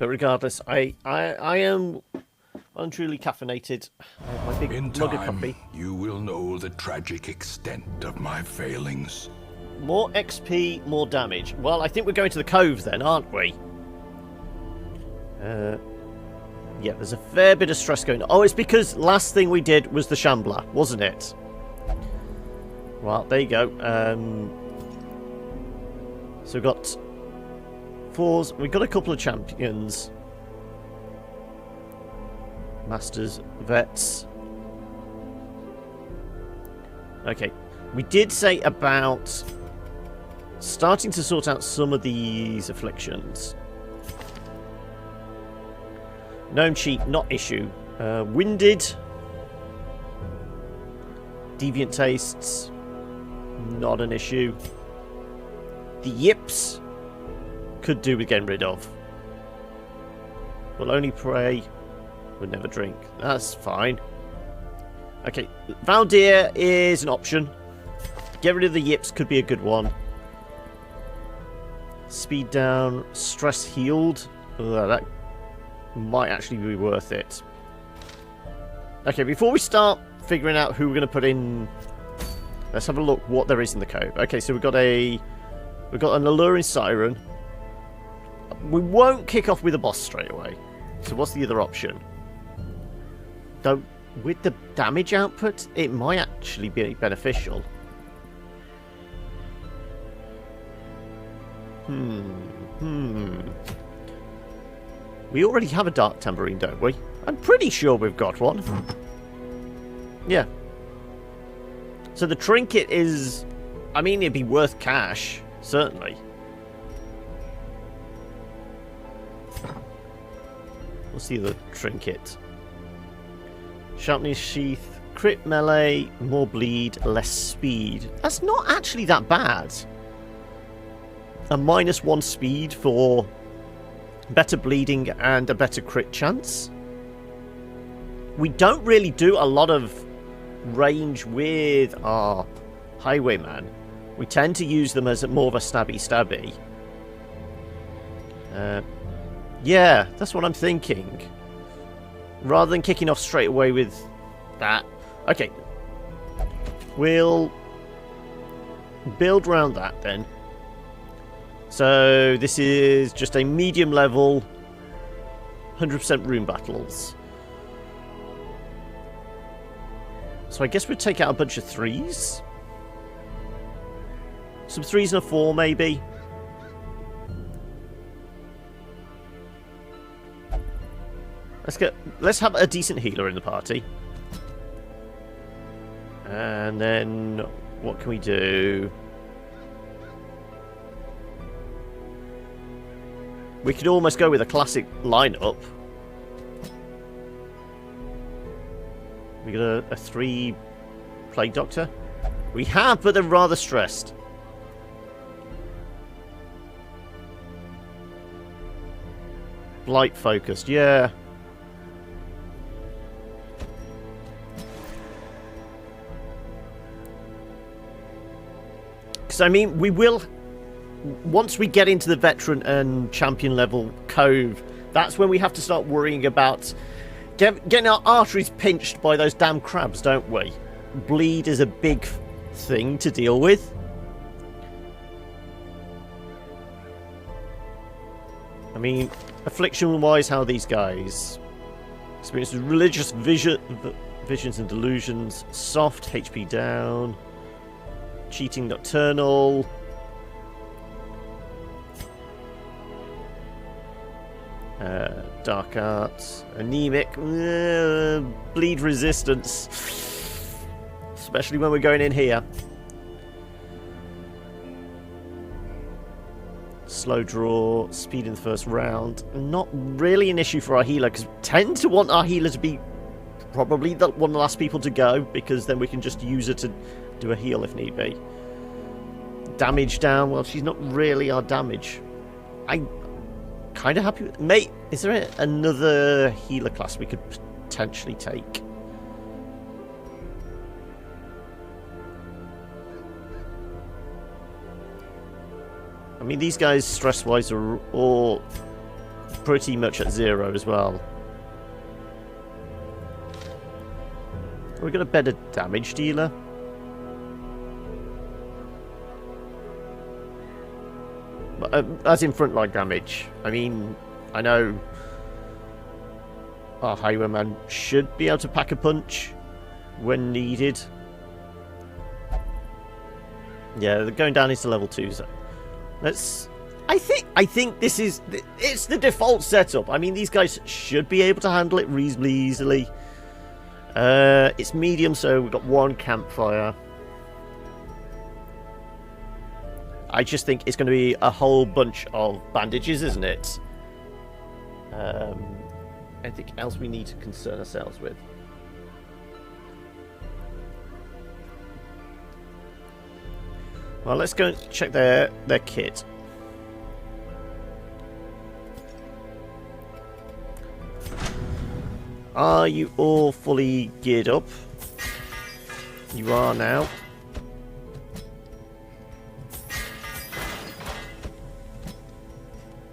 But regardless, I am untruly caffeinated. I have my big In mug of time, coffee. you will know the tragic extent of my failings. More XP, more damage. Well, I think we're going to the cove then, aren't we? Yeah, there's a fair bit of stress going on. Oh, it's because last thing we did was the Shambler, wasn't it? Well, there you go. So we've got fours. We've got a couple of champions. Masters, vets. Okay. We did say about starting to sort out some of these afflictions. Gnome cheat, not issue. Winded. Deviant tastes, not an issue. The yips could do with getting rid of. Will only pray, would never drink. That's fine. Okay, Valdir is an option. Get rid of the yips could be a good one. Speed down, stress healed. Ugh, that might actually be worth it. Okay, before we start figuring out who we're going to put in, let's have a look what there is in the cove. Okay, so we've got an alluring siren. We won't kick off with a boss straight away. So what's the other option? Though with the damage output, it might actually be beneficial. We already have a dark tambourine, don't we? I'm pretty sure we've got one. Yeah. So the trinket is... I mean, it'd be worth cash. Certainly. What's the other trinket? Sharpening sheath. Crit melee. More bleed. Less speed. That's not actually that bad. A -1 speed for better bleeding and a better crit chance. We don't really do a lot of range with our highwayman. We tend to use them as more of a stabby. Yeah, that's what I'm thinking. Rather than kicking off straight away with that. Okay. We'll build around that then. So this is just a medium level 100% rune battles. So I guess we'd take out a bunch of 3s. Some 3s and a 4 maybe. Let's have a decent healer in the party. And then what can we do? We could almost go with a classic lineup. We got a 3 Plague Doctor. We have, but they're rather stressed. Blight focused, yeah. Because, I mean, we will... Once we get into the veteran and champion level cove, that's when we have to start worrying about getting our arteries pinched by those damn crabs, don't we? Bleed is a big thing to deal with. I mean, affliction-wise, how are these guys? Experience religious visions and delusions. Soft, HP down. Cheating nocturnal. Dark arts, anemic, bleed resistance, especially when we're going in here. Slow draw, speed in the first round. Not really an issue for our healer, because we tend to want our healer to be probably one of the last people to go, because then we can just use her to do a heal if need be. Damage down, well, she's not really our damage. I'm kind of happy with... Mate, is there another healer class we could potentially take? I mean, these guys, stress-wise, are all pretty much at 0 as well. We got a better damage dealer. As in frontline damage. I mean, I know our highwayman should be able to pack a punch when needed. Yeah, they're going down into level 2s. Let's. I think this is it's the default setup. I mean, these guys should be able to handle it reasonably easily. It's medium, so we've got 1 campfire. I just think it's going to be a whole bunch of bandages, isn't it? Anything else we need to concern ourselves with? Well, let's go and check their kit. Are you all fully geared up? You are now.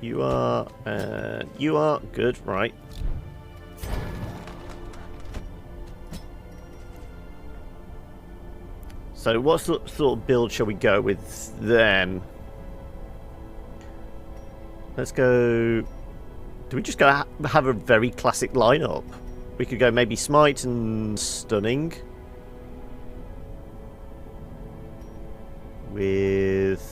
You are good, right? So what sort of build shall we go with them? Let's go... Do we just go have a very classic lineup? We could go maybe Smite and Stunning. With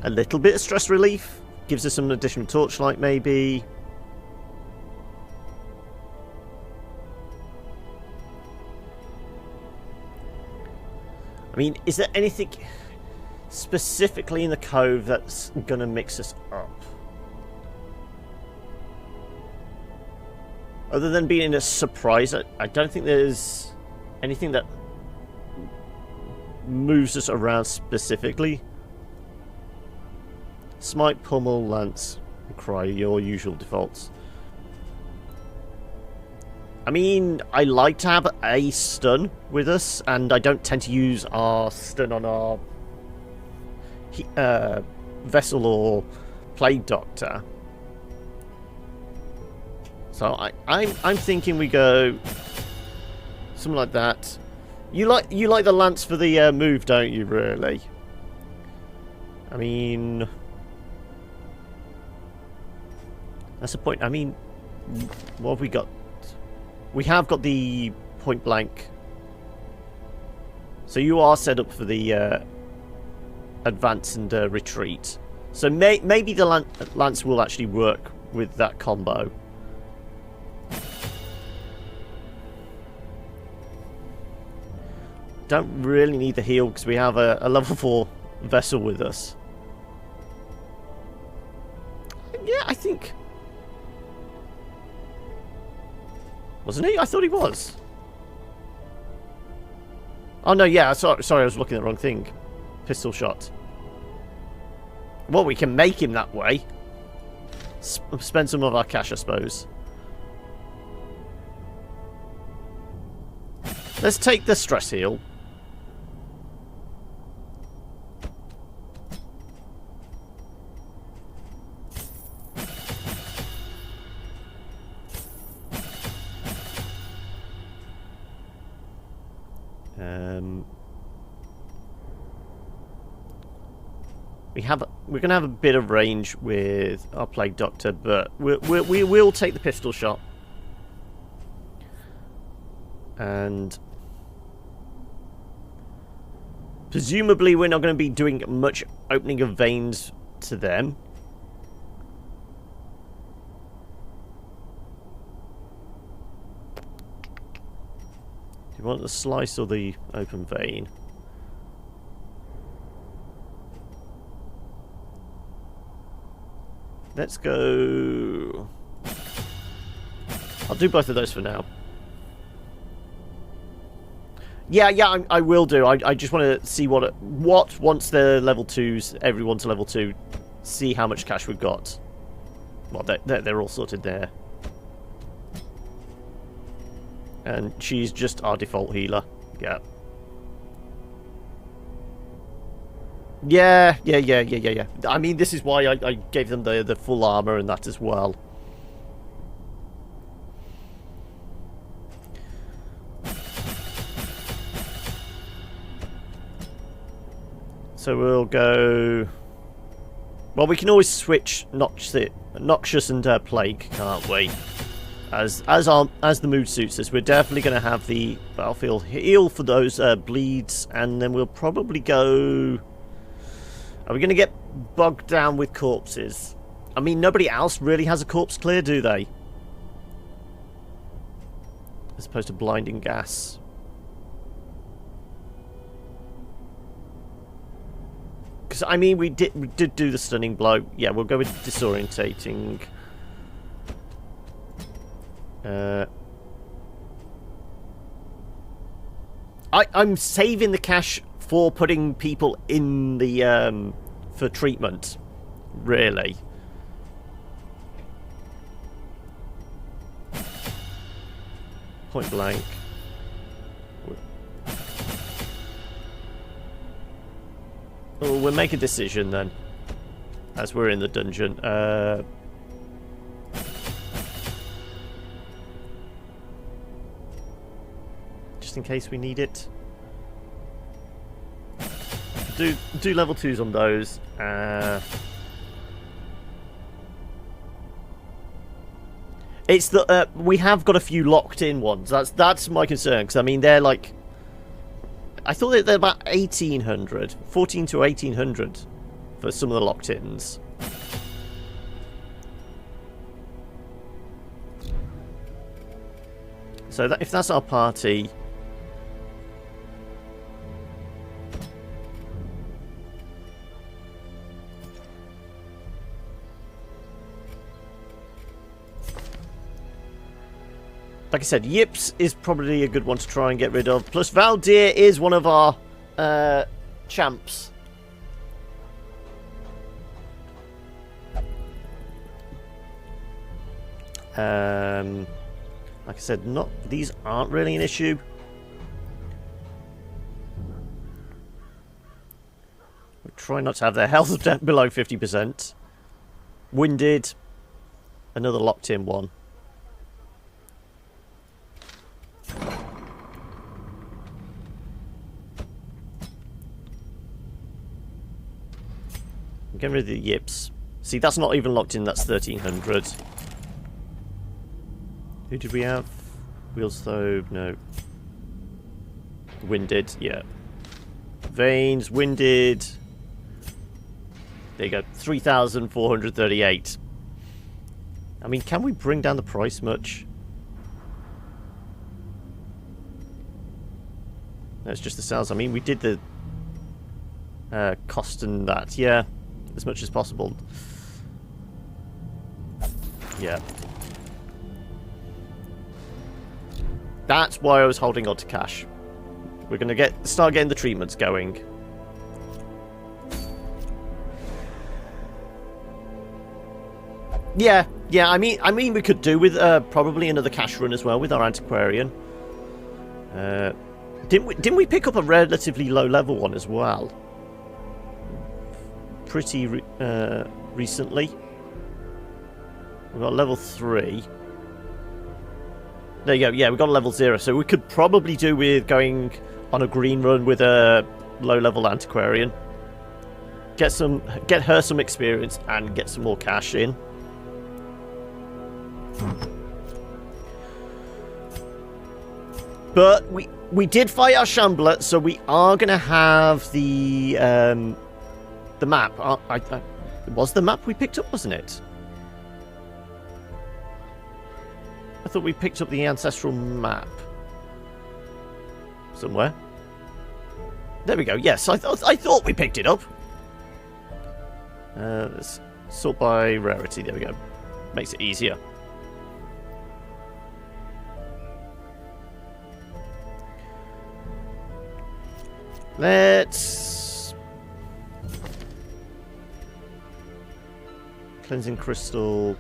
a little bit of stress relief. Gives us some additional torchlight maybe. I mean, is there anything specifically in the cove that's going to mix us up? Other than being a surprise, I don't think there's anything that moves us around specifically. Smite, Pummel, Lance, and Cry, your usual defaults. I mean, I like to have a stun with us, and I don't tend to use our stun on our Vessel or Plague Doctor. So I'm thinking we go something like that. You like the Lance for the move, don't you? Really? I mean, that's the point. I mean, what have we got? We have got the point blank. So you are set up for the advance and retreat. So maybe the Lance will actually work with that combo. Don't really need the heal because we have a level 4 vessel with us. Yeah, I think... Wasn't he? I thought he was. Oh no, yeah, sorry, I was looking at the wrong thing. Pistol shot. Well, we can make him that way. Spend some of our cash, I suppose. Let's take the stress heal. We're going to have a bit of range with our Plague Doctor, but we will take the pistol shot. And presumably we're not going to be doing much opening of veins to them. Do you want the slice or the open vein? Let's go... I'll do both of those for now. Yeah, I will do. I just want to see what once they're level 2s, everyone's level 2, see how much cash we've got. Well, they're all sorted there. And she's just our default healer. Yeah. Yeah. I mean, this is why I gave them the full armor and that as well. So we'll go... Well, we can always switch Noxious and Plague, can't we? As the mood suits us. We're definitely going to have the battlefield heal for those bleeds, and then we'll probably go... Are we going to get bogged down with corpses? I mean, nobody else really has a corpse clear, do they? As opposed to blinding gas. Because, I mean, we did do the stunning blow. Yeah, we'll go with disorientating. I'm saving the cash for putting people in the for treatment, really. Point blank. Well, we'll make a decision then, as we're in the dungeon. Just in case we need it. Do level 2s on those. It's the we have got a few locked in ones. That's my concern, because I mean they're like, I thought they're about 1800, 14 to 1800 for some of the locked ins. So that, if that's our party. Like I said, Yips is probably a good one to try and get rid of. Plus, Valdir is one of our champs. Like I said, these aren't really an issue. We try not to have their health down below 50%. Winded, another locked-in one. Get rid of the Yips. See, that's not even locked in, that's 1300. Who did we have? Wheelstone, no. Winded, yeah. Veins, Winded. There you go, 3,438. I mean, can we bring down the price much? That's just the sales. I mean, we did the cost and that, yeah. As much as possible. Yeah. That's why I was holding on to cash. We're gonna start getting the treatments going. Yeah. I mean, we could do with probably another cash run as well with our antiquarian. Didn't we pick up a relatively low level one as well? Pretty recently. We've got level 3. There you go. Yeah, we got a level 0. So we could probably do with going on a green run with a low-level antiquarian. Get her some experience and get some more cash in. But we did fight our Shambler, so we are going to have the map. It was the map we picked up, wasn't it? I thought we picked up the ancestral map somewhere. There we go. Yes, I thought we picked it up. Let's sort by rarity. There we go. Makes it easier. Let's cleansing crystal.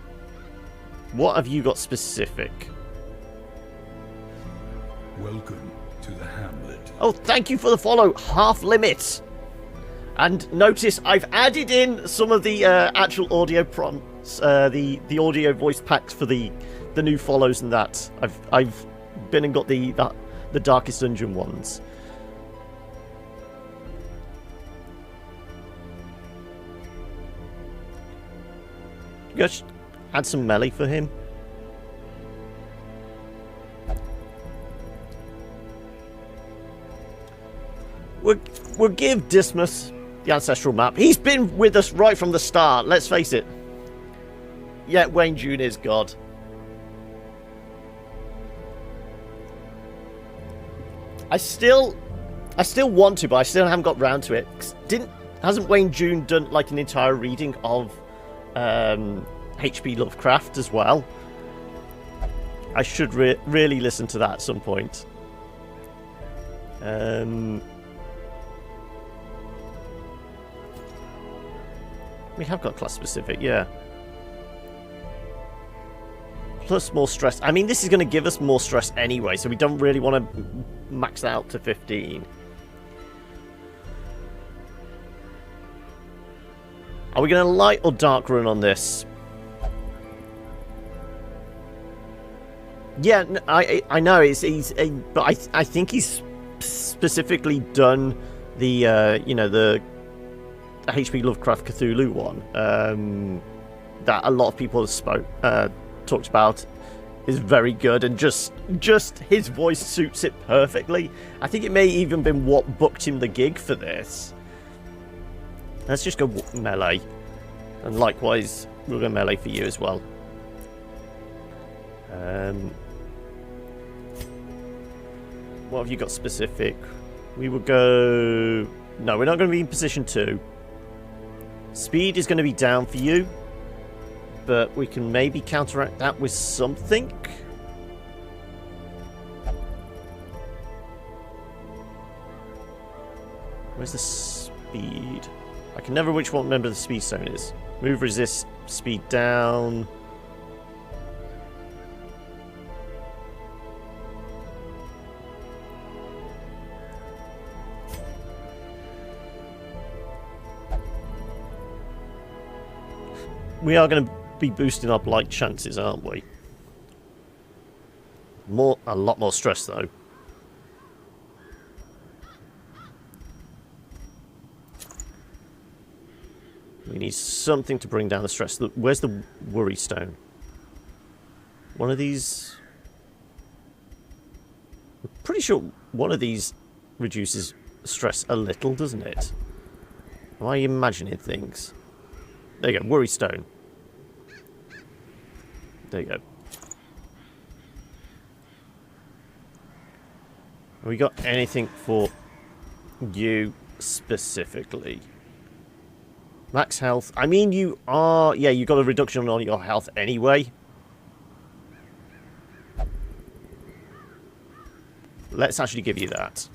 What have you got specific? Welcome to the hamlet. Oh, thank you for the follow. Half limit. And notice I've added in some of the actual audio prompts, the audio voice packs for the new follows and that. I've been and got the Darkest Dungeon ones. Just add some melee for him. We'll give Dismas the ancestral map. He's been with us right from the start, let's face it. Yet Wayne June is God. I still want to, but I still haven't got round to it. Hasn't Wayne June done like an entire reading of H.P. Lovecraft as well? I should really listen to that at some point. We have got class specific, yeah. Plus more stress. I mean, this is going to give us more stress anyway, so we don't really want to max that out to 15. Are we going to light or dark run on this? Yeah, I know but I think he's specifically done the you know, the H.P. Lovecraft Cthulhu one that a lot of people have talked about is very good, and just his voice suits it perfectly. I think it may even been what booked him the gig for this. Let's just go melee, and likewise we'll go melee for you as well. What have you got specific? We will go... No, we're not going to be in position 2. Speed is going to be down for you, but we can maybe counteract that with something. Where's the speed? I can never which one remember the speed zone is. Move, resist, speed down. We are going to be boosting up light chances, aren't we? A lot more stress though. We need something to bring down the stress. Where's the worry stone? One of these... I'm pretty sure one of these reduces stress a little, doesn't it? Am I imagining things? There you go, worry stone. There you go. Have we got anything for you specifically? Max health. I mean, you are... Yeah, you got a reduction on your health anyway. Let's actually give you that.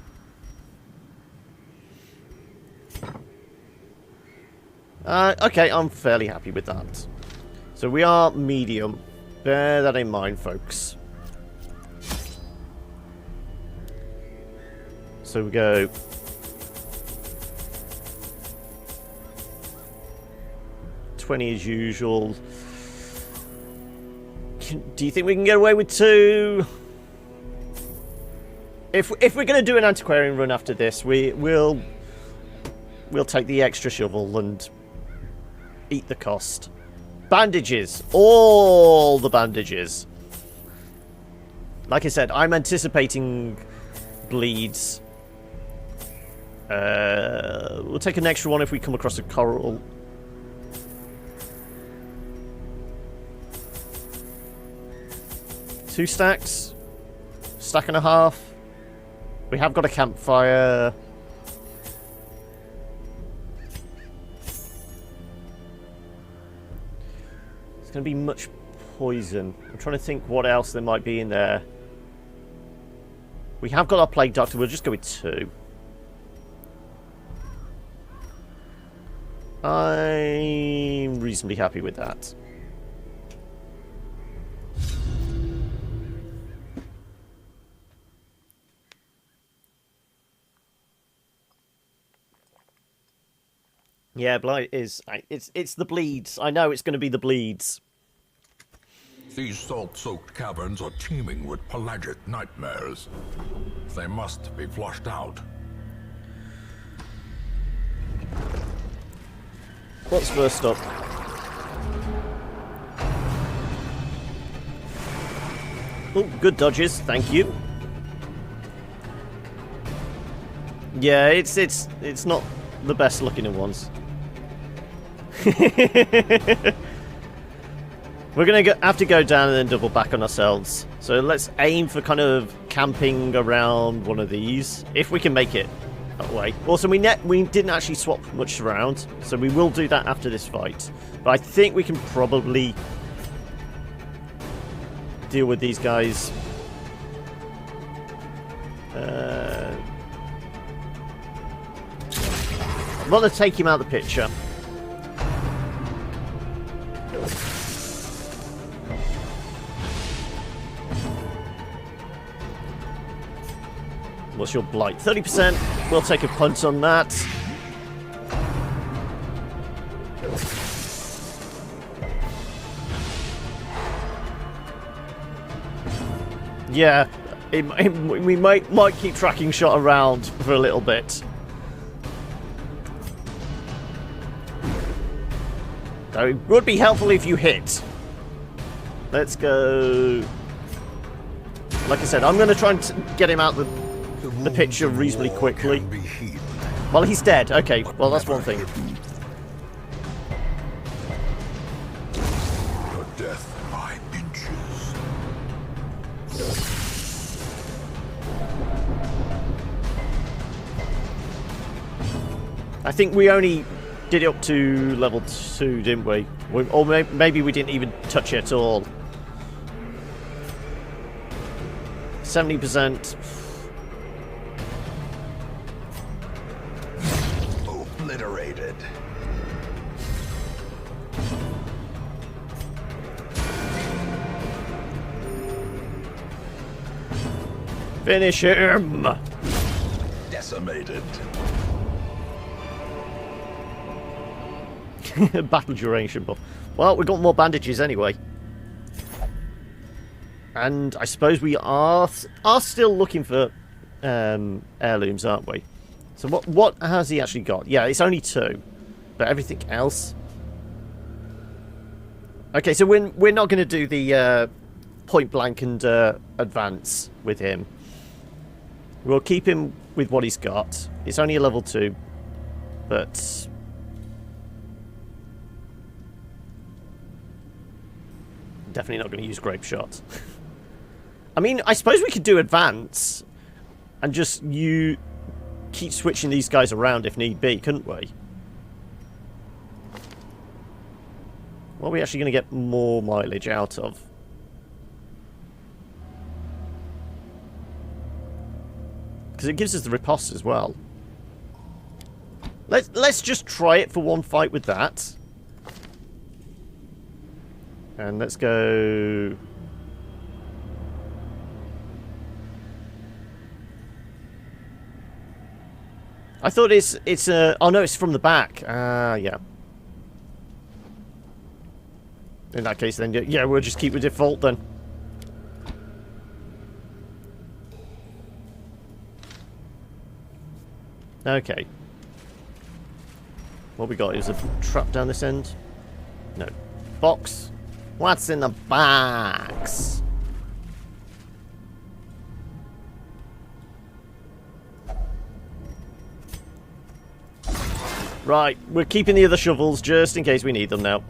Okay, I'm fairly happy with that. So we are medium. Bear that in mind, folks. So we go... $20 as usual. Do you think we can get away with 2? If we're going to do an antiquarian run after this, we'll take the extra shovel and eat the cost. Bandages. All the bandages. Like I said, I'm anticipating bleeds. We'll take an extra one if we come across a coral. Two stacks. Stack and a half. We have got a campfire. It's going to be much poison. I'm trying to think what else there might be in there. We have got our plague doctor. We'll just go with 2. I'm reasonably happy with that. Yeah, blight is... It's the bleeds. I know it's going to be the bleeds. These salt-soaked caverns are teeming with pelagic nightmares. They must be flushed out. What's first up? Oh, good dodges, thank you. Yeah, it's not the best looking of ones. We're going to have to go down and then double back on ourselves. So let's aim for kind of camping around one of these, if we can make it that way. Also, we didn't actually swap much around, so we will do that after this fight. But I think we can probably deal with these guys. I'd rather take him out of the picture. What's your blight? 30%. We'll take a punt on that. Yeah, we might keep tracking shot around for a little bit. So it would be helpful if you hit. Let's go. Like I said, I'm going to try and get him out the picture reasonably quickly. Well, he's dead. Okay, well, that's one thing. Your death by inches. I think we only did it up to level 2, didn't we? Or maybe we didn't even touch it at all. 70%. Obliterated. Finish him! Decimated. Battle duration buff. Well, we've got more bandages anyway. And I suppose we are still looking for heirlooms, aren't we? So what has he actually got? Yeah, it's only 2. But everything else... Okay, so we're not going to do the point blank and advance with him. We'll keep him with what he's got. It's only a level 2. But... definitely not going to use grape shot. I mean, I suppose we could do advance and just keep switching these guys around if need be, couldn't we? What are we actually going to get more mileage out of? Because it gives us the riposte as well. Let's just try it for one fight with that. And let's go... I thought it's a... Oh no, it's from the back. Yeah. In that case then, yeah, we'll just keep the default then. Okay. What we got? Is a trap down this end? No. Box. What's in the box? Right, we're keeping the other shovels just in case we need them now.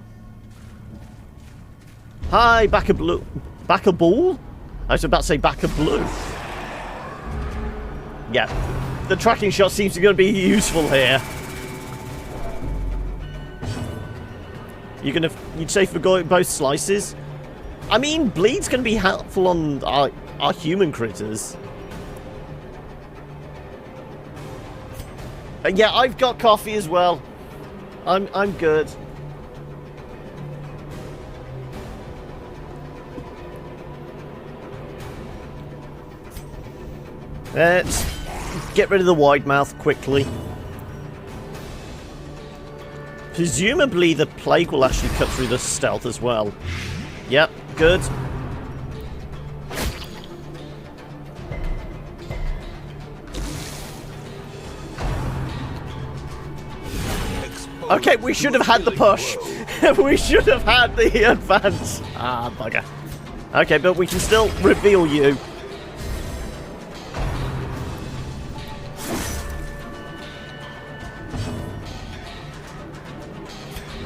Hi, back a blue. Back a ball? I was about to say back a blue. Yeah, the tracking shot seems to be useful here. You'd say for both slices? I mean, bleed's going to be helpful on our human critters. Yeah, I've got coffee as well. I'm good. Let's get rid of the wide mouth quickly. Presumably the plague will actually cut through the stealth as well. Yep, good. Okay, we should have had the push. We should have had the advance. Ah, bugger. Okay, but we can still reveal you.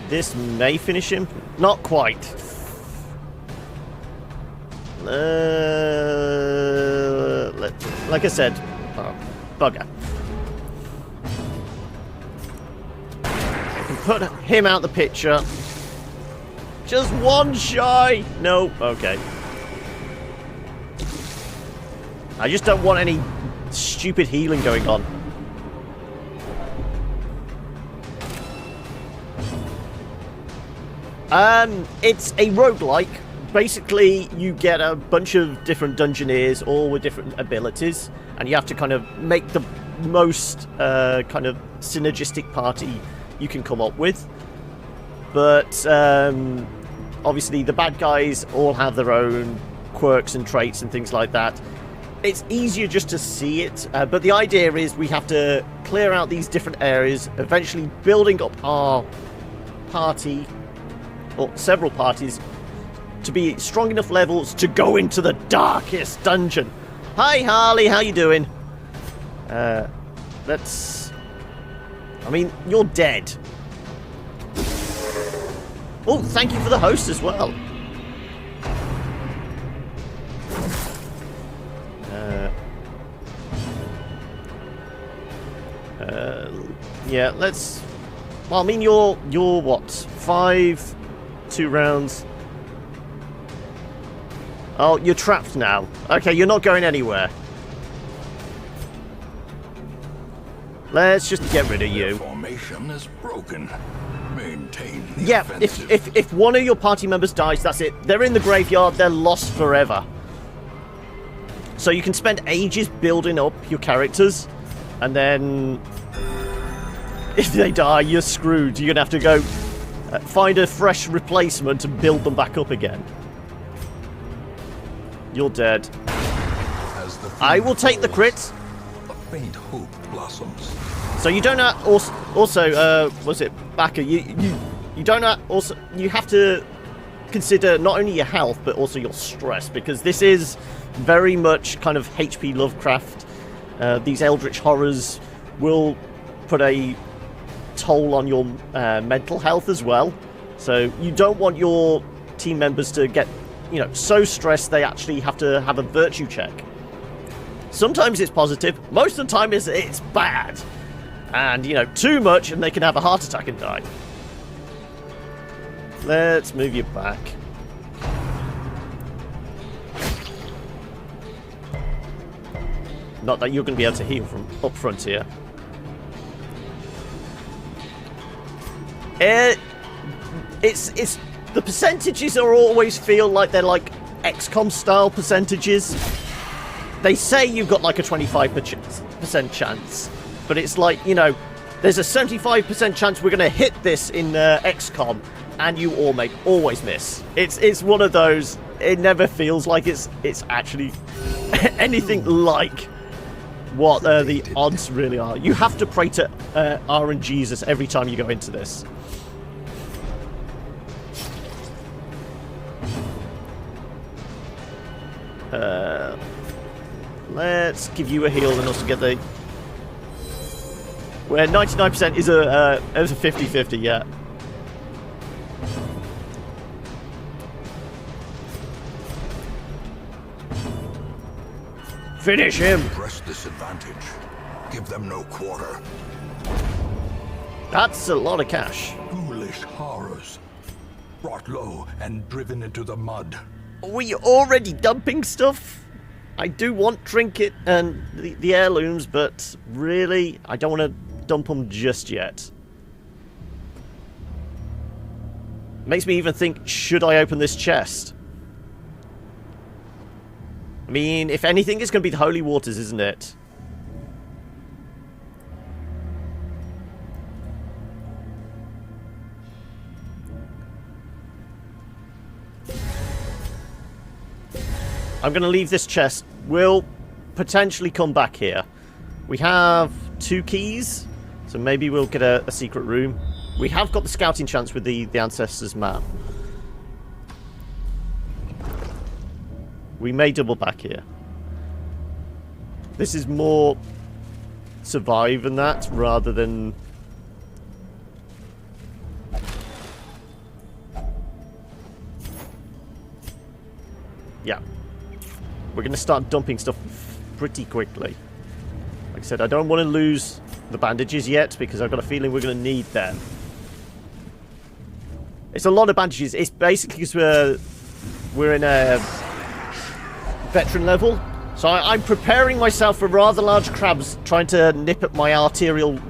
This may finish him. Not quite. Like I said, bugger. Put him out the picture. Just one shy. No. Okay. I just don't want any stupid healing going on. It's a roguelike. Basically, you get a bunch of different dungeoneers, all with different abilities, and you have to kind of make the most kind of synergistic party you can come up with. But obviously the bad guys all have their own quirks and traits and things like that. It's easier just to see it, but the idea is we have to clear out these different areas, eventually building up our party, or several parties, to be strong enough levels to go into the darkest dungeon. Hi Harley, how you doing? Let's... I mean, you're dead. Oh, thank you for the host as well. Yeah, let's... Well, I mean, you're what? 5, 2 rounds. Oh, you're trapped now. Okay, you're not going anywhere. Let's just get rid of you. Formation is broken. Maintain the Yeah, offensive. if one of your party members dies, that's it. They're in the graveyard, they're lost forever. So you can spend ages building up your characters, and then if they die, you're screwed. You're gonna have to go find a fresh replacement and build them back up again. You're dead. I will take the crit. A faint hope blossoms. So you don't also was it Backer? You don't also, you have to consider not only your health but also your stress, because this is very much kind of HP Lovecraft. These eldritch horrors will put a toll on your mental health as well. So you don't want your team members to get, you know, so stressed they actually have to have a virtue check. Sometimes it's positive, most of the time it's bad. And, you know, too much and they can have a heart attack and die. Let's move you back. Not that you're going to be able to heal from up front here. It's the percentages are always feel like they're like XCOM style percentages. They say you've got like a 25% chance, but it's like, you know, there's a 75% chance we're going to hit this in XCOM, and you always miss. It's one of those. It never feels like it's actually anything like what the odds really are. You have to pray to RNGesus every time you go into this. Let's give you a heal and also get the... Where 99% is a 50-50, yeah. Finish him! Press disadvantage. Give them no quarter. That's a lot of cash. Ghoulish horrors. Brought low and driven into the mud. Are we already dumping stuff? I do want trinket and the heirlooms, but really, I don't want to dump them just yet. Makes me even think, should I open this chest? I mean, if anything, it's going to be the Holy Waters, isn't it? I'm going to leave this chest. We'll potentially come back here. We have 2 keys, so maybe we'll get a secret room. We have got the scouting chance with the Ancestor's map. We may double back here. This is more survive than that, rather than... Yeah. We're going to start dumping stuff pretty quickly. Like I said, I don't want to lose the bandages yet, because I've got a feeling we're going to need them. It's a lot of bandages. It's basically because we're in a veteran level. So I'm preparing myself for rather large crabs trying to nip at my arterial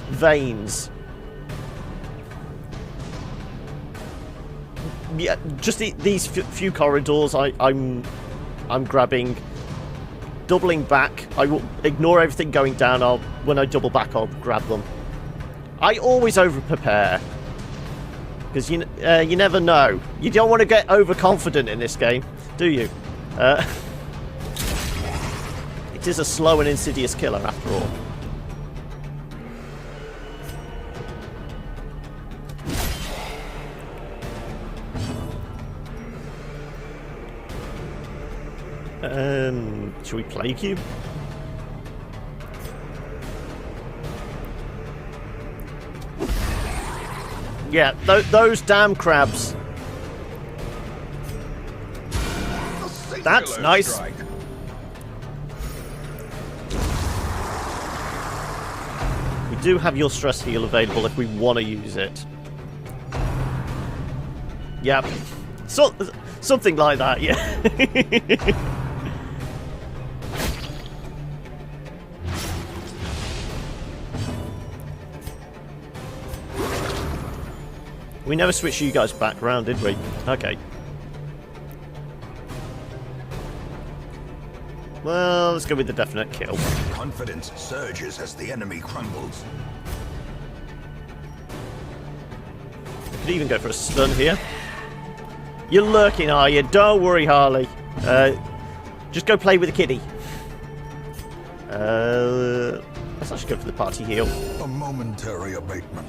veins. Yeah, just these few corridors I'm grabbing. Doubling back. I will ignore everything going down. When I double back, I'll grab them. I always over-prepare. Because you never know. You don't want to get overconfident in this game, do you? It is a slow and insidious killer, after all. Should we plague you? Yeah, those damn crabs. That's nice. Strike. We do have your stress heal available if we want to use it. Yep. Something like that, yeah. We never switched you guys back around, did we? Okay. Well, let's go with the definite kill. Confidence surges as the enemy crumbles. I could even go for a stun here. You're lurking, are you? Don't worry, Harley. Just go play with the kitty. Let's actually go for the party heal. A momentary abatement.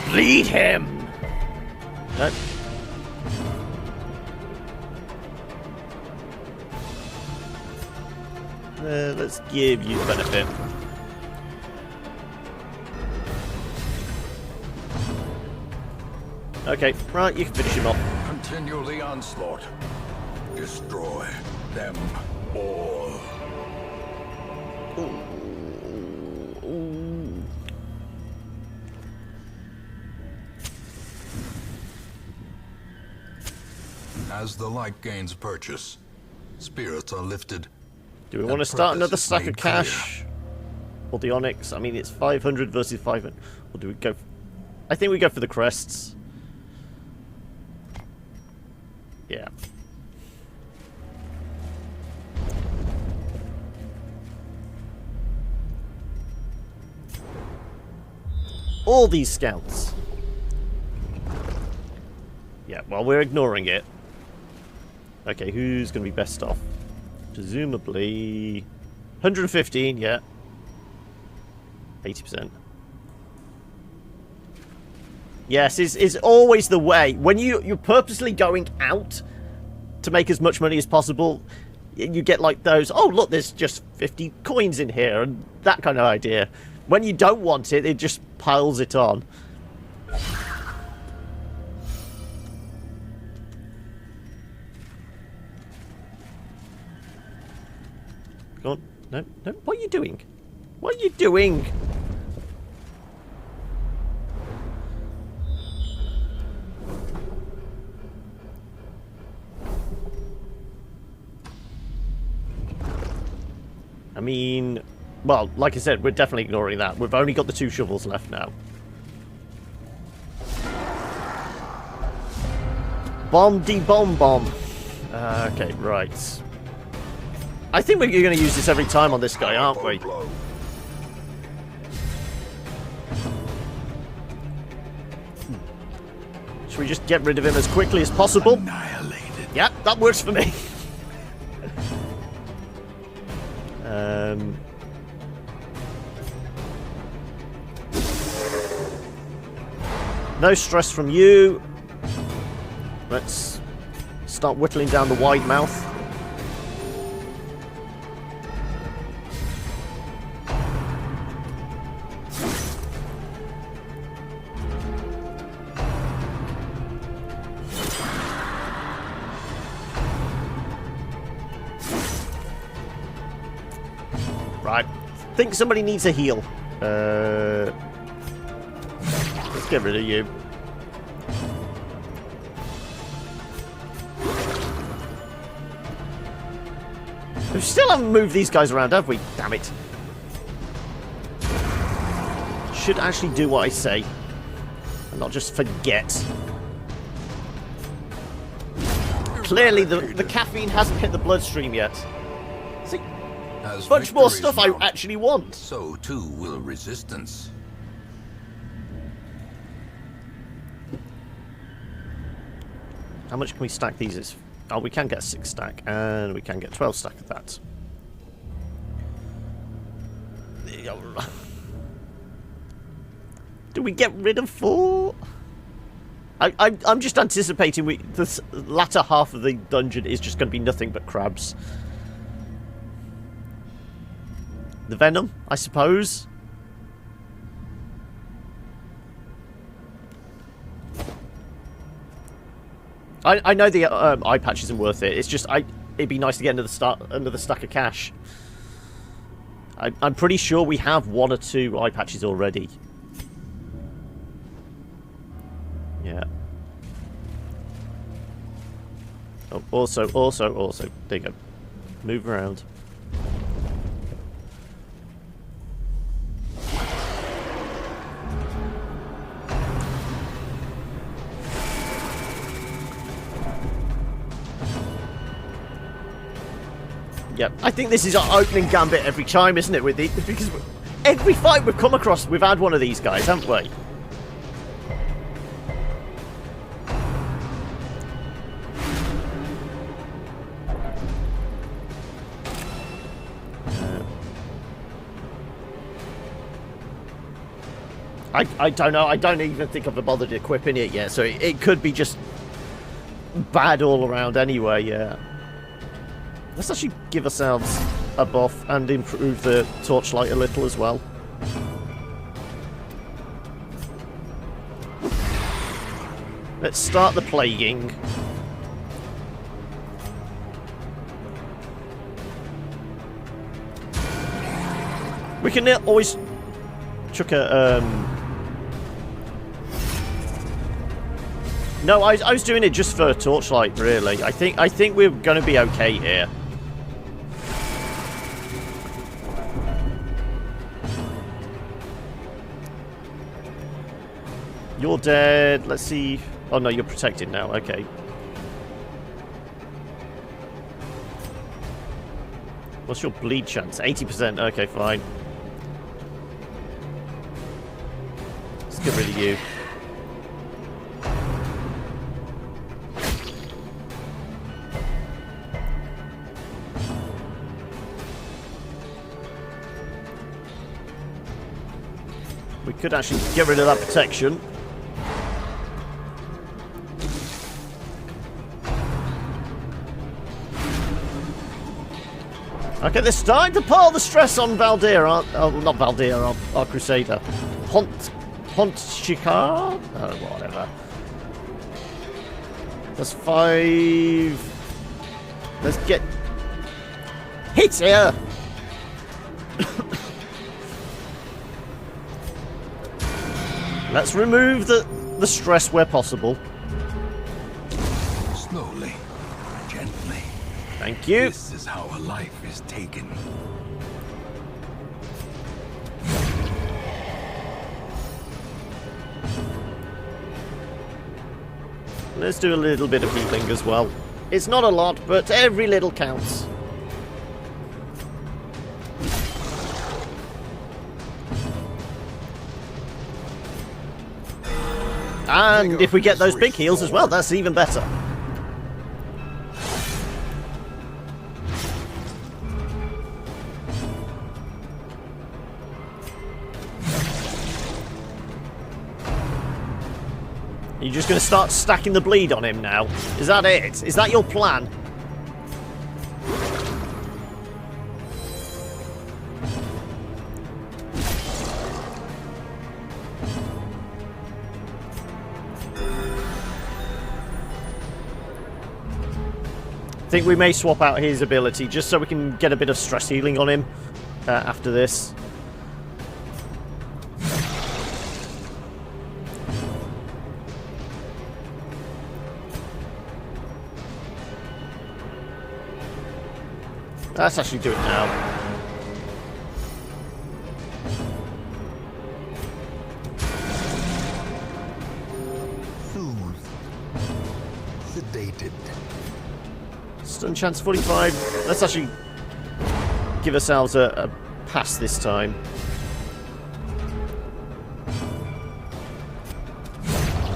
Bleed him! No. Let's give you the benefit. Okay, right, you can finish him off. Continue the onslaught. Destroy them all. Ooh. As the light gains purchase, spirits are lifted. Do we want to start another stack of cash? Or the onyx? I mean, it's 500 versus 500. Or do we go... I think we go for the crests. Yeah. All these scouts. Yeah, well, we're ignoring it. Okay, who's going to be best off? Presumably... 115, yeah. 80%. Yes, is always the way. When you're purposely going out to make as much money as possible, you get like those, oh, look, there's just 50 coins in here, and that kind of idea. When you don't want it, it just piles it on. Go on. No, no. What are you doing? What are you doing? I mean, well, like I said, we're definitely ignoring that. We've only got the 2 shovels left now. Bomb-de-bomb-bomb. Okay, right. I think we're going to use this every time on this guy, aren't we? Should we just get rid of him as quickly as possible? Annihilated. Yep, that works for me. No stress from you. Let's start whittling down the wide mouth. Right. Think somebody needs a heal. Let's get rid of you. We still haven't moved these guys around, have we? Damn it. Should actually do what I say. And not just forget. Clearly the caffeine hasn't hit the bloodstream yet. See? As Much more victories stuff I mount, actually want. So too will resistance. How much can we stack these? It's, oh, we can get 6 stack, and we can get 12 stack of that. Do we get rid of 4? I'm just anticipating the latter half of the dungeon is just going to be nothing but crabs. The venom, I suppose. I know the eye patch isn't worth it. It's just it'd be nice to get another stack of cash. I'm pretty sure we have 1 or 2 eye patches already. Yeah. Oh, also. There you go. Move around. Yep, I think this is our opening gambit every time, isn't it? Because every fight we've come across, we've had one of these guys, haven't we? I don't know. I don't even think I've bothered equipping it yet, so it could be just bad all around anyway. Yeah. Let's actually give ourselves a buff and improve the torchlight a little as well. Let's start the plaguing. We can always chuck a... No, I was doing it just for torchlight, really. I think we're going to be okay here. You're dead. Let's see. Oh, no, you're protected now. Okay. What's your bleed chance? 80%. Okay, fine. Let's get rid of you. We could actually get rid of that protection. Okay, they're starting to pile the stress on Valdir, aren't... Oh, not Valdir, our Crusader. Pontchikar? Oh, whatever. That's 5... Let's get... Hit here! Let's remove the stress where possible. Slowly, gently. Thank you. This is how a life is taken. Let's do a little bit of healing as well. It's not a lot, but every little counts. And if we get those big heals as well, that's even better. You're just going to start stacking the bleed on him now? Is that it? Is that your plan? I think we may swap out his ability just so we can get a bit of stress healing on him after this. Let's actually do it now. Soothed. Sedated. Stun chance 45. Let's actually give ourselves a pass this time.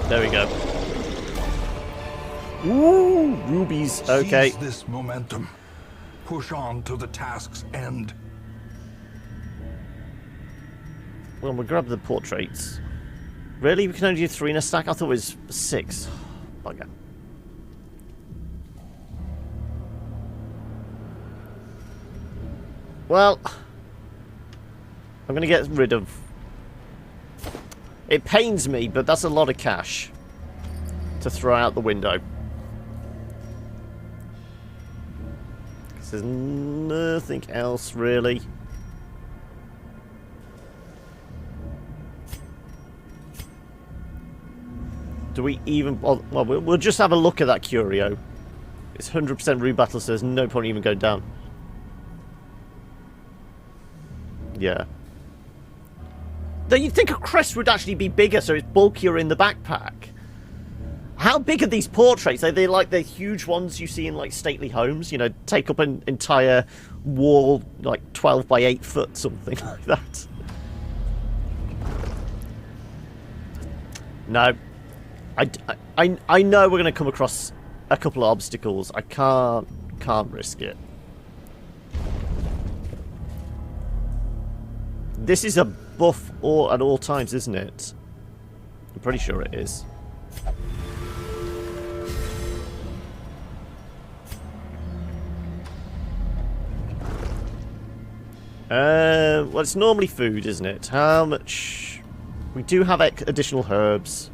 There we go. Ooh, rubies. Okay. Seize this momentum. Push on to the task's end. Well, we'll grab the portraits. Really? We can only do 3 in a stack? I thought it was 6. Bugger. Well, I'm going to get rid of... It pains me, but that's a lot of cash to throw out the window. Because there's nothing else, really. Do we even... Well, we'll just have a look at that curio. It's 100% root battle, so there's no point even going down. Yeah. Though you'd think a crest would actually be bigger, so it's bulkier in the backpack. How big are these portraits? Are they like the huge ones you see in like stately homes? You know, take up an entire wall, like 12 by 8 foot, something like that. No. I know we're going to come across a couple of obstacles. I can't risk it. This is a buff at all times, isn't it? I'm pretty sure it is. Well, it's normally food, isn't it? How much? We do have additional herbs.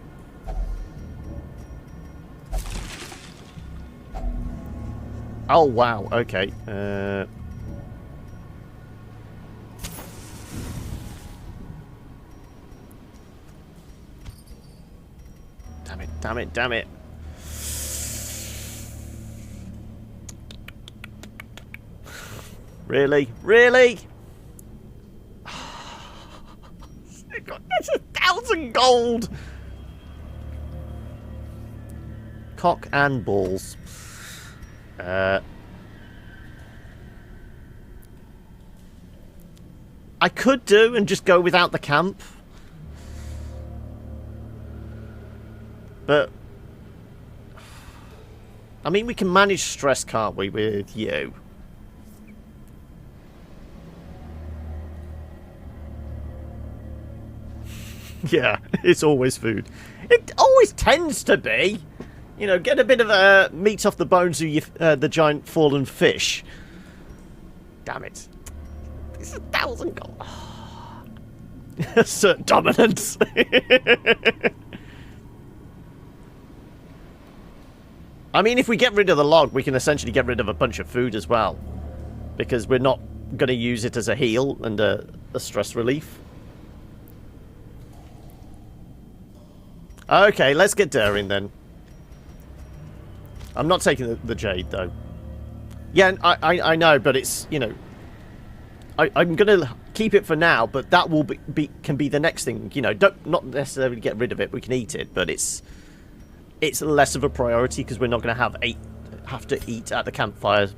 Oh, wow. Okay. Damn it. Really? It's 1,000 gold! Cock and balls. I could do and just go without the camp. But I mean, we can manage stress, can't we, with you? Yeah, it's always food. It always tends to be. You know, get a bit of meat off the bones of the giant fallen fish. Damn it. It's 1,000 gold. Assert dominance. I mean, if we get rid of the log, we can essentially get rid of a bunch of food as well. Because we're not going to use it as a heal and a stress relief. Okay, let's get daring then. I'm not taking the jade, though. Yeah, I know, but it's, you know... I'm going to keep it for now, but that will can be the next thing. You know, not necessarily get rid of it. We can eat it, but it's less of a priority because we're not going to have to eat at the campfire.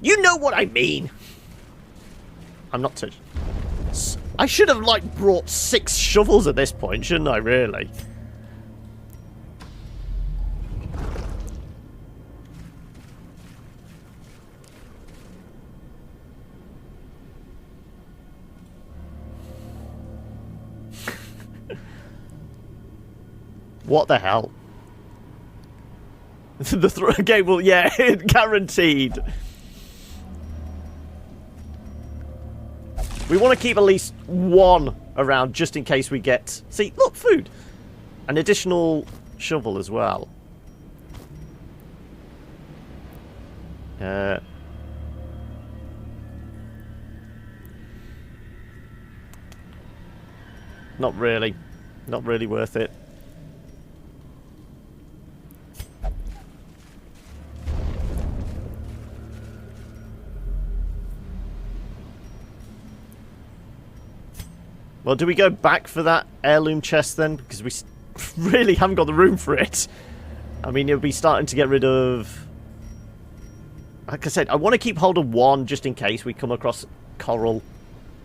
You know what I mean. I'm not touching. I should have, like, brought 6 shovels at this point, shouldn't I, really? What the hell? The okay, well, yeah, guaranteed. We want to keep at least 1 around just in case we get... See, look, food. An additional shovel as well. Not really. Not really worth it. Well, do we go back for that heirloom chest then? Because we really haven't got the room for it. I mean, it'll be starting to get rid of... Like I said, I want to keep hold of 1 just in case we come across coral.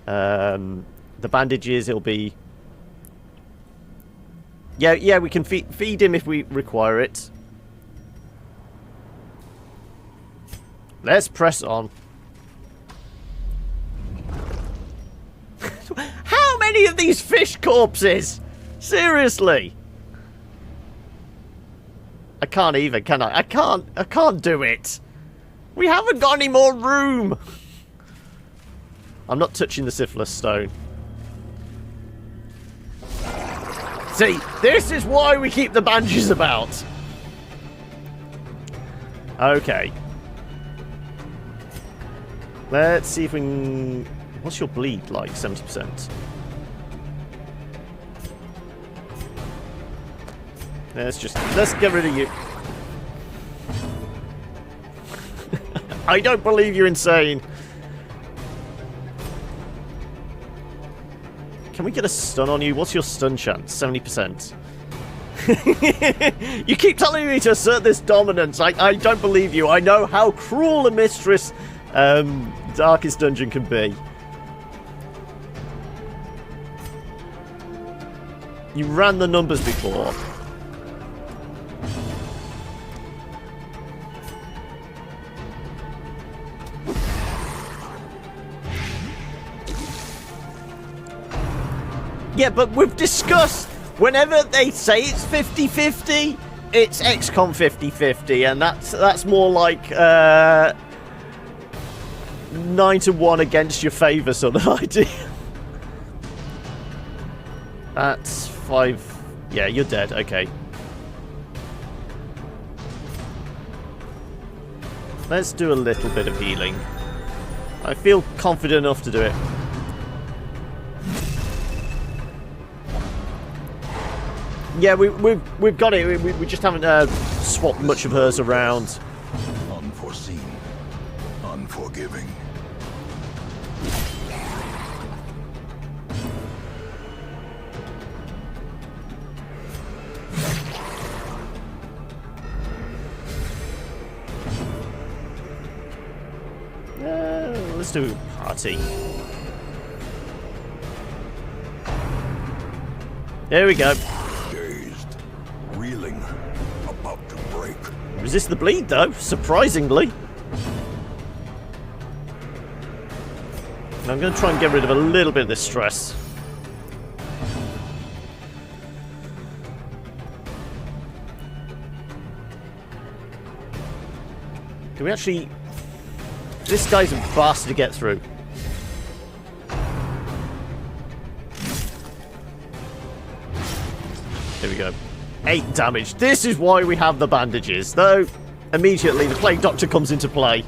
The bandages, it'll be... Yeah, we can feed him if we require it. Let's press on. How many of these fish corpses? Seriously. I can't even, can I? I can't do it. We haven't got any more room. I'm not touching the syphilis stone. See, this is why we keep the bandages about. Okay. Let's see if we can... What's your bleed like? 70%. Let's get rid of you. I don't believe you're insane. Can we get a stun on you? What's your stun chance? 70%. You keep telling me to assert this dominance. I don't believe you. I know how cruel a mistress Darkest Dungeon can be. You ran the numbers before. Yeah, but we've discussed, whenever they say it's 50-50, it's XCOM 50-50, and that's more like 9-1 against your favour sort of idea. That's 5... Yeah, you're dead, okay. Let's do a little bit of healing. I feel confident enough to do it. Yeah, we've got it. We just haven't swapped much of hers around. Unforeseen, unforgiving. Let's do party. There we go. About to break. Resist the bleed, though, surprisingly. And I'm going to try and get rid of a little bit of this stress. Can we actually... This guy's a bastard to get through. Here we go. 8 damage. This is why we have the bandages. Though, immediately the Plague Doctor comes into play.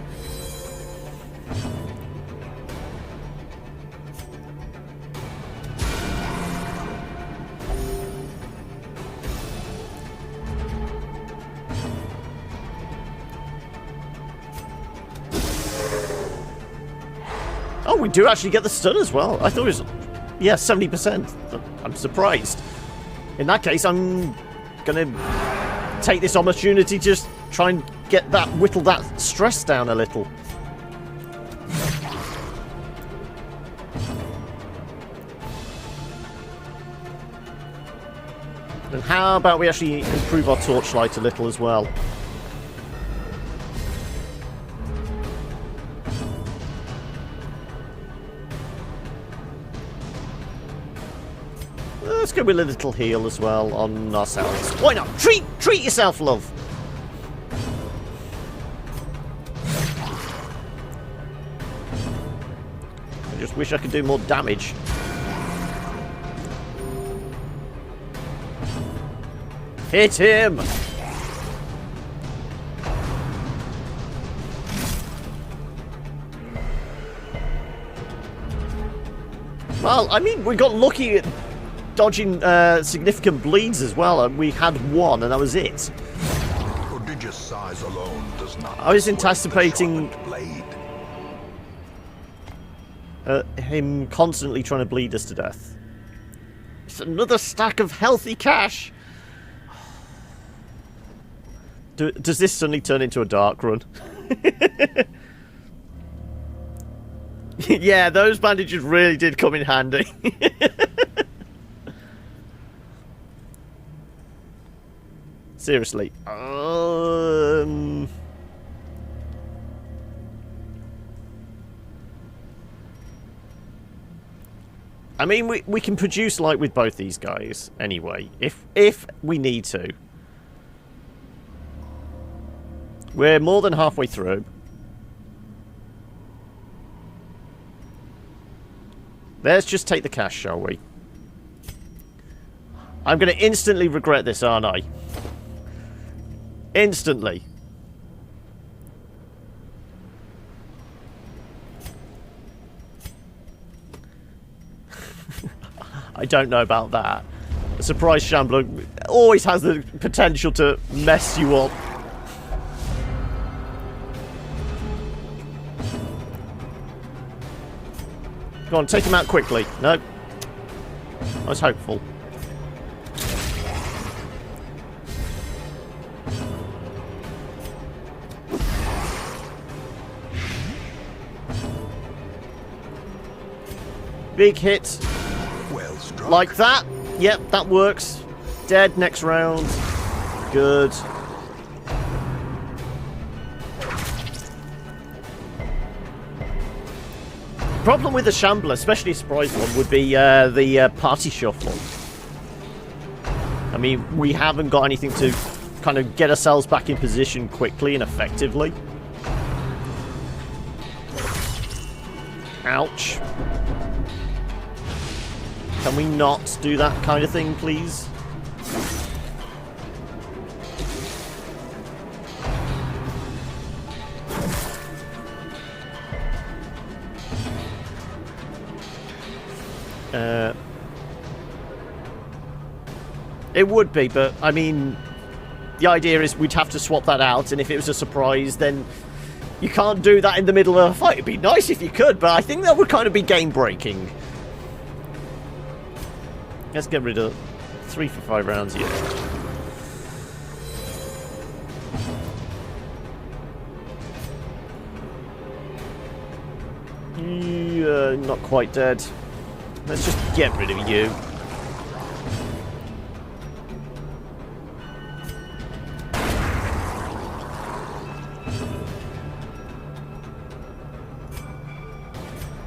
Oh, we do actually get the stun as well. I thought it was... Yeah, 70%. I'm surprised. In that case, I'm gonna take this opportunity to just try and get that, whittle that stress down a little. And how about we actually improve our torchlight a little as well? Let's go with a little heal as well on ourselves. Why not? Treat yourself, love. I just wish I could do more damage. Hit him! Well, I mean, we got lucky at dodging significant bleeds as well, and we had one, and that was it. Prodigious size alone does not. I was anticipating him constantly trying to bleed us to death. It's another stack of healthy cash. Does this suddenly turn into a dark run? Yeah, those bandages really did come in handy. Seriously. I mean, we can produce light with both these guys anyway, if we need to. We're more than halfway through. Let's just take the cash, shall we? I'm going to instantly regret this, aren't I? Instantly. I don't know about that. A surprise Shambler always has the potential to mess you up. Go on, take him out quickly. No. I was hopeful. Big hit. Well struck. Like that. Yep, that works. Dead next round. Good. Problem with the Shambler, especially a surprise one, would be the party shuffle. I mean, we haven't got anything to kind of get ourselves back in position quickly and effectively. Ouch. Can we not do that kind of thing, please? It would be, but I mean, the idea is we'd have to swap that out, and if it was a surprise, then you can't do that in the middle of a fight. It'd be nice if you could, but I think that would kind of be game-breaking. Let's get rid of 3 for 5 rounds here. Not quite dead. Let's just get rid of you.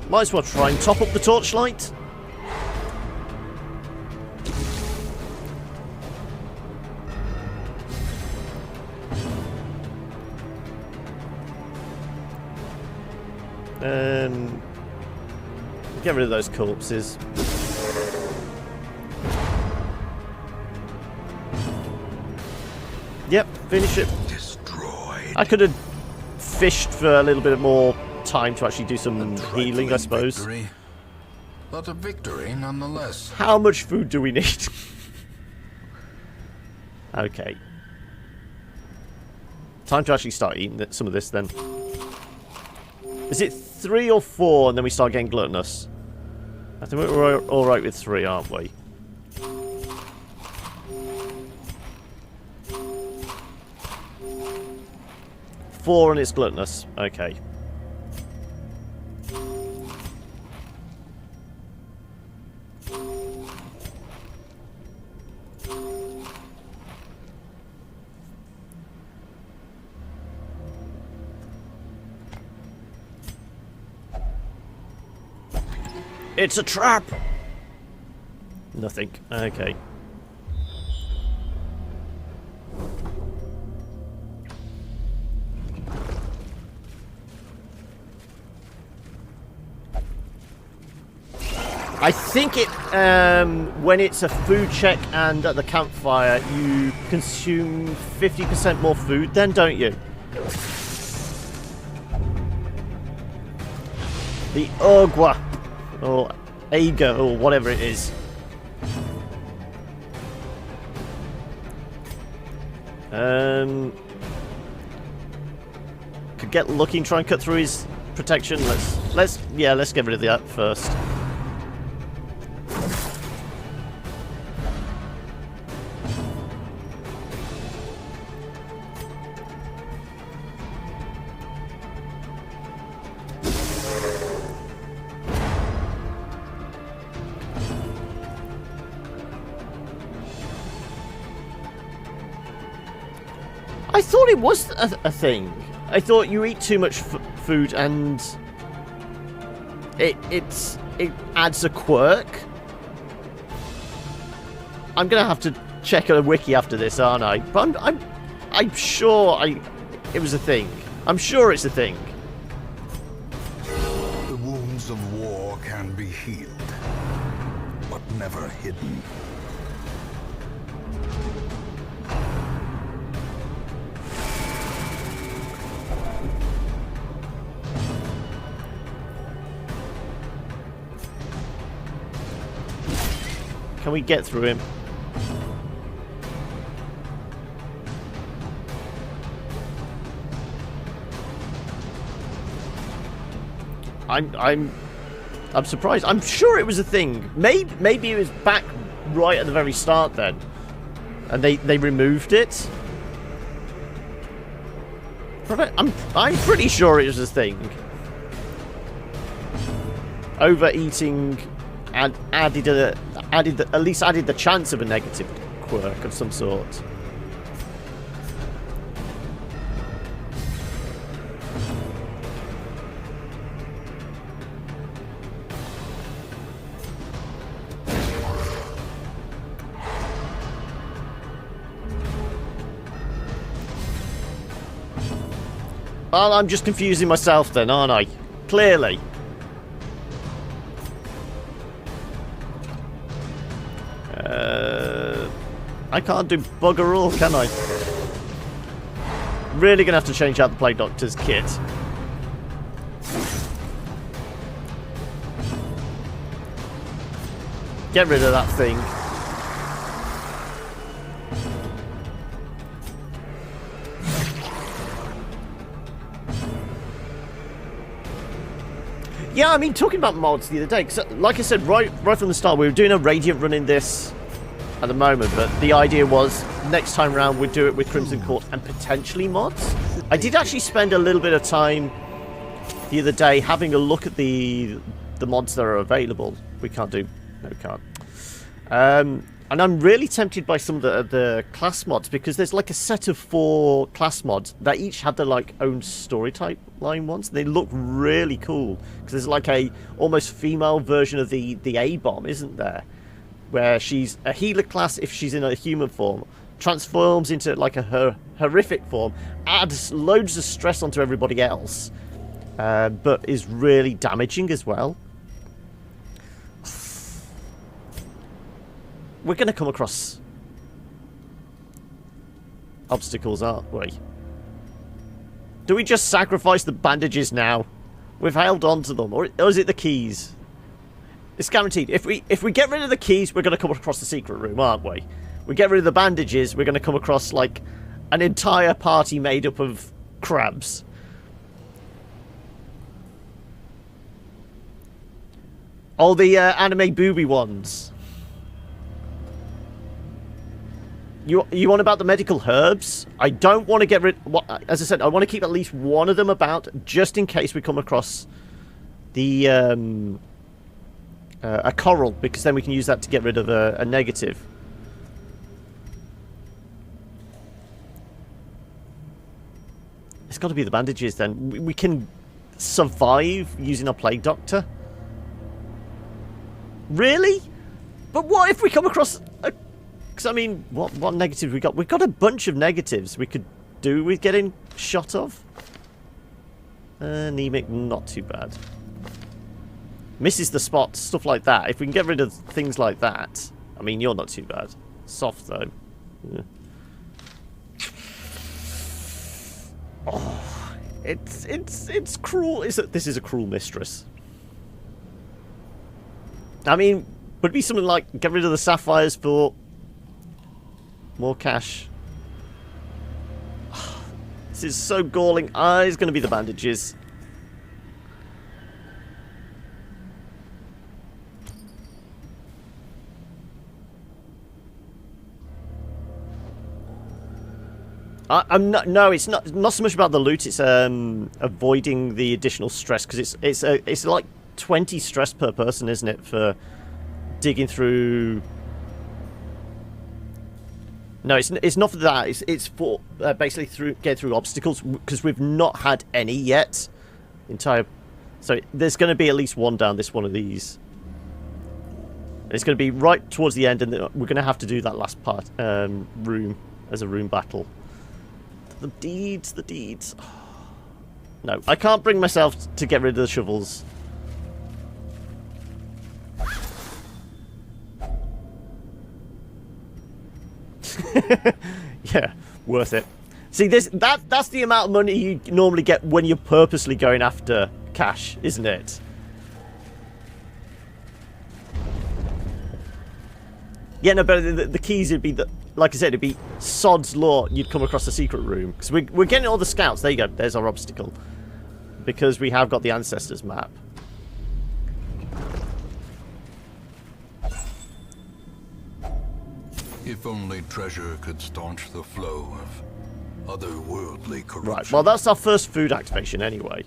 Might as well try and top up the torchlight. Get rid of those corpses. Yep, finish it. Destroyed. I could have fished for a little bit more time to actually do some healing, I suppose. Victory, but a victory nonetheless. How much food do we need? Okay. Time to actually start eating some of this then. Is it 3 or 4 and then we start getting gluttonous? I think we're alright with 3, aren't we? Four and it's gluttonous. Okay. It's a trap! Nothing. Okay. I think it, when it's a food check and at the campfire, you consume 50% more food then, don't you? The Ogwa, or Aga, or whatever it is. Could get lucky and try and cut through his protection. Let's get rid of that first. I thought it was a thing. I thought you eat too much food and it adds a quirk. I'm gonna have to check a wiki after this, aren't I? But I'm sure it was a thing. I'm sure it's a thing. The wounds of war can be healed, but never hidden. Can we get through him? I'm surprised. I'm sure it was a thing. Maybe it was back right at the very start then, and they removed it. I'm pretty sure it was a thing. Overeating and added the chance of a negative quirk of some sort. Well, I'm just confusing myself then, aren't I? Clearly. I can't do bugger all, can I? Really gonna have to change out the Plague Doctor's kit. Get rid of that thing. Yeah, I mean, talking about mods the other day, because like I said, right from the start, we were doing a Radiant run in this at the moment, but the idea was next time around we'd do it with Crimson Court and potentially mods. I did actually spend a little bit of time the other day having a look at the mods that are available. We can't do... No, we can't. And I'm really tempted by some of the class mods, because there's like a set of 4 class mods that each have their like own story type line ones. They look really cool, because there's like a almost female version of the A-bomb, isn't there? Where she's a healer class if she's in a human form, transforms into like a horrific form, adds loads of stress onto everybody else, but is really damaging as well. We're going to come across obstacles, aren't we? Do we just sacrifice the bandages now? We've held on to them, or is it the keys? It's guaranteed. If we get rid of the keys, we're going to come across the secret room, aren't we? We get rid of the bandages, we're going to come across like an entire party made up of crabs. All the anime booby ones. You want about the medical herbs? I don't want to get rid... As I said, I want to keep at least one of them about, just in case we come across the a coral, because then we can use that to get rid of a negative. It's got to be the bandages then. We can survive using our Plague Doctor. Really? But what if we come across a... Because, I mean, what negatives we got? We've got a bunch of negatives we could do with getting shot of. Anemic, not too bad. Misses the spot, stuff like that. If we can get rid of things like that... I mean, you're not too bad. Soft, though. Yeah. Oh, it's cruel. This is a cruel mistress. I mean, would it be something like get rid of the sapphires for more cash? This is so galling. It's going to be the bandages. I'm not. No, it's not so much about the loot. It's avoiding the additional stress because it's like 20 stress per person, isn't it, for digging through? No, it's not for that. It's for basically get through obstacles because we've not had any yet. So there's going to be at least one down this one of these. And it's going to be right towards the end, and we're going to have to do that last part room as a room battle. The deeds. Oh. No, I can't bring myself to get rid of the shovels. Yeah, worth it. See, that's the amount of money you normally get when you're purposely going after cash, isn't it? Yeah, no, but the keys would be that. Like I said, it'd be sod's law you'd come across a secret room. Because we're getting all the scouts. There you go. There's our obstacle. Because we have got the Ancestors map. If only treasure could staunch the flow of otherworldly corruption. Right, well that's our first food activation anyway.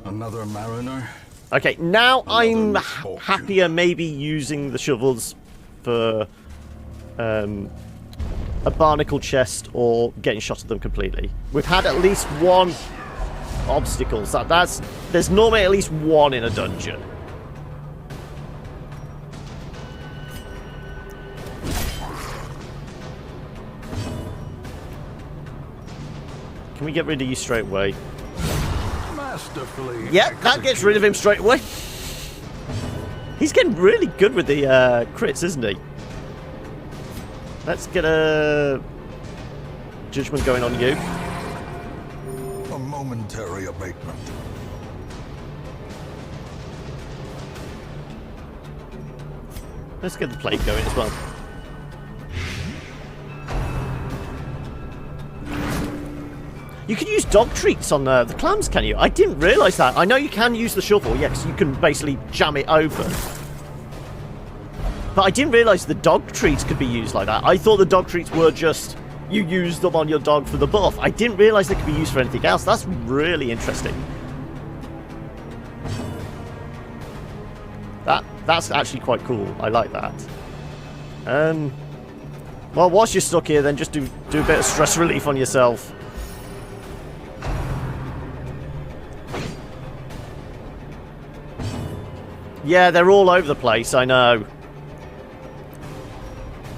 Another mariner? Okay, now I'm happier maybe using the shovels for... a barnacle chest or getting shot at them completely. We've had at least one obstacle. So there's normally at least one in a dungeon. Can we get rid of you straight away? Masterfully. Yep, that gets rid of him straight away. He's getting really good with the crits, isn't he? Let's get a judgment going on you. A momentary abatement. Let's get the plague going as well. You can use dog treats on the clams, can you? I didn't realise that. I know you can use the shovel, yes, you can basically jam it open. But I didn't realise the dog treats could be used like that. I thought the dog treats were just, you use them on your dog for the buff. I didn't realise they could be used for anything else. That's really interesting. That's actually quite cool. I like that. Well, whilst you're stuck here, then just do a bit of stress relief on yourself. Yeah, they're all over the place, I know.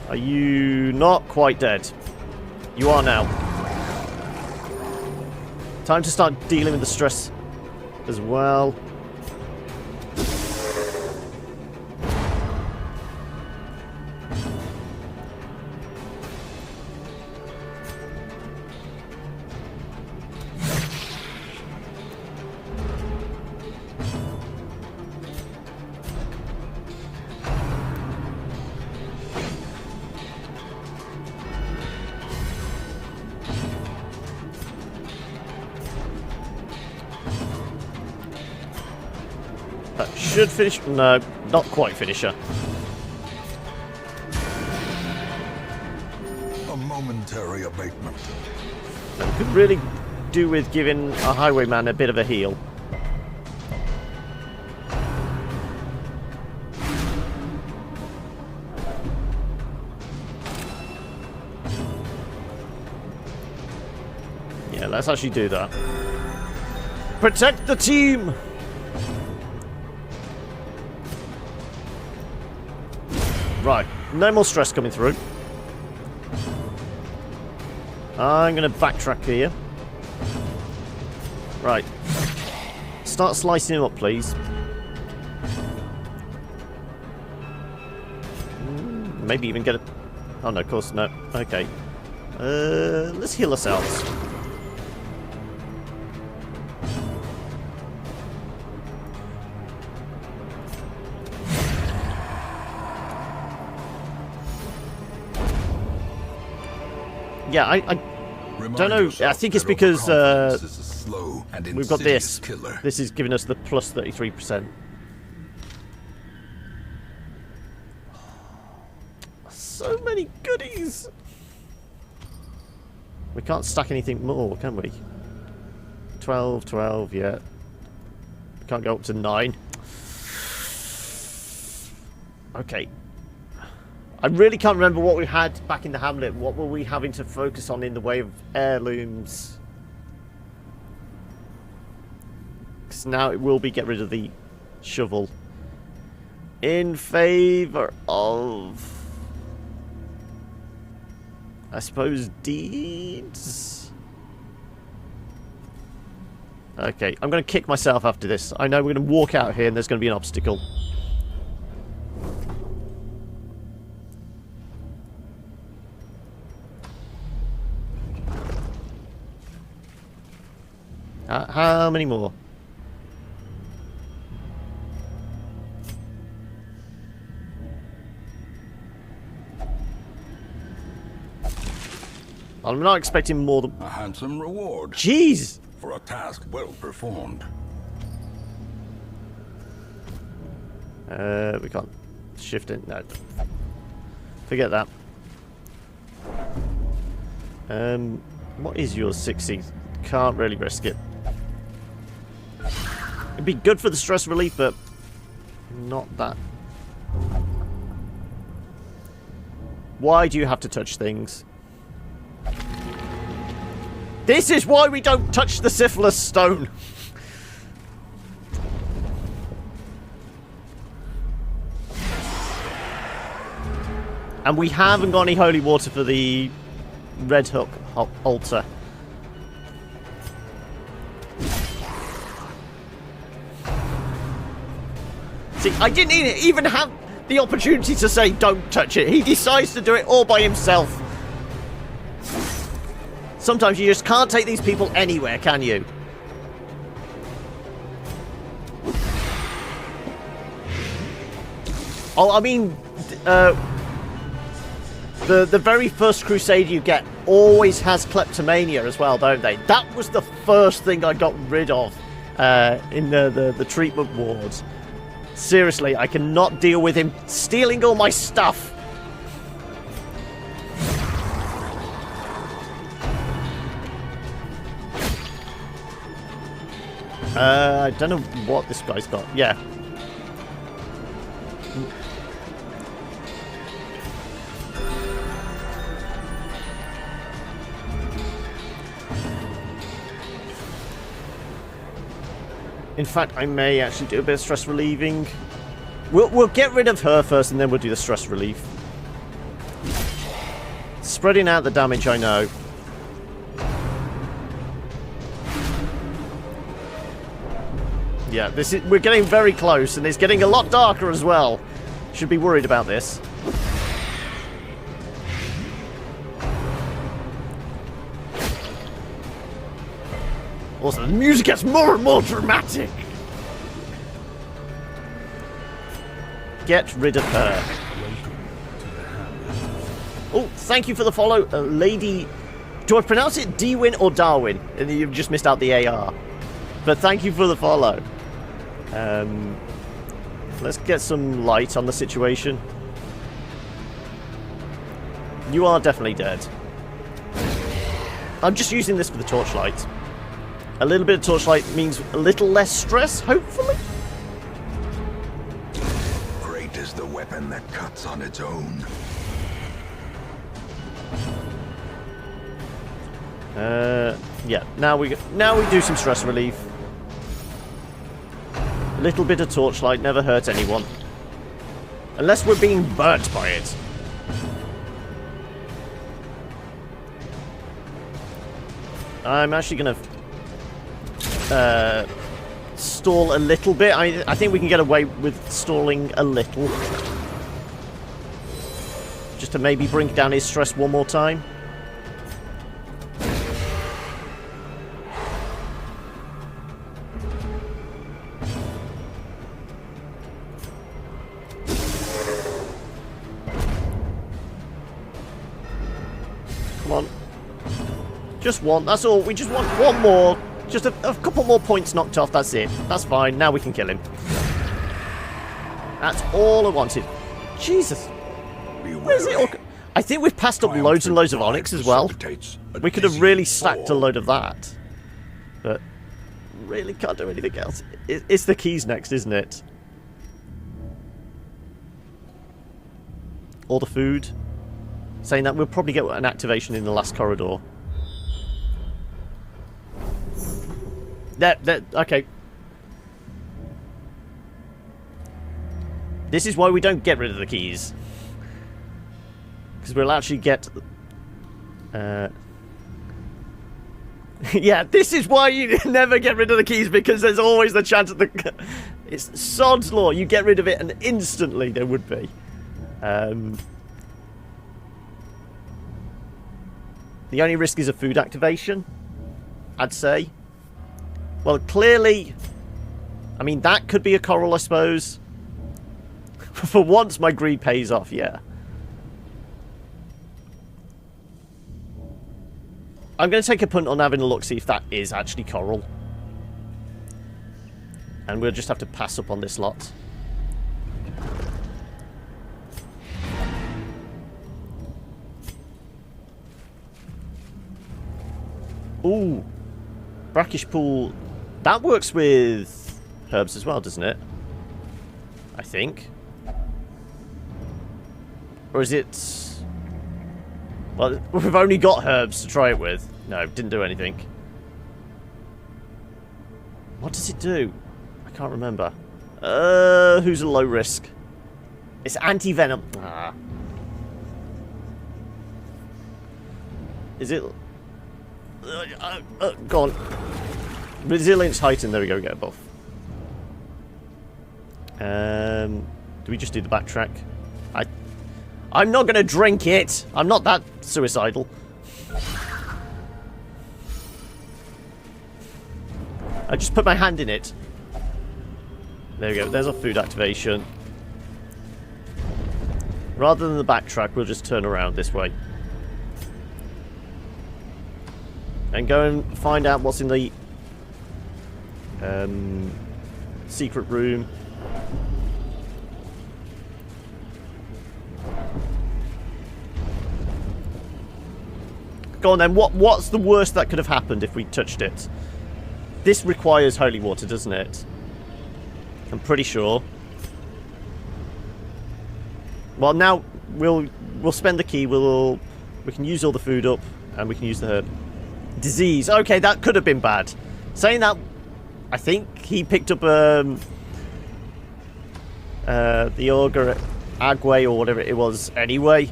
Are you not quite dead? You are now. Time to start dealing with the stress as well. That should finish. No, not quite finish her. A momentary abatement. That could really do with giving a highwayman a bit of a heal. Yeah, let's actually do that. Protect the team! Right, no more stress coming through. I'm going to backtrack here. Right. Start slicing him up, please. Maybe even get a... Oh, no, of course, no. Okay. Let's heal ourselves. Yeah, I don't know. I think it's because we've got this. Killer. This is giving us the plus 33%. So many goodies. We can't stack anything more, can we? 12, 12, yeah. We can't go up to 9. Okay. I really can't remember what we had back in the hamlet. What were we having to focus on in the way of heirlooms? Because now it will be get rid of the shovel. In favour of... I suppose deeds? Okay, I'm going to kick myself after this. I know we're going to walk out here and there's going to be an obstacle. How many more? I'm not expecting more than... A handsome reward. Jeez! For a task well performed. We can't shift it. No. Forget that. What is yours? 60? Can't really risk it. It'd be good for the stress relief, but not that. Why do you have to touch things? This is why we don't touch the syphilis stone. And we haven't got any holy water for the red hook altar. See, I didn't even have the opportunity to say don't touch it. He decides to do it all by himself. Sometimes you just can't take these people anywhere, can you? Oh, I mean, the very first crusade you get always has kleptomania as well, don't they? That was the first thing I got rid of in the treatment wards. Seriously, I cannot deal with him stealing all my stuff. I don't know what this guy's got. Yeah. In fact, I may actually do a bit of stress relieving. We'll get rid of her first, and then we'll do the stress relief. Spreading out the damage, I know. Yeah, we're getting very close, and it's getting a lot darker as well. Should be worried about this. Also, the music gets more and more dramatic. Get rid of her. Oh, thank you for the follow, Lady... Do I pronounce it Dewin or Darwin? And you've just missed out the AR. But thank you for the follow. Let's get some light on the situation. You are definitely dead. I'm just using this for the torchlight. A little bit of torchlight means a little less stress, hopefully? Great is the weapon that cuts on its own. Yeah, now we do some stress relief. A little bit of torchlight never hurt anyone. Unless we're being burnt by it. I'm actually going to stall a little bit. I think we can get away with stalling a little. Just to maybe bring down his stress one more time. Come on. Just one, that's all. We just want one more. Just a couple more points knocked off, that's it. That's fine, now we can kill him. That's all I wanted. Jesus. Where's it all? I think we've passed up loads and loads of onyx as well. We could have really stacked a load of that. But really can't do anything else. It's the keys next, isn't it? Or the food. Saying that we'll probably get an activation in the last corridor. Okay. This is why we don't get rid of the keys. Because we'll actually get... yeah, this is why you never get rid of the keys, because there's always the chance of the... It's sod's law. You get rid of it and instantly there would be. The only risk is a food activation, I'd say. Well, clearly... I mean, that could be a coral, I suppose. For once, my greed pays off, yeah. I'm going to take a punt on having a look, see if that is actually coral. And we'll just have to pass up on this lot. Ooh. Brackish pool. That works with herbs as well, doesn't it? I think. Or is it... Well, we've only got herbs to try it with. No, didn't do anything. What does it do? I can't remember. Who's a low risk? It's anti-venom. Ah. Is it... go on. Resilience heightened. There we go, we get a buff. Do we just do the backtrack? I'm not going to drink it. I'm not that suicidal. I just put my hand in it. There we go. There's our food activation. Rather than the backtrack, we'll just turn around this way. And go and find out what's in the secret room. Go on then, what's the worst that could have happened if we touched it? This requires holy water, doesn't it? I'm pretty sure. Well, now we'll spend the key, we can use all the food up, and we can use the herb. Disease. Okay, that could have been bad. Saying that, I think he picked up the Ogre Agway or whatever it was anyway.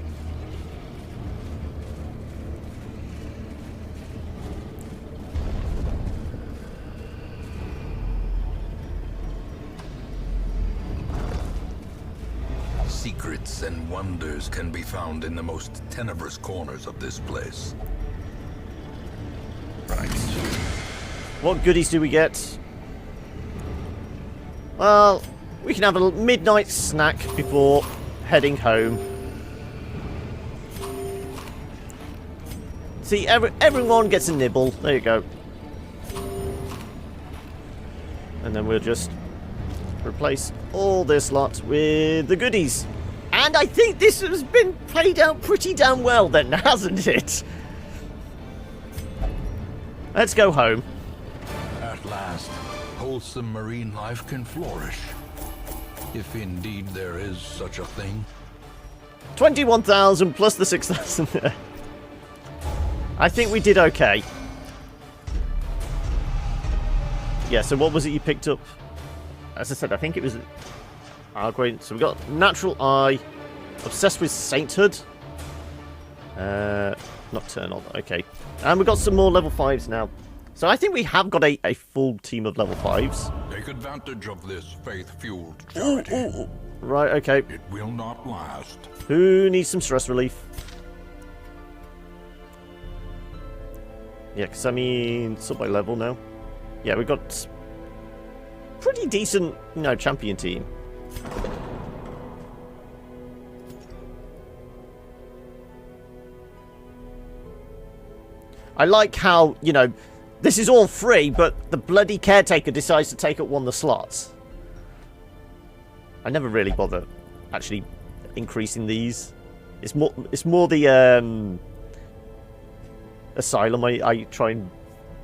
Secrets and wonders can be found in the most tenebrous corners of this place. Right. What goodies do we get? Well, we can have a midnight snack before heading home. See, everyone gets a nibble. There you go. And then we'll just replace all this lot with the goodies. And I think this has been played out pretty damn well then, hasn't it? Let's go home. At last, wholesome marine life can flourish. If indeed there is such a thing. 21,000 plus the 6,000 there. I think we did okay. Yeah, so what was it you picked up? As I said, I think it was... Great. So we've got Natural Eye, Obsessed with Sainthood, Nocturnal, okay. And we've got some more level 5s now. So I think we have got a full team of level 5s. Take advantage of this faith-fueled charity. Right, okay. It will not last. Who needs some stress relief? Yeah, because I mean, it's up by level now. Yeah, we've got pretty decent, you know, champion team. I like how, you know, this is all free, but the bloody caretaker decides to take up one of the slots. I never really bother actually increasing these. It's more the asylum I try and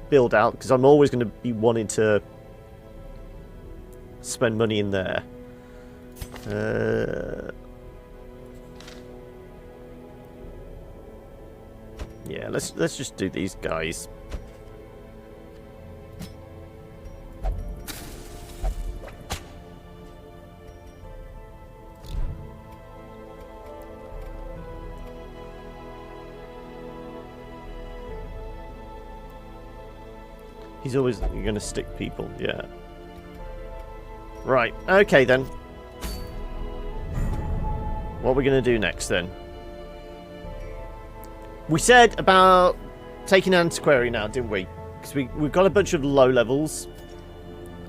build out, because I'm always going to be wanting to spend money in there. Yeah, let's just do these guys. He's always going to stick people, yeah. Right, okay then. What are we going to do next then? We said about taking Antiquary now, didn't we? Because we've got a bunch of low levels.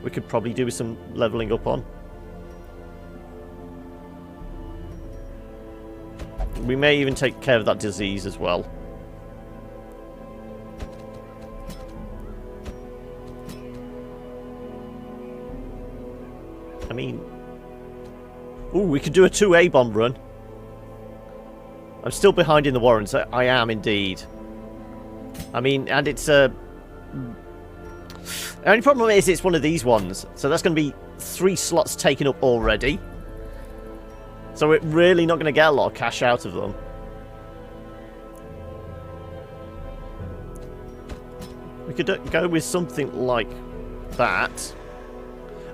We could probably do with some leveling up on. We may even take care of that disease as well. I mean... Ooh, we could do a 2A bomb run. I'm still behind in the Warrens. I am indeed. I mean, and it's a... The only problem is it's one of these ones. So that's going to be 3 slots taken up already. So we're really not going to get a lot of cash out of them. We could go with something like that.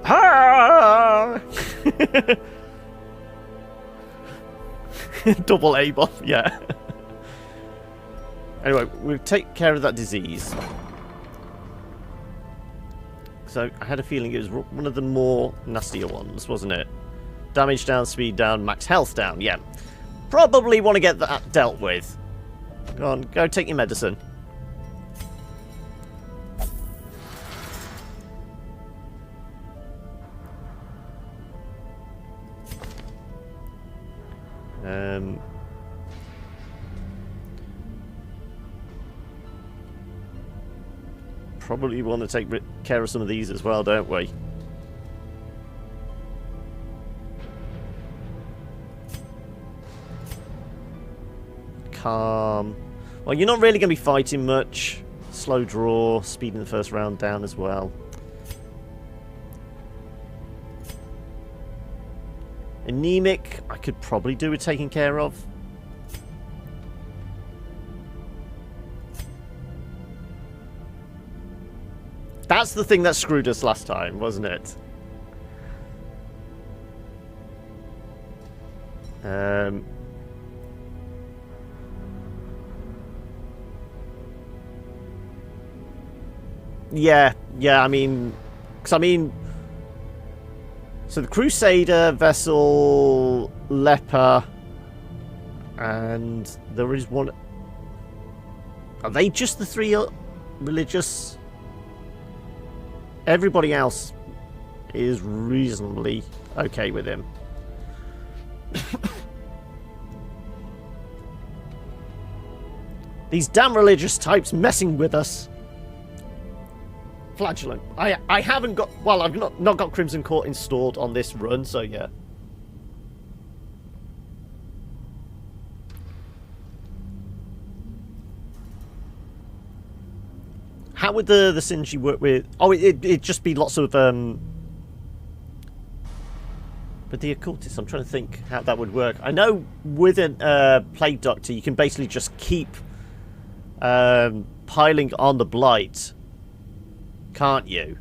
Ah! Double A bomb, yeah. Anyway, we'll take care of that disease. So I had a feeling it was one of the more nastier ones, wasn't it? Damage down, speed down, max health down, yeah. Probably want to get that dealt with. Go on, go take your medicine. Probably want to take care of some of these as well, don't we? Calm. Well, you're not really going to be fighting much. Slow draw, speeding the first round down as well. Anemic, I could probably do with taking care of. That's the thing that screwed us last time, wasn't it? Yeah, I mean... Because, I mean... So the Crusader, Vessel, Leper, and there is one... Are they just the 3 religious? Everybody else is reasonably okay with him. These damn religious types messing with us. Flagellant. I haven't got... Well, I've not got Crimson Court installed on this run, so yeah. How would the synergy work with... Oh, it'd just be lots of... But the occultists, I'm trying to think how that would work. I know with a Plague Doctor, you can basically just keep piling on the blight, can't you?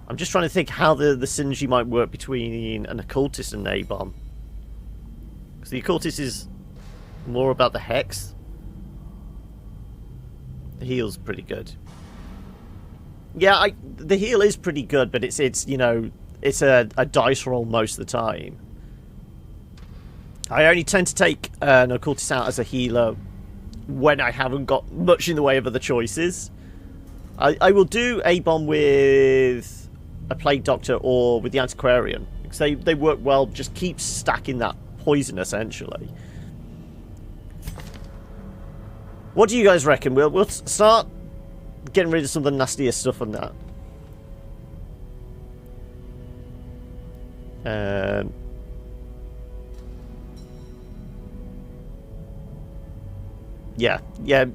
I'm just trying to think how the synergy might work between an occultist and an A-bomb. Because the occultist is more about the hex. The heal's pretty good. Yeah, the heal is pretty good, but it's you know, it's a dice roll most of the time. I only tend to take an occultist out as a healer when I haven't got much in the way of other choices. I will do A-bomb with a Plague Doctor or with the Antiquarian, because they work well. Just keep stacking that poison, essentially. What do you guys reckon? We'll start getting rid of some of the nastier stuff on that. Yeah,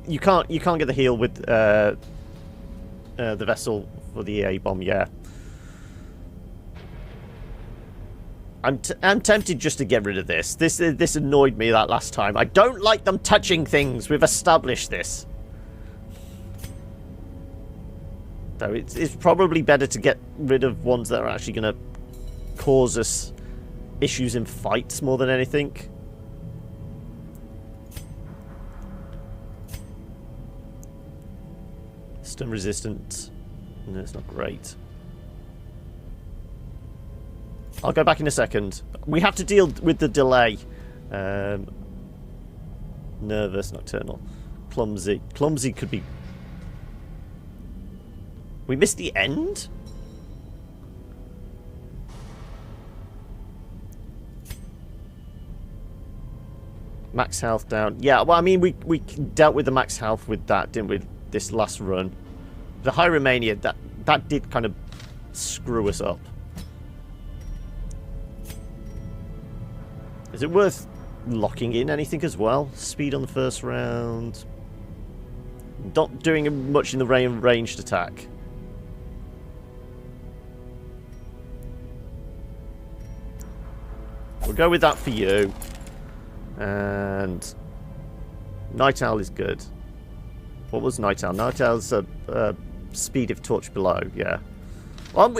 you can't get the heal with the vessel for the A-bomb. Yeah, I'm tempted just to get rid of this. This annoyed me that last time. I don't like them touching things. We've established this. So it's probably better to get rid of ones that are actually going to cause us issues in fights more than anything. Stun resistant. No, it's not great. I'll go back in a second. We have to deal with the delay. Nervous, nocturnal. Clumsy. Clumsy could be... We missed the end? Max health down. Yeah, well, I mean, we dealt with the max health with that, didn't we, this last run? The Hyromania, that did kind of screw us up. Is it worth locking in anything as well? Speed on the first round. Not doing much in the ranged attack. We'll go with that for you. And Night Owl is good. What was Night Owl? Night Owl's a speed of touch below, yeah. Well,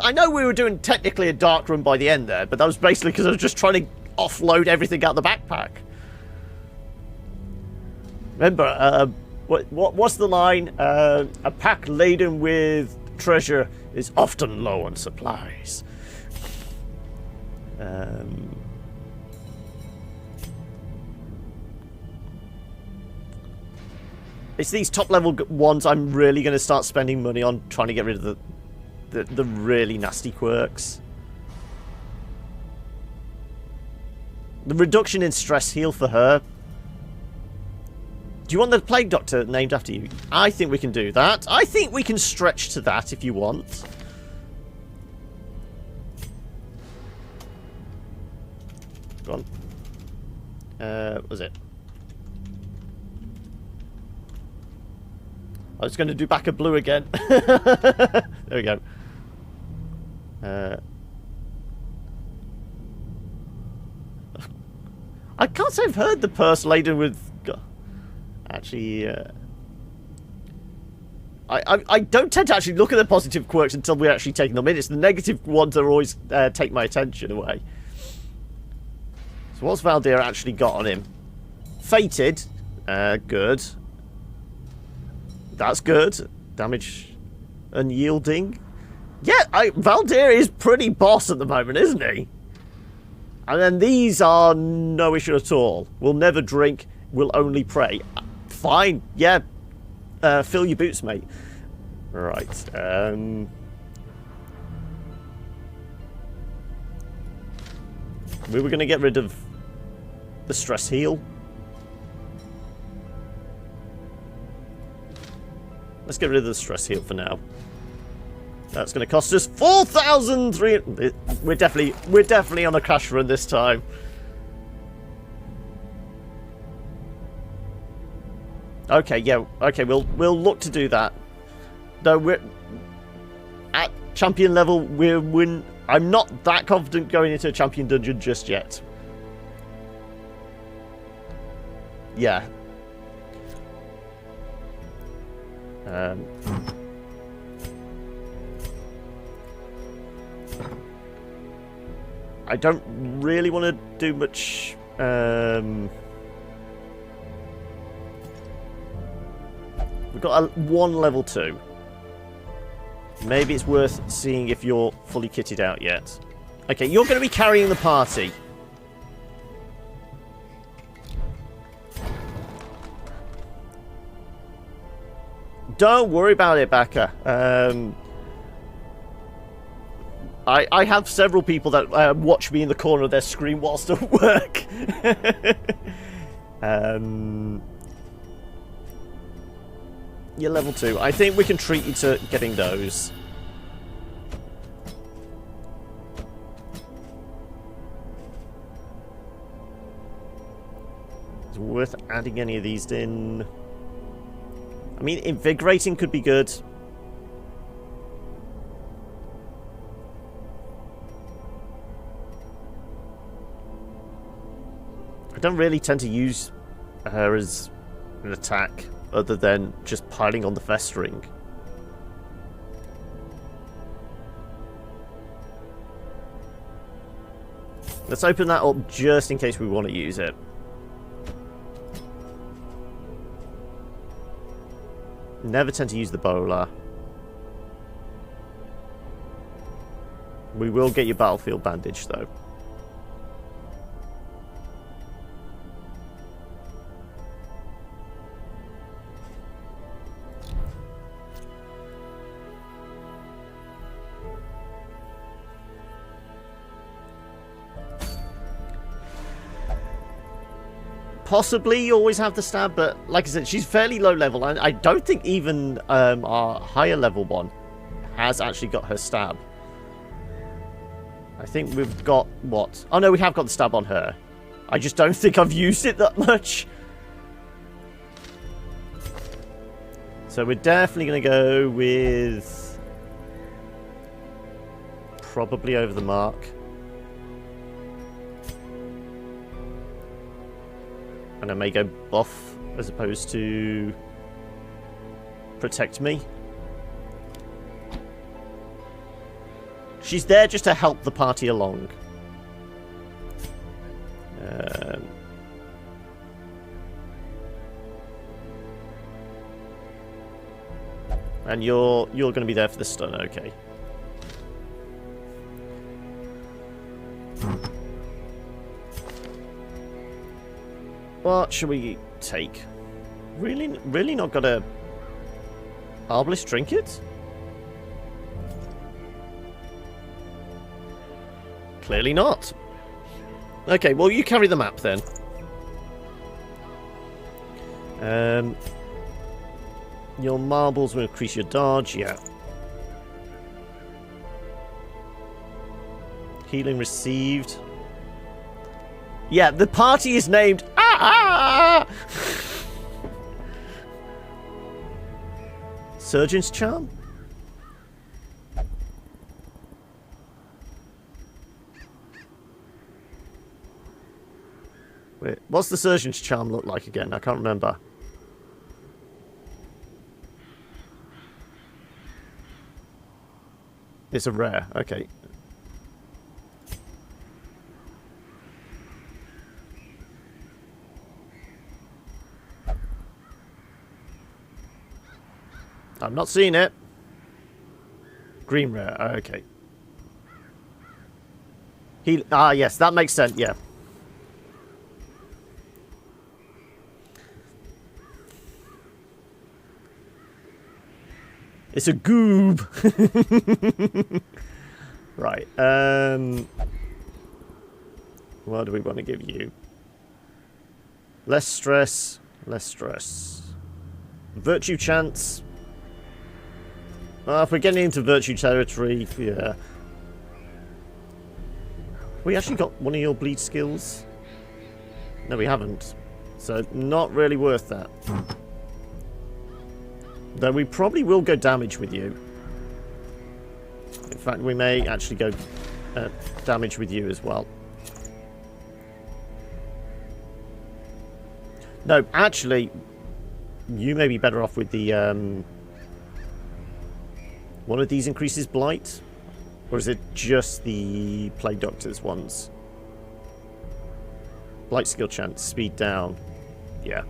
I know we were doing technically a dark run by the end there, but that was basically because I was just trying to offload everything out the backpack. Remember, what's the line? A pack laden with treasure is often low on supplies. It's these top level ones I'm really going to start spending money on, trying to get rid of the really nasty quirks. The reduction in stress heal for her. Do you want the Plague Doctor named after you? I think we can do that. I think we can stretch to that if you want. Go on. What was it? I was going to do back of blue again. There we go. I can't say I've heard the purse laden with... Actually, I don't tend to actually look at the positive quirks until we're actually taking them in. It's the negative ones that always take my attention away. So what's Valdir actually got on him? Fated. Good. That's good. Damage unyielding. Yeah, Valdir is pretty boss at the moment, isn't he? And then these are no issue at all. We'll never drink. We'll only pray. Fine. Yeah. Fill your boots, mate. Right. We were going to get rid of the stress heal. Let's get rid of the stress heal for now. That's going to cost us 4,300. We're definitely on a cash run this time. Okay, yeah. Okay, we'll look to do that. Though we're at champion level, I'm not that confident going into a champion dungeon just yet. Yeah. I don't really want to do much... We've got one level 2. Maybe it's worth seeing if you're fully kitted out yet. Okay, you're going to be carrying the party. Don't worry about it, Becca. I have several people that watch me in the corner of their screen whilst at work. You're level 2. I think we can treat you to getting those. Is it worth adding any of these in? I mean, invigorating could be good. I don't really tend to use her as an attack, other than just piling on the festering. Let's open that up just in case we want to use it. Never tend to use the bowler. We will get your battlefield bandage though. Possibly you always have the stab, but like I said, she's fairly low level, and I don't think even our higher level one has actually got her stab. I think we've got what? Oh no, we have got the stab on her. I just don't think I've used it that much. So we're definitely going to go with probably over the mark. And I may go buff as opposed to protect me. She's there just to help the party along. And you're going to be there for the stun, okay. What should we take? Really not got a Arbalist trinket? Clearly not. Okay, well you carry the map then. Your marbles will increase your dodge, yeah. Healing received. Yeah, the party is named Surgeon's Charm? Wait, what's the Surgeon's Charm look like again? I can't remember. It's a rare, okay. I'm not seeing it. Green rare, okay. Yes, that makes sense, yeah. It's a goob. Right, what do we want to give you? Less stress, less stress. Virtue chance. If we're getting into virtue territory, yeah. We actually got one of your bleed skills? No, we haven't. So, not really worth that. Though we probably will go damage with you. In fact, we may actually go damage with you as well. No, actually, you may be better off with the... one of these increases blight. Or is it just the Plague Doctor's ones? Light skill chance, speed down. Yeah.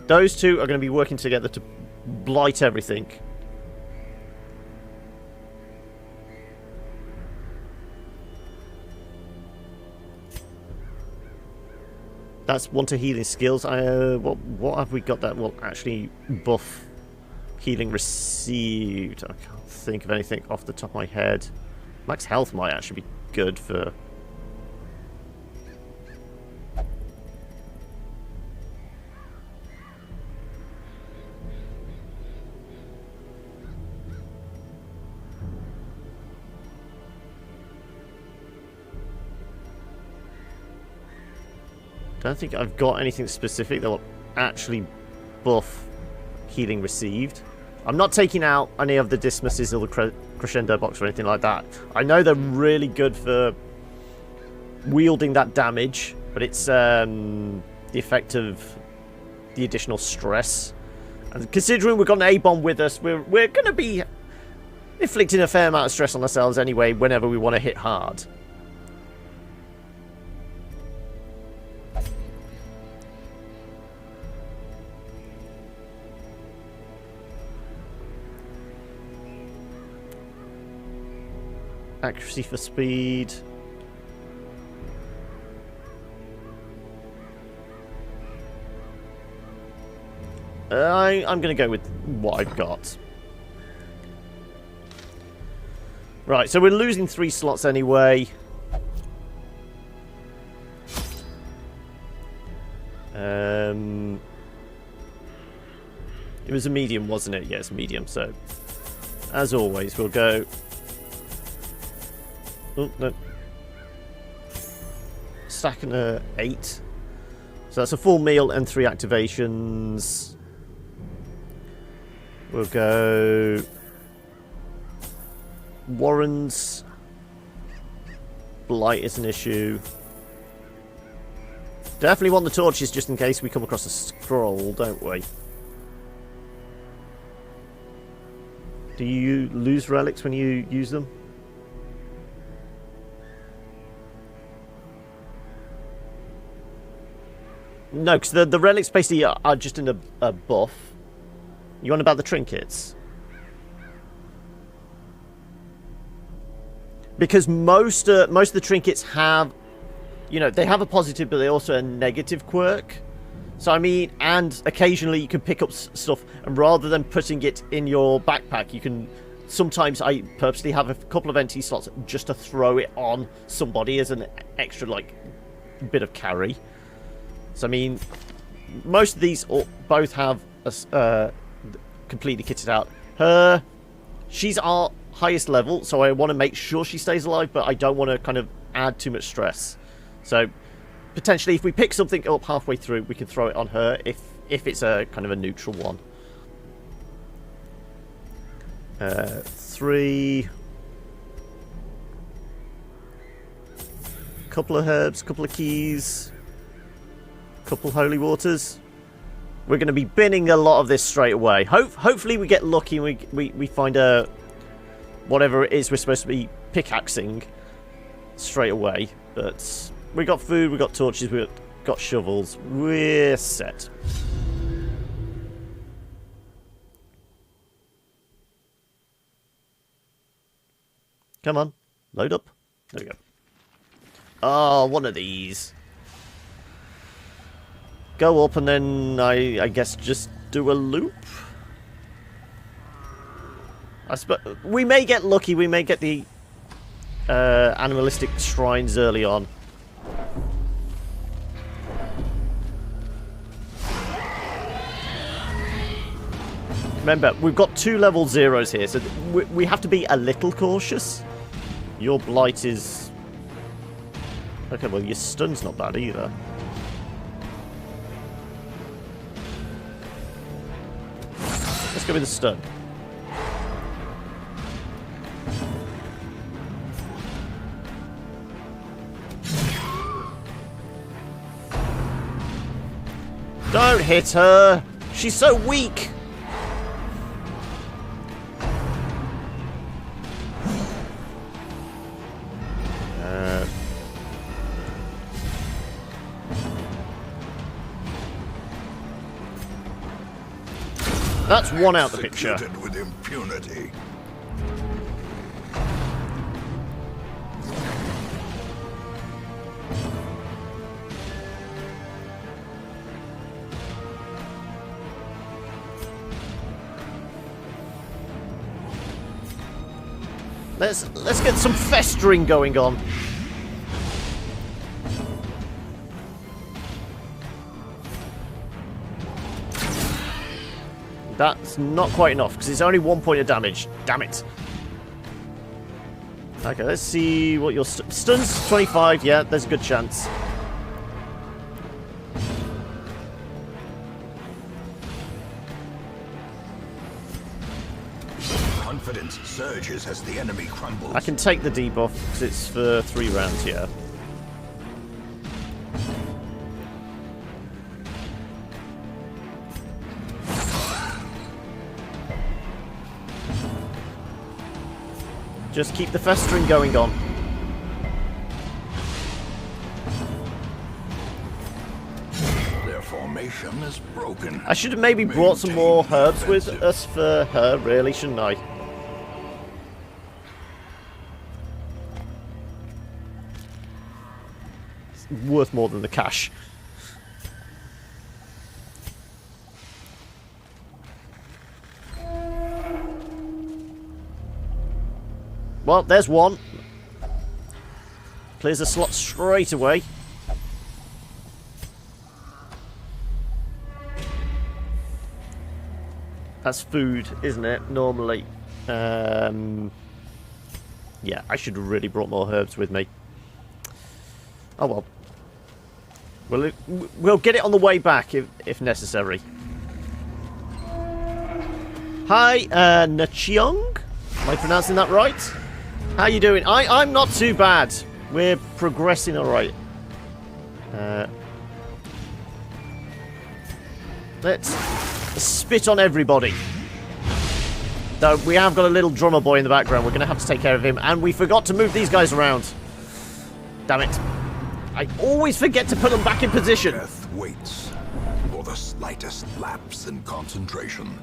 Those two are going to be working together to blight everything. That's one to healing skills. What have we got that will actually buff healing received? I can't think of anything off the top of my head. Max health might actually be good for... I don't think I've got anything specific that will actually buff healing received. I'm not taking out any of the dismisses or the crescendo box or anything like that. I know they're really good for wielding that damage, but it's the effect of the additional stress. And considering we've got an A-bomb with us, we're going to be inflicting a fair amount of stress on ourselves anyway whenever we want to hit hard. Accuracy for speed. I'm going to go with what I've got. Right, so we're losing 3 slots anyway. It was a medium, wasn't it? Yes, medium. So, as always, we'll go... Oh, no. Stacking 8. So that's a full meal and 3 activations. We'll go... Warrens. Blight is an issue. Definitely want the torches just in case we come across a scroll, don't we? Do you lose relics when you use them? No, because the relics basically are just in a buff. You on about the trinkets? Because most of the trinkets have, you know, they have a positive, but they also have a negative quirk. So I mean, and occasionally you can pick up stuff, and rather than putting it in your backpack, you can. Sometimes I purposely have a couple of empty slots just to throw it on somebody as an extra, like, bit of carry. So I mean, most of these both have completely kitted out. She's our highest level, so I want to make sure she stays alive, but I don't want to kind of add too much stress. So potentially, if we pick something up halfway through, we can throw it on her if it's a kind of a neutral one. 3. Couple of herbs, couple of keys. Couple holy waters. We're going to be binning a lot of this straight away. Hopefully we get lucky and we find a whatever it is we're supposed to be pickaxing straight away. But we got food, we got torches, we got shovels. We're set. Come on, load up. There we go. Oh, one of these. Go up and then I guess just do a loop. I suppose we may get lucky. We may get the animalistic shrines early on. Remember, we've got 2 level 0s here, so we have to be a little cautious. Your blight is... Okay, well, your stun's not bad either. Let's go with the stun. Don't hit her! She's so weak. That's one out the picture. Executed with impunity. Let's get some festering going on. That's not quite enough, because it's only 1 point of damage. Damn it. Okay, let's see what your stuns. 25, yeah, there's a good chance. Confidence surges as the enemy crumbles. I can take the debuff, because it's for 3 rounds, yeah. Just keep the festering going on. Their formation is broken. I should have maybe brought some more herbs with us for her, really, shouldn't I? It's worth more than the cash. Well, there's one. Clears a slot straight away. That's food, isn't it? Normally. Yeah, I should have really brought more herbs with me. Oh well. We'll get it on the way back if necessary. Hi, Nachiong? Am I pronouncing that right? How you doing? I'm not too bad. We're progressing alright. Let's spit on everybody. Though we have got a little drummer boy in the background. We're going to have to take care of him. And we forgot to move these guys around. Damn it. I always forget to put them back in position. Death waits for the slightest lapse in concentration.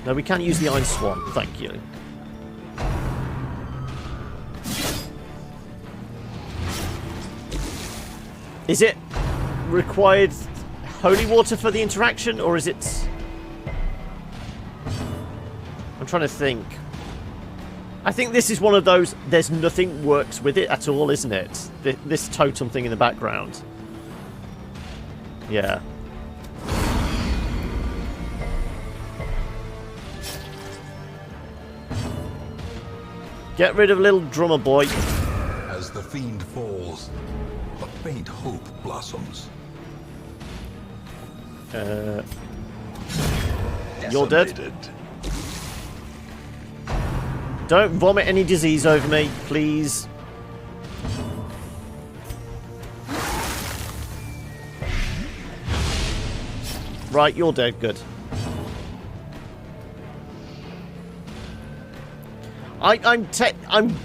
No, we can't use the Iron Swan. Thank you. Is it required holy water for the interaction, or is it... I'm trying to think. I think this is one of those, there's nothing works with it at all, isn't it? This totem thing in the background. Yeah. Get rid of little drummer boy. As the fiend falls, a faint hope blossoms. You're dead. Don't vomit any disease over me, please. Right, you're dead. Good. I'm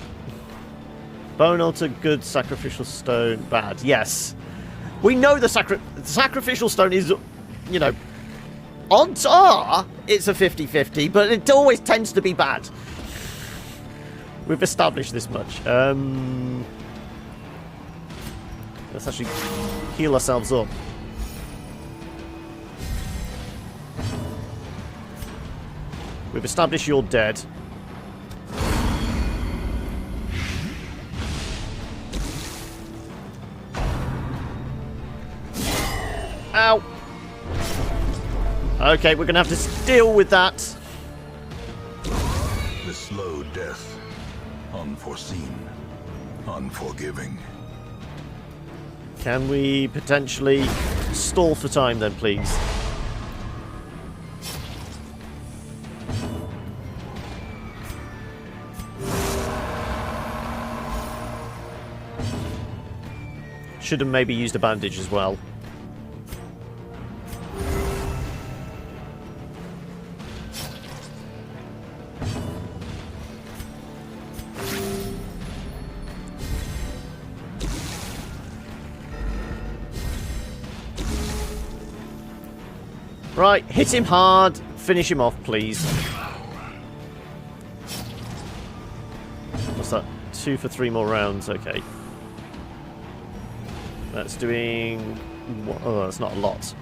bone altar good, sacrificial stone bad. Yes, we know the sacrificial stone is, you know, odds are it's a 50-50, but it always tends to be bad. We've established this much. Let's actually heal ourselves up. We've established you're dead. Ow! Okay, we're gonna have to deal with that. The slow death, unforeseen, unforgiving. Can we potentially stall for time then, please? Should have maybe used a bandage as well. Right, hit him hard. Finish him off, please. What's that? 2 for 3 more rounds. Okay. That's doing... Oh, that's not a lot.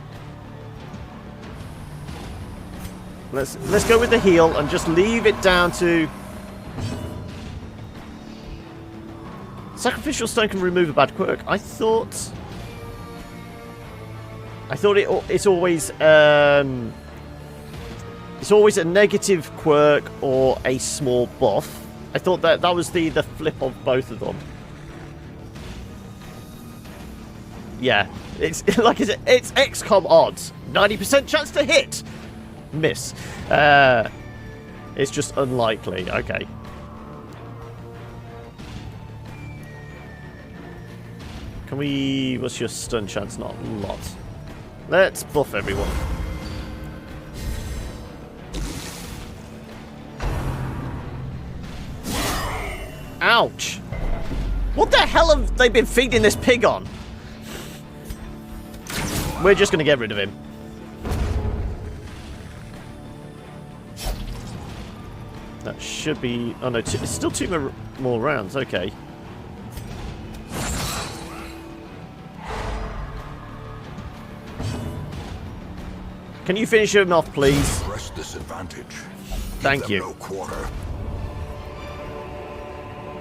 Let's go with the heal and just leave it down to... Sacrificial stone can remove a bad quirk. I thought it's always a negative quirk or a small buff. I thought that was the flip of both of them. Yeah, it's like it's XCOM odds. 90% chance to hit. Miss. It's just unlikely. Okay. Can we... What's your stun chance? Not a lot. Let's buff everyone. Ouch! What the hell have they been feeding this pig on? We're just going to get rid of him. That should be... Oh no, it's still 2 more rounds. Okay. Can you finish him off, please? Press disadvantage. Thank you. No quarter.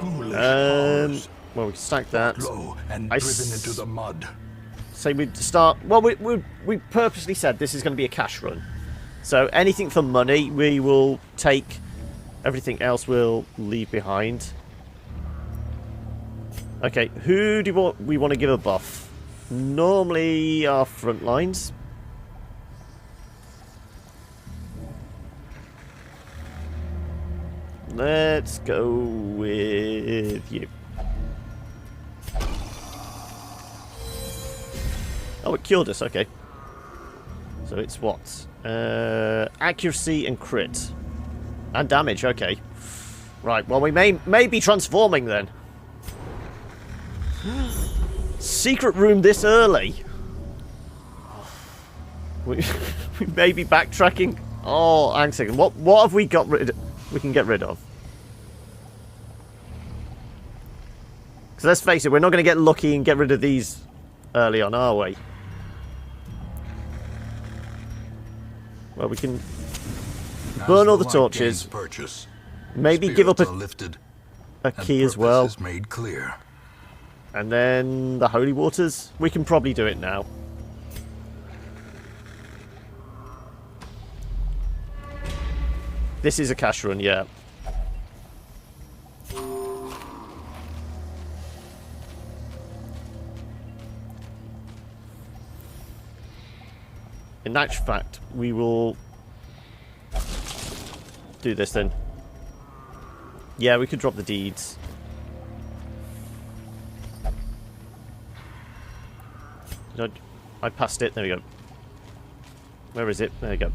Well, we can stack that. Low and driven into the mud. Say we'd start... Well, we purposely said this is going to be a cash run. So anything for money, we will take. Everything else we'll leave behind. Okay, who do we want to give a buff? Normally our front lines. Let's go with you. Oh, it cured us, okay. So it's what? Accuracy and crit. And damage, okay. Right, well we may be transforming then. Secret room this early. We may be backtracking. Oh, hang on a second. What have we got rid of? We can get rid of? Because let's face it, we're not going to get lucky and get rid of these early on, are we? Well, we can burn all the torches. Maybe give up a key as well. Made clear. And then the holy waters. We can probably do it now. This is a cash run, yeah. In actual fact, we will do this then. Yeah, we could drop the deeds. I passed it. There we go. Where is it? There we go.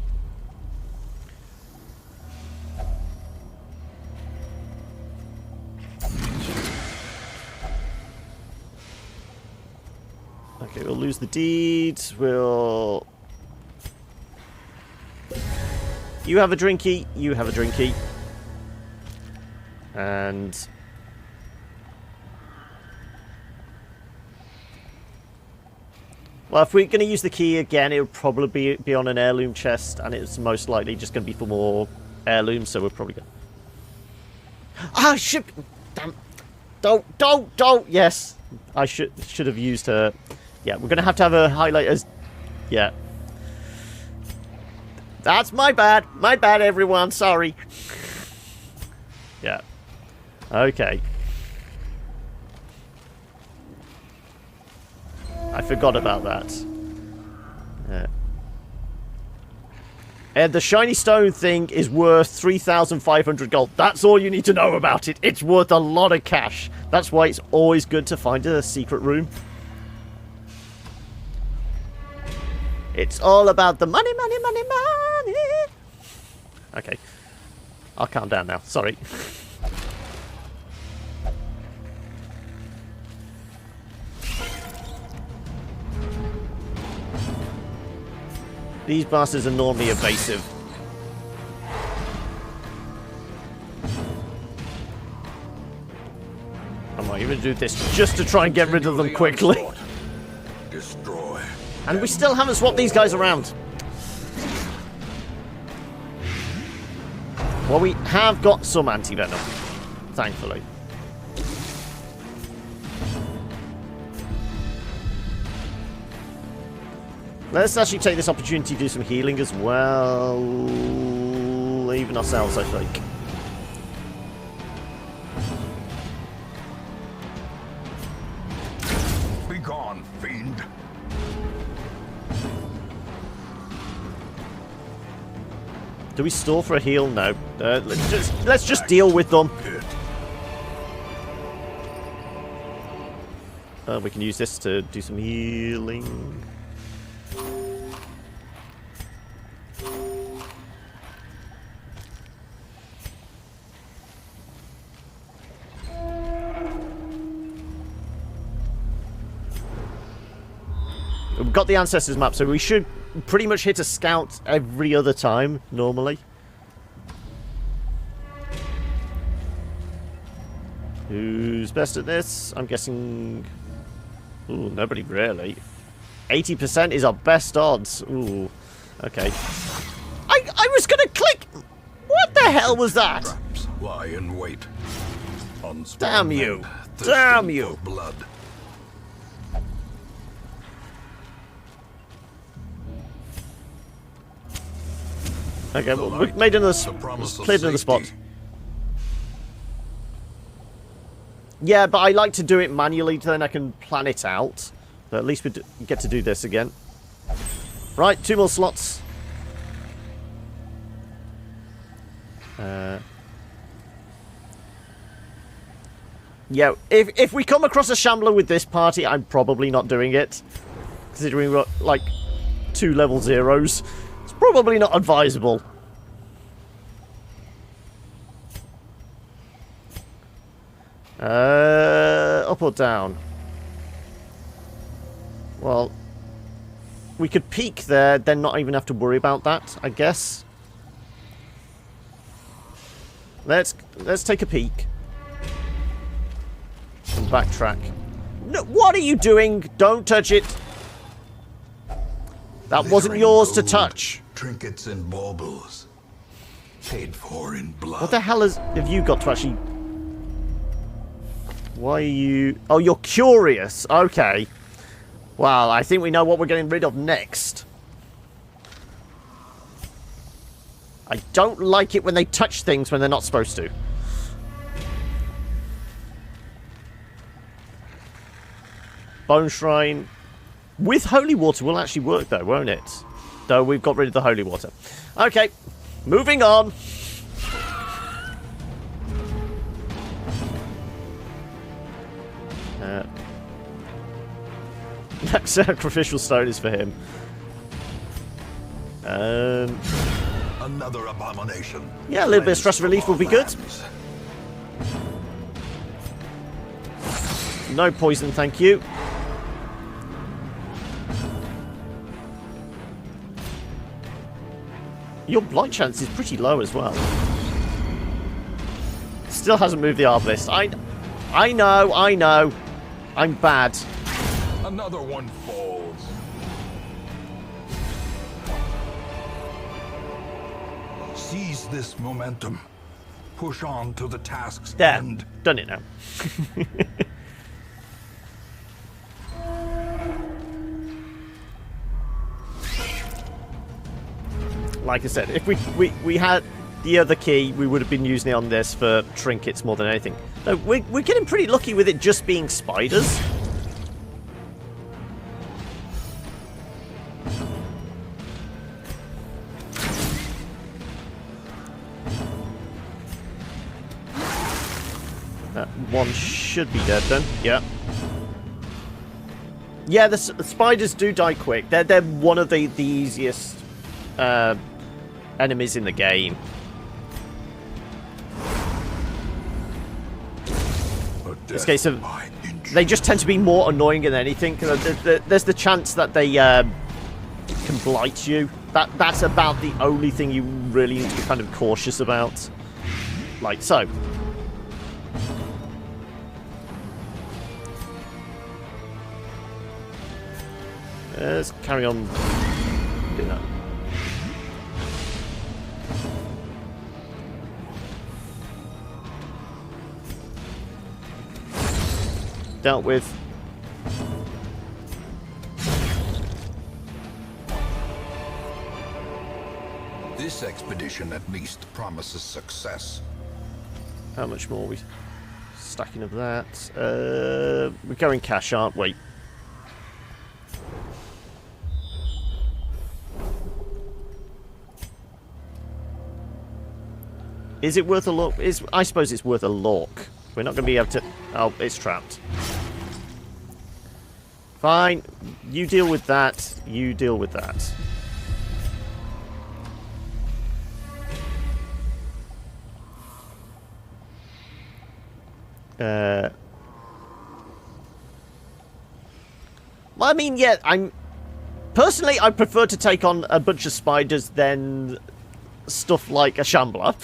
Okay, we'll lose the deeds. We'll... You have a drinky. You have a drinky. And... Well, if we're going to use the key again, it would probably be on an heirloom chest, and it's most likely just going to be for more heirlooms, so we're probably going to... Ah, shit! Damn. Don't! Yes! I should have used her... Yeah, we're going to have her highlight as... Yeah. That's my bad. My bad, everyone. Sorry. Yeah. Okay. I forgot about that. And the shiny stone thing is worth 3,500 gold. That's all you need to know about it. It's worth a lot of cash. That's why it's always good to find a secret room. It's all about the money, money, money, money. Okay. I'll calm down now. Sorry. These bastards are normally evasive. I'm not even do this just to try and get rid of them quickly. Destroy. And we still haven't swapped these guys around. Well, we have got some anti-venom, thankfully. Let's actually take this opportunity to do some healing as well. Even ourselves, I think. Be gone, fiend. Do we stall for a heal? No. Let's just deal with them. We can use this to do some healing. We've got the Ancestors map, so we should pretty much hit a scout every other time, normally. Who's best at this? I'm guessing... Ooh, nobody really. 80% is our best odds. Ooh, okay. I was gonna click! What the hell was that? Traps lie in wait. Damn you! Damn you! Blood. Okay, well, we've made another... cleared another spot. Yeah, but I like to do it manually, then I can plan it out. But at least we get to do this again. Right, 2 more slots. Yeah, if we come across a Shambler with this party, I'm probably not doing it. Considering we've got, like, 2 level 0s. It's probably not advisable. Up or down? Well, we could peek there, then not even have to worry about that, I guess. Let's take a peek. And backtrack. No, what are you doing? Don't touch it. That wasn't yours to touch. Trinkets and baubles. Paid for in blood. What the hell have you got to actually... Why are you... Oh, you're curious. Okay. Well, I think we know what we're getting rid of next. I don't like it when they touch things when they're not supposed to. Bone Shrine. With Holy Water will actually work, though, won't it? Though we've got rid of the Holy Water. Okay. Moving on. That sacrificial stone is for him. Another abomination. Yeah, a little bit of stress relief will be good. No poison, thank you. Your blight chance is pretty low as well. Still hasn't moved the arbalist. I know. I'm bad. Another one falls. Seize this momentum. Push on to the task's There. end. Done it now. Like I said, if we had the other key, we would have been using it on this for trinkets more than anything. No, we're getting pretty lucky with it just being spiders. That one should be dead then. Yeah. Yeah, the spiders do die quick. They're one of the easiest enemies in the game. In this case, they just tend to be more annoying than anything. There's the chance that they can blight you. That's about the only thing you really need to be kind of cautious about. Like so. Let's carry on doing that. Dealt with. This expedition at least promises success. How much more are we stacking of that? We're going cash, aren't we? Is it worth a look? I suppose it's worth a look. We're not going to be able to... Oh, it's trapped. Fine. You deal with that. You deal with that. Well, I mean, yeah, personally, I prefer to take on a bunch of spiders than stuff like a Shambler.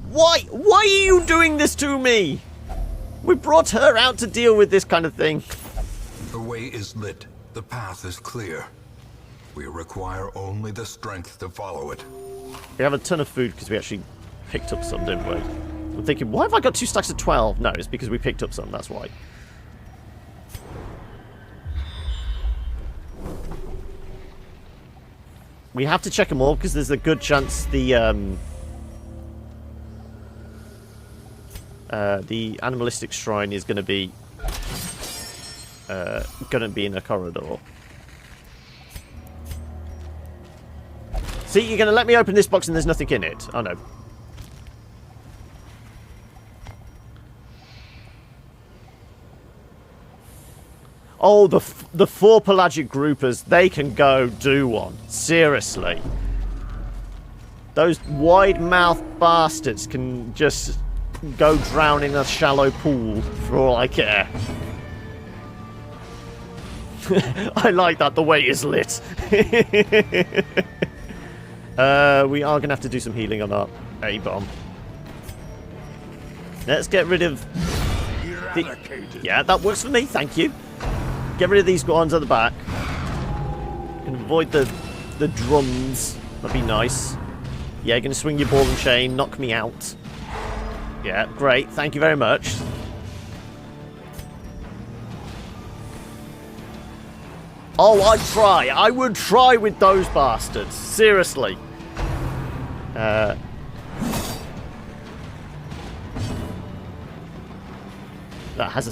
Why are you doing this to me? We brought her out to deal with this kind of thing. The way is lit. The path is clear. We require only the strength to follow it. We have a ton of food because we actually picked up some, didn't we? I'm thinking, why have I got 2 stacks of 12? No, it's because we picked up some, that's why. We have to check them all because there's a good chance the animalistic shrine is going to be in a corridor. See, you're going to let me open this box and there's nothing in it. Oh no. Oh, the 4 pelagic groupers, they can go do one. Seriously. Those wide-mouthed bastards can just go drown in a shallow pool for all I care. I like that, the way it's lit. We are going to have to do some healing on our A-bomb. Let's get rid of... Yeah, that works for me, thank you. Get rid of these ones at the back. Can avoid the drums. That'd be nice. Yeah, gonna swing your ball and chain, knock me out. Yeah, great. Thank you very much. Oh, I'd try. I would try with those bastards. Seriously. That has a...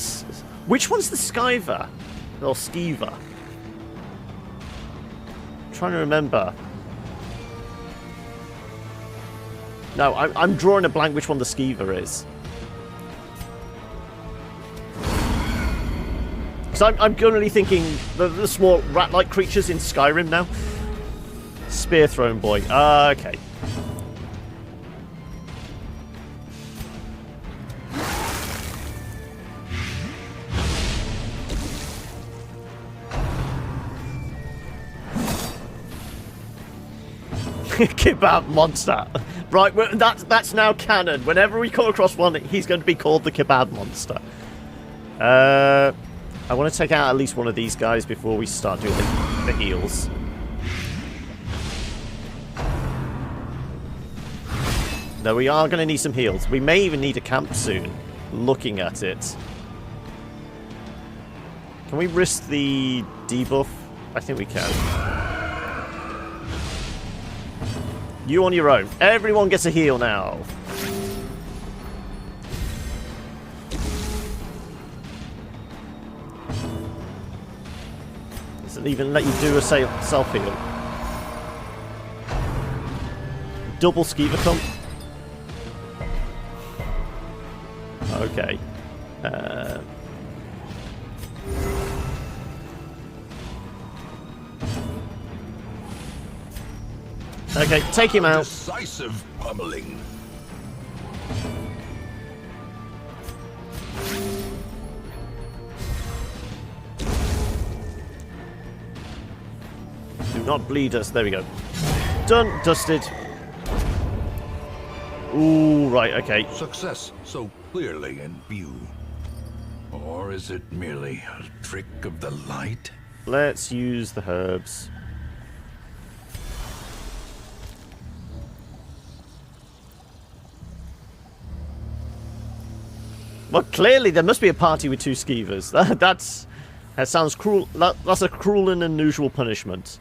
Which one's the Skiver? Or Skeever? I'm trying to remember. No, I'm drawing a blank which one the Skeever is. Because I'm currently thinking the small rat-like creatures in Skyrim now. Spear thrown boy. Okay. Kebab monster. Right, that's now canon. Whenever we come across one, he's going to be called the Kebab monster. I want to take out at least one of these guys before we start doing the heals. No, we are going to need some heals. We may even need a camp soon, looking at it. Can we risk the debuff? I think we can. You on your own. Everyone gets a heal now. Doesn't even let you do a self-heal. Double skeever thump. Okay. Okay, take him out. Decisive pummeling. not bleed us. There we go. Done. Dusted. Ooh, right, okay. Success so clearly in view. Or is it merely a trick of the light? Let's use the herbs. Well, clearly there must be a party with 2 skeevers. That sounds cruel. That's a cruel and unusual punishment.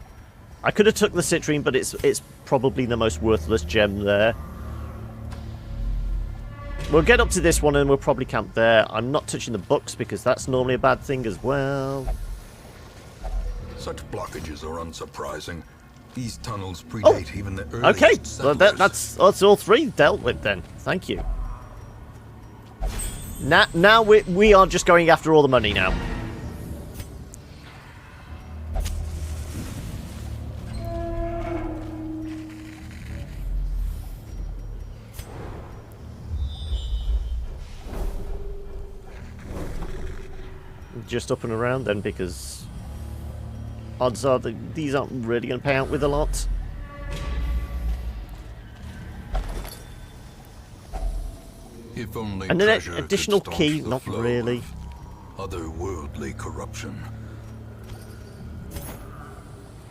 I could have took the citrine, but it's probably the most worthless gem there. We'll get up to this one and we'll probably camp there. I'm not touching the books because that's normally a bad thing as well. Such blockages are unsurprising. These tunnels predate even the earliest Okay, well, settlers. that's all 3 dealt with then. Thank you. Now we are just going after all the money now. Just up and around then, because odds are that these aren't really going to pay out with a lot. If only And an treasure could additional staunch key, the not flow really. of otherworldly corruption.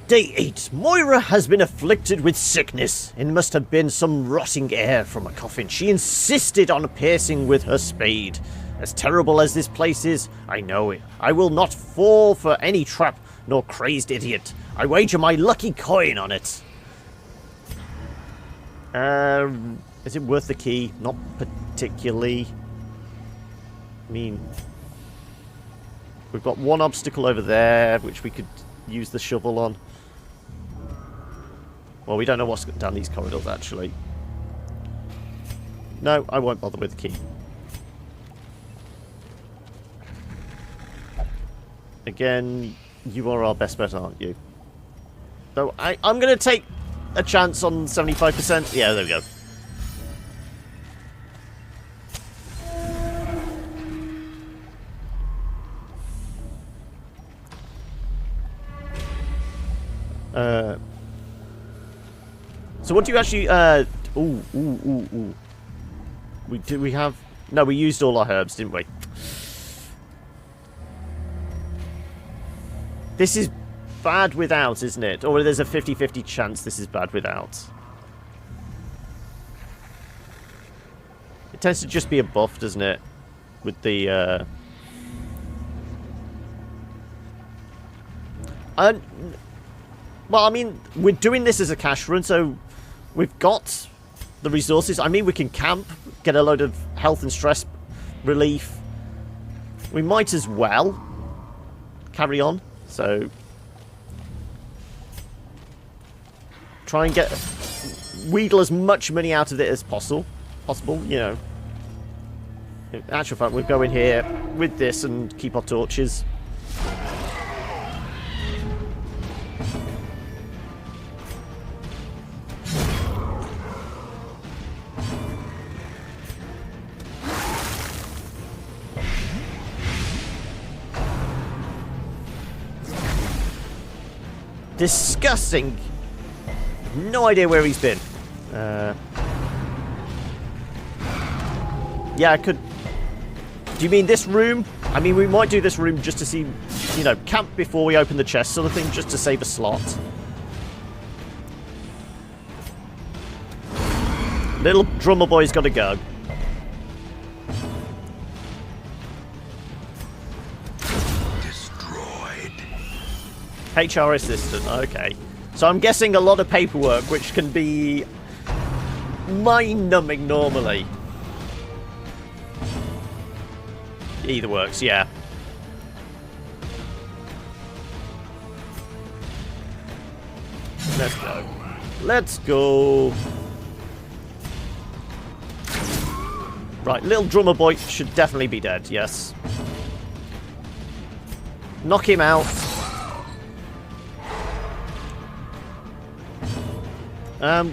Day 8. Moira has been afflicted with sickness. It must have been some rotting air from a coffin. She insisted on piercing with her spade. As terrible as this place is, I know it. I will not fall for any trap nor crazed idiot. I wager my lucky coin on it. Is it worth the key? Not particularly. I mean, we've got one obstacle over there, which we could use the shovel on. Well, we don't know what's down these corridors, actually. No, I won't bother with the key. Again, you are our best bet, aren't you? So I'm going to take a chance on 75%. Yeah, there we go. So what do you actually... ooh. We have... No, we used all our herbs, didn't we? This is bad without, isn't it? Or there's a 50-50 chance this is bad without. It tends to just be a buff, doesn't it? With the... Well, I mean, we're doing this as a cash run, so we've got the resources. I mean, we can camp, get a load of health and stress relief. We might as well carry on. So, try and wheedle as much money out of it as possible, you know. In actual fact, we'll go in here with this and keep our torches. Disgusting. No idea where he's been. Yeah, I could... Do you mean this room? I mean, we might do this room just to see, you know, camp before we open the chest sort of thing, just to save a slot. Little drummer boy's got to go. HR assistant, okay. So I'm guessing a lot of paperwork, which can be mind-numbing normally. Either works, yeah. Let's go. Let's go. Right, little drummer boy should definitely be dead, yes. Knock him out.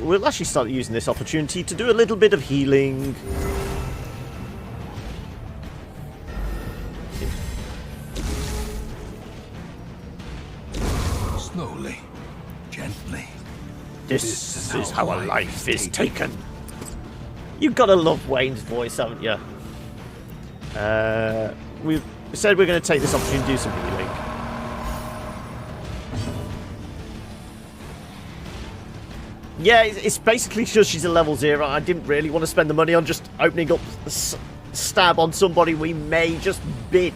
We'll actually start using this opportunity to do a little bit of healing. Slowly, Gently. This is how a life is taken. You've got to love Wayne's voice, haven't you? We said we're going to take this opportunity to do some healing. Yeah, it's basically just she's a level 0. I didn't really want to spend the money on just opening up a stab on somebody we may just bid.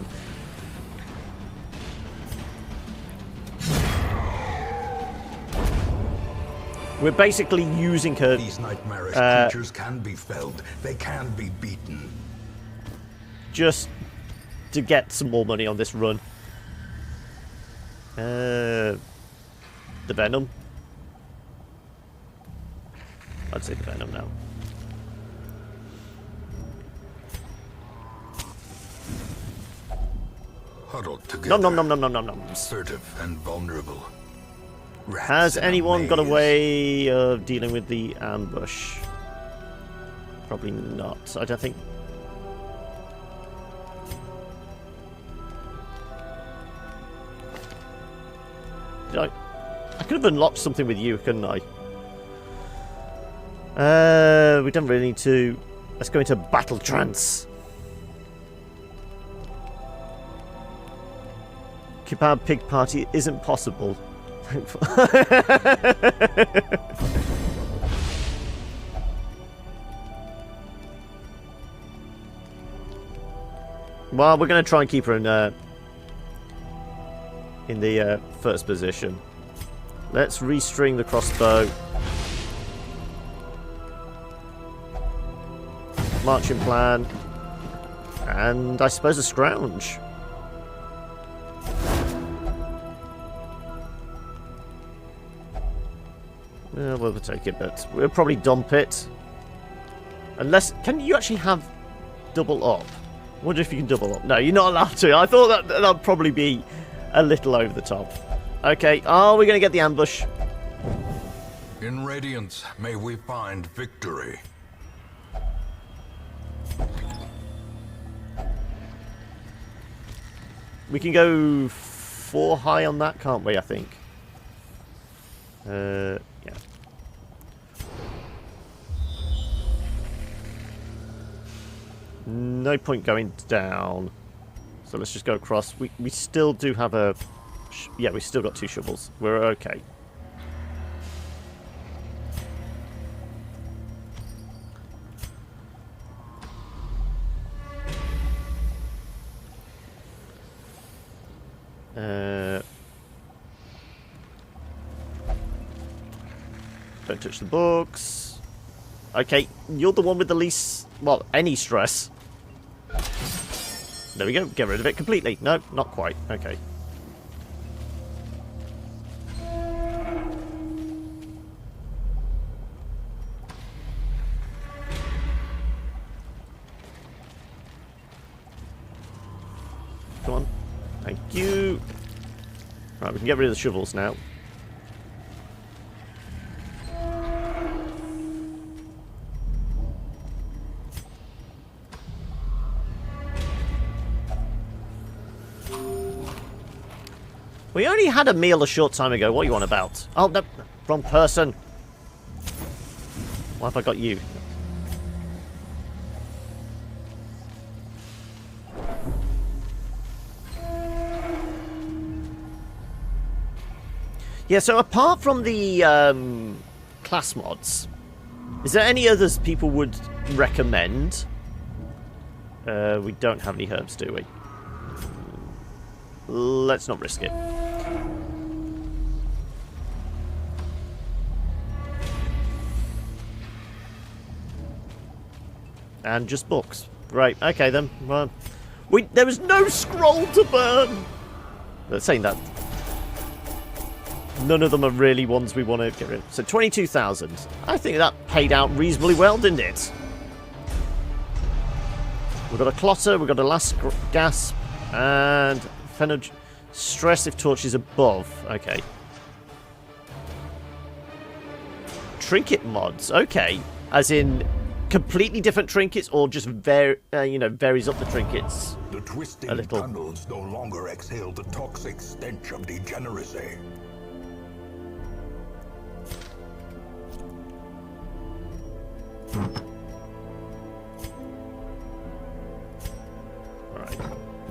We're basically using her. These nightmarish creatures can be felled. They can be beaten. Just to get some more money on this run. The Venom. I'd say the Venom now. Huddled together. Nom nom nom nom nom nom nom. Assertive and vulnerable. Rats Has in a anyone got a maze. way of dealing with the ambush? Probably not. I don't think. Did I could have unlocked something with you, couldn't I? We don't really need to. Let's go into battle trance. Kebab pig party isn't possible. Well, we're going to try and keep her in the first position. Let's restring the crossbow. Marching plan. And I suppose a scrounge. Yeah, we'll take it, but we'll probably dump it. Unless... Can you actually have double up? I wonder if you can double up. No, you're not allowed to. I thought that'd probably be a little over the top. Okay, are we going to get the ambush? In Radiance, may we find victory. We can go 4 high on that, can't we, I think? Yeah. No point going down. So let's just go across. We still do have a... Yeah, we still got 2 shovels. We're okay. Don't touch the books. Okay, you're the one with the least... Well, any stress. There we go. Get rid of it completely. No, not quite. Okay. Come on. Thank you. Right, we can get rid of the shovels now. We only had a meal a short time ago. What are you on about? Oh, no. Wrong person. Why have I got you? Yeah, so apart from the class mods, is there any others people would recommend? We don't have any herbs, do we? Let's not risk it. And just books. Right, okay then. Well, there was no scroll to burn! But saying that, none of them are really ones we want to get rid of. So 22,000. I think that paid out reasonably well, didn't it? We've got a clotter, we've got a last gasp, and stress if torch is above. Okay. Trinket mods. Okay. As in completely different trinkets, or just varies up the trinkets The twisting a little. tunnels no longer exhale the toxic stench of degeneracy.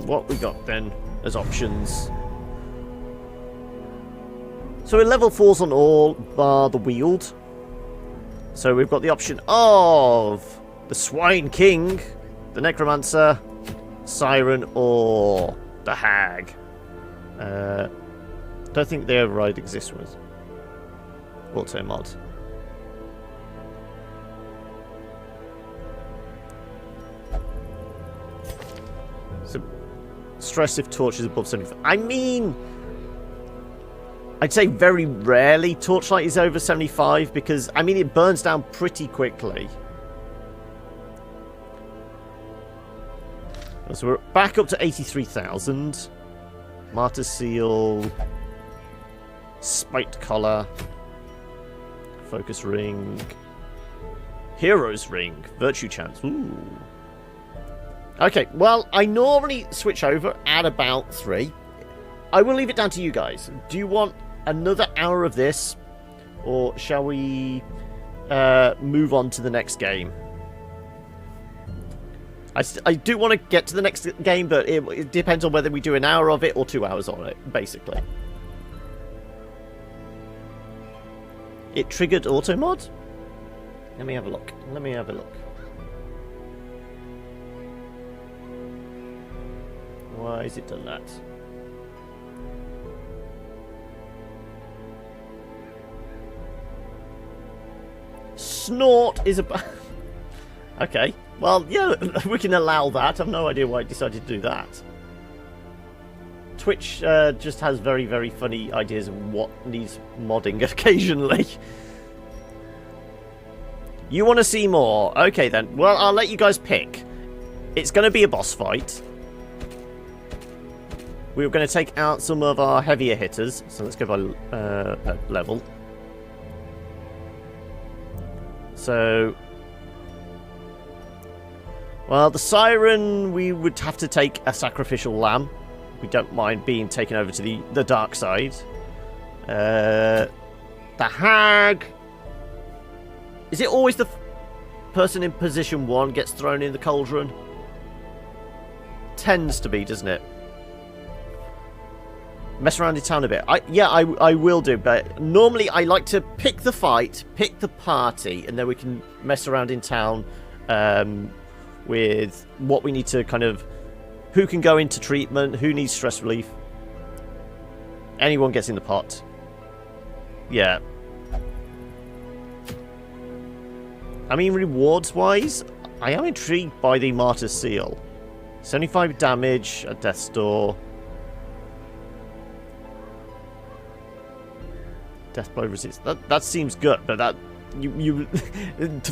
what we got then as options? So we're level 4s on all, bar the Wield. So we've got the option of the Swine King, the Necromancer, Siren, or the Hag. Don't think the override exists with auto mod. So stress if torch is above 75. I mean, I'd say very rarely torchlight is over 75 because, I mean, it burns down pretty quickly. So we're back up to 83,000. Martyr Seal. Spiked Collar. Focus Ring. Hero's Ring. Virtue Chance. Ooh. Okay, well, I normally switch over at about 3. I will leave it down to you guys. Do you want another hour of this? Or shall we move on to the next game? I do want to get to the next game, but it depends on whether we do an hour of it or 2 hours on it, basically. It triggered auto mod? Let me have a look. Let me have a look. Why has it done that? Snort is a... Okay. Well, yeah, we can allow that. I've no idea why it decided to do that. Twitch just has very, very funny ideas of what needs modding occasionally. You want to see more? Okay, then. Well, I'll let you guys pick. It's going to be a boss fight. We're going to take out some of our heavier hitters. So let's go by level. So... Well, the Siren, we would have to take a sacrificial lamb. We don't mind being taken over to the dark side. The Hag... Is it always the person in position 1 gets thrown in the cauldron? Tends to be, doesn't it? Mess around in town a bit. I will do, but normally I like to pick the fight, pick the party, and then we can mess around in town with what we need to kind of... Who can go into treatment, who needs stress relief. Anyone gets in the pot. Yeah. I mean, rewards-wise, I am intrigued by the Martyr Seal. 75 damage at Death's Door. Death blow resist. That seems good, but that you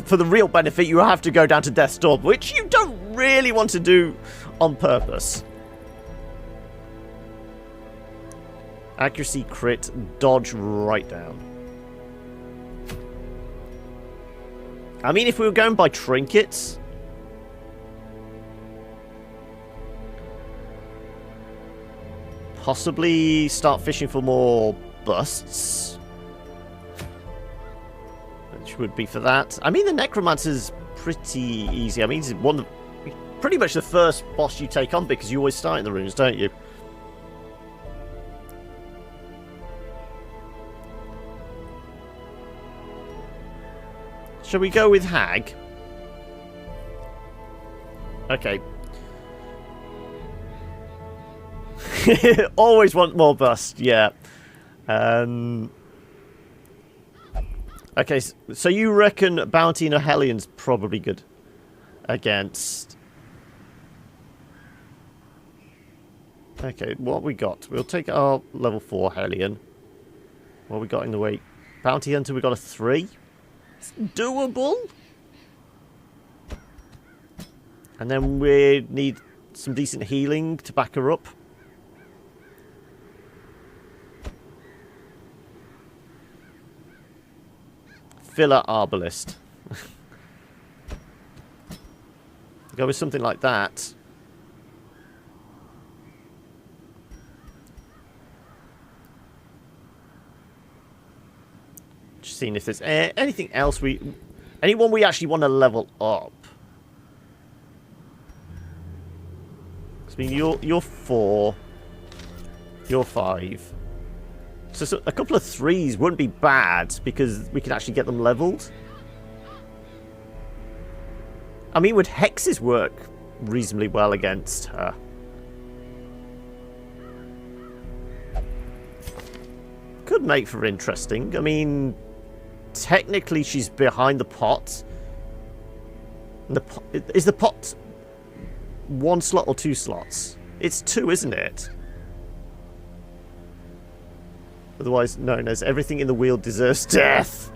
for the real benefit you have to go down to Death's Door, which you don't really want to do on purpose. Accuracy crit, dodge right down. I mean, if we were going by trinkets, possibly start fishing for more busts. Which would be for that. I mean, the Necromancer's pretty easy. I mean, he's pretty much the first boss you take on because you always start in the runes, don't you? Shall we go with Hag? Okay. Always want more bust, yeah. Okay, so you reckon Bounty and a Hellion's probably good against... Okay, what we got? We'll take our level 4 Hellion. What we got in the way? Bounty Hunter, we got a 3. It's doable. And then we need some decent healing to back her up. Filler Arbalist. Go with something like that. Just seeing if there's anything else anyone we actually want to level up. I mean, you're 4. You're 5. So a couple of 3s wouldn't be bad because we could actually get them leveled. I mean, would hexes work reasonably well against her? Could make for interesting. I mean, technically she's behind the pot. And is the pot 1 slot or 2 slots? It's 2, isn't it? Otherwise known as everything in the wheel deserves death.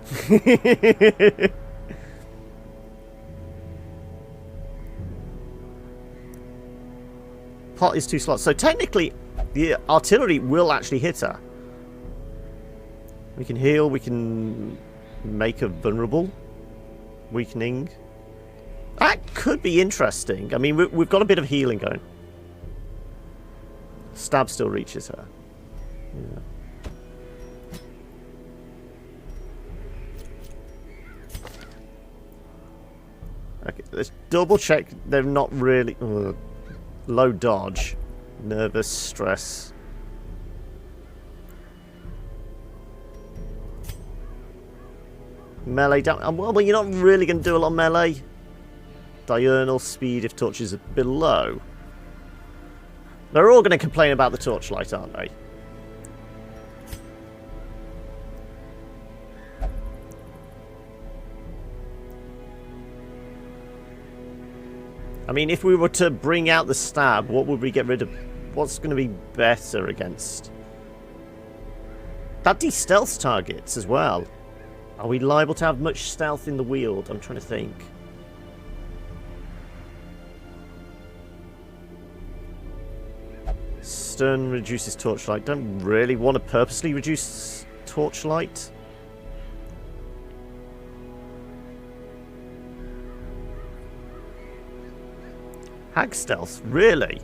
Pot is 2 slots. So technically, the artillery will actually hit her. We can heal. We can make her vulnerable. Weakening. That could be interesting. I mean, we've got a bit of healing going. Stab still reaches her. Yeah. Okay, let's double check they're not really... low dodge. Nervous, stress. Melee damage. Well, you're not really going to do a lot of melee. Diurnal speed if torches are below. They're all going to complain about the torchlight, aren't they? I mean, if we were to bring out the stab, what would we get rid of? What's going to be better against? That de-stealth targets as well. Are we liable to have much stealth in the wield? I'm trying to think. Stun reduces torchlight. Don't really want to purposely reduce torchlight. Hag stealth, really?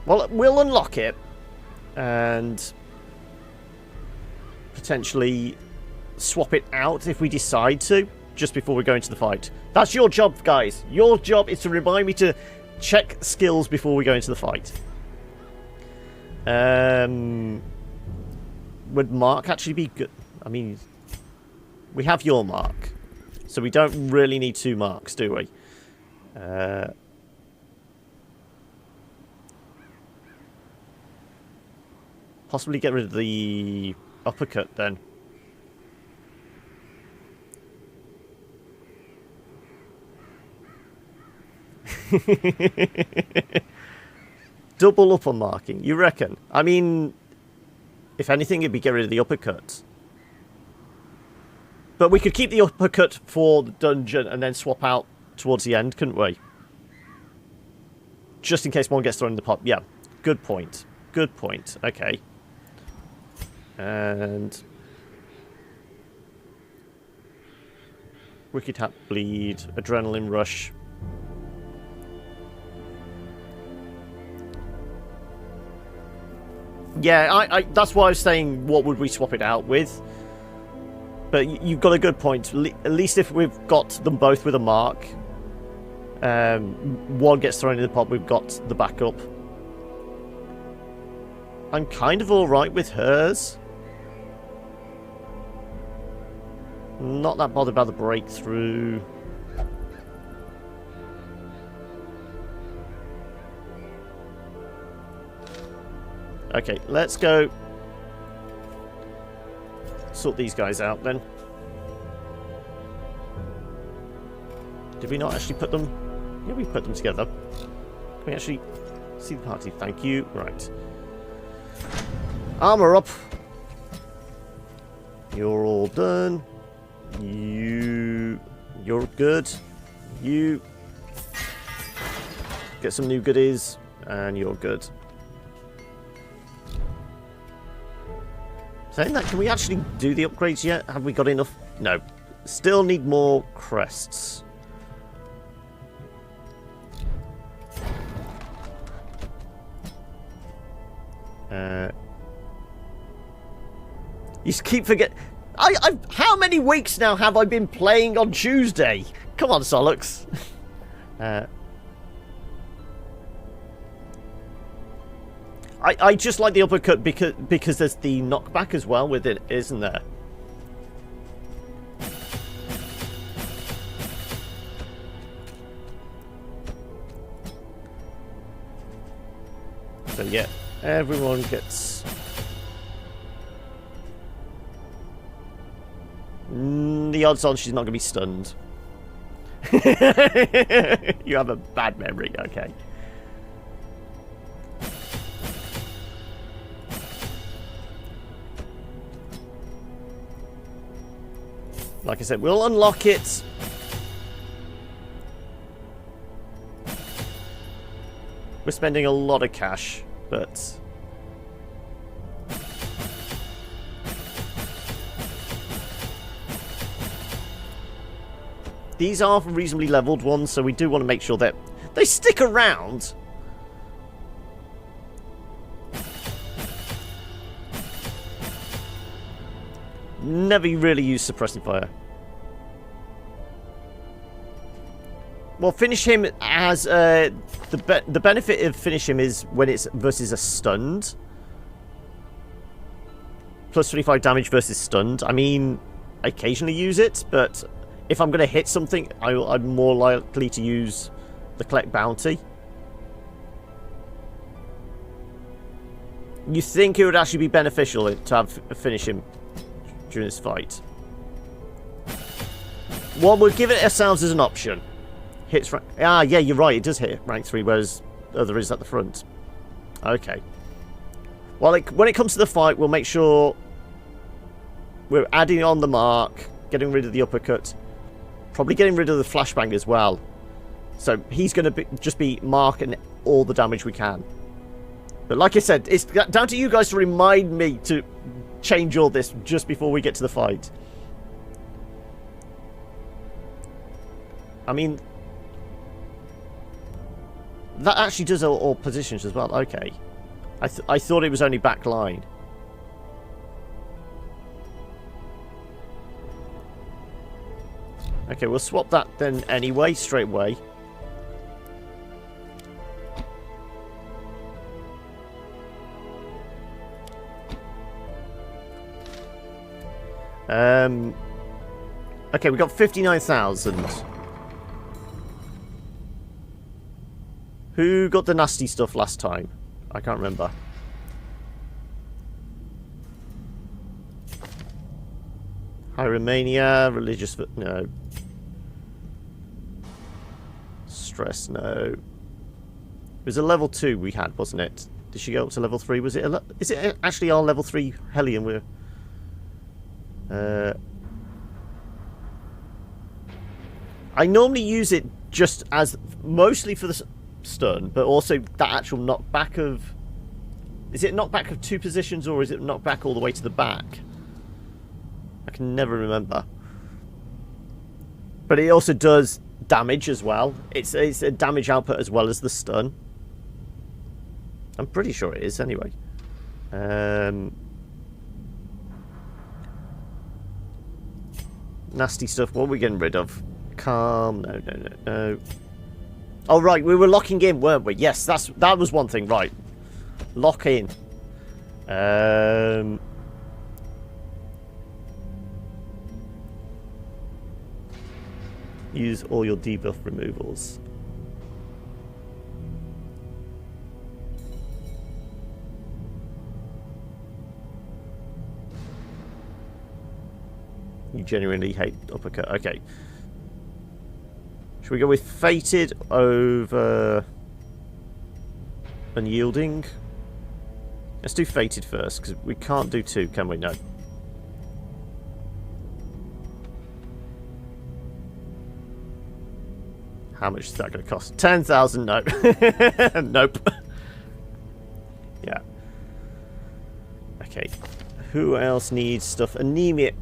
Well, we'll unlock it and potentially swap it out if we decide to, just before we go into the fight. That's your job, guys. Your job is to remind me to check skills before we go into the fight. Would Mark actually be good? I mean, we have your Mark, so we don't really need 2 Marks, do we? Possibly get rid of the uppercut then. Double up on marking, you reckon? I mean, if anything, it'd be get rid of the uppercut. But we could keep the uppercut for the dungeon and then swap out towards the end, couldn't we? Just in case one gets thrown in the pot. Yeah, good point. Good point. Okay. And Wicked Hat Bleed, Adrenaline Rush. Yeah, that's why I was saying what would we swap it out with. But you've got a good point. At least if we've got them both with a mark, one gets thrown in the pot, we've got the backup. I'm kind of alright with hers. Not that bothered about the breakthrough. Okay, let's go sort these guys out then. Did we not actually put them? Yeah, we put them together. Can we actually see the party? Thank you. Right. Armor up. You're all done. You're good. You get some new goodies, and you're good. Saying that, can we actually do the upgrades yet? Have we got enough? No. Still need more crests. You just keep forgetting. How many weeks now have I been playing on Tuesday? Come on, Solux. I just like the uppercut because there's the knockback as well with it, isn't there? So yeah, everyone gets... the odds on she's not going to be stunned. You have a bad memory, okay. Like I said, we'll unlock it. We're spending a lot of cash, but... these are reasonably leveled ones, so we do want to make sure that they stick around. Never really use suppressing fire. Well, finish him as the benefit of finish him is when it's versus a stunned. Plus 25 damage versus stunned. I mean, I occasionally use it, but if I'm going to hit something, I'm more likely to use the collect bounty. You think it would actually be beneficial to have finish him during this fight? Well, we'll give it ourselves as an option. Hits rank... ah, yeah, you're right. It does hit rank 3, whereas the other is at the front. Okay. Well, when it comes to the fight, we'll make sure we're adding on the mark, getting rid of the uppercut, probably getting rid of the flashbang as well. So he's going to just be marking all the damage we can. But like I said, it's down to you guys to remind me to change all this just before we get to the fight. I mean, that actually does all positions as well. Okay. I thought it was only back line. Okay, we'll swap that then anyway, straight away. Okay, we got 59,000. Who got the nasty stuff last time? I can't remember. Hieromania, religious... no. Stress, no. It was a level 2 we had, wasn't it? Did she go up to level 3? Was it is it actually our level 3 Hellion we're... I normally use it just as... mostly for the stun, but also that actual knockback of... is it knockback of 2 positions, or is it knockback all the way to the back? I can never remember. But it also does damage as well. It's a damage output as well as the stun. I'm pretty sure it is, anyway. Nasty stuff. What are we getting rid of? Calm. No, no, no, no. Oh, right. We were locking in, weren't we? Yes, that was one thing. Right. Lock in. Use all your debuff removals. You genuinely hate uppercut. Okay. Should we go with Fated over Unyielding? Let's do Fated first, because we can't do 2, can we? No. How much is that going to cost? 10,000? No. Nope. Yeah. Okay. Who else needs stuff? Anemic.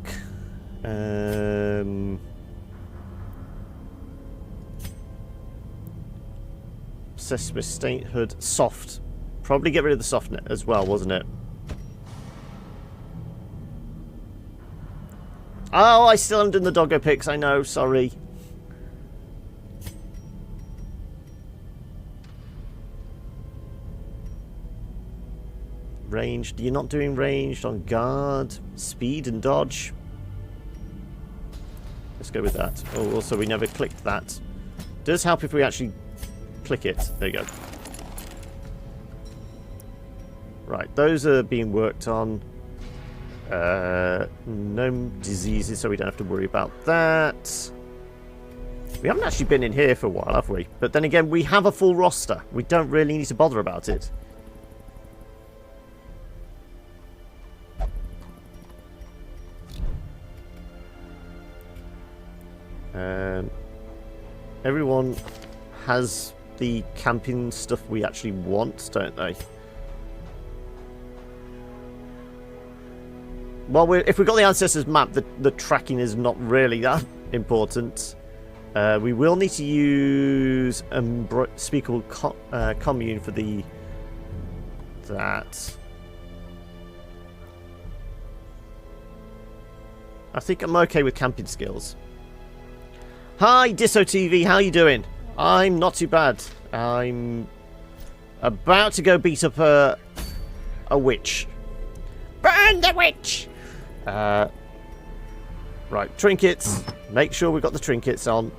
Obsessed with sainthood. Soft. Probably get rid of the soft net as well, wasn't it? Oh, I still haven't done the doggo picks, I know, sorry. Ranged. You're not doing ranged on guard, speed and dodge. Let's go with that. Oh, also we never clicked that. Does help if we actually click it. There you go. Right, those are being worked on. No diseases, so we don't have to worry about that. We haven't actually been in here for a while, have we? But then again, we have a full roster. We don't really need to bother about it. Everyone has the camping stuff we actually want, don't they? Well, if we've got the Ancestors map, the tracking is not really that important. We will need to use Speakable Commune for that. I think I'm okay with camping skills. Hi, Disso TV, how you doing? I'm not too bad. I'm about to go beat up a witch. Burn the witch! Right, trinkets. Make sure we've got the trinkets on.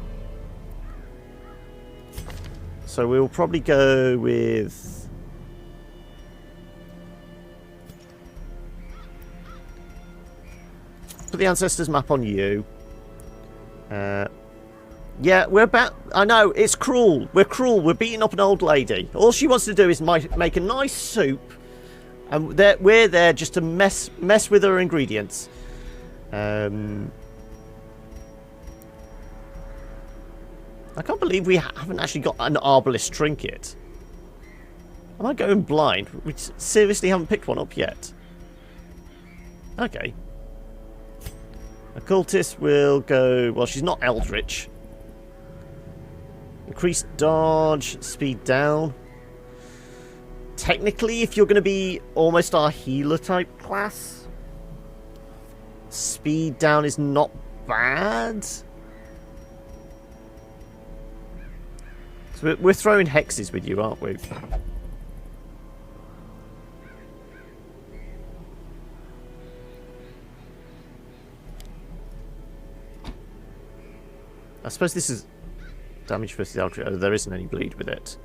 So we'll probably go with... Put the Ancestors map on you. Yeah, we're about... I know, it's cruel. We're cruel. We're beating up an old lady. All she wants to do is make a nice soup. And we're there just to mess with her ingredients. I can't believe we haven't actually got an Arbalist trinket. Am I going blind? We seriously haven't picked one up yet. Okay. Occultist will go... Well, she's not Eldritch. Increased dodge, speed down. Technically, if you're going to be almost our healer type class, speed down is not bad. So we're throwing hexes with you, aren't we? I suppose this is damage versus Eldritch. Oh, there isn't any bleed with it.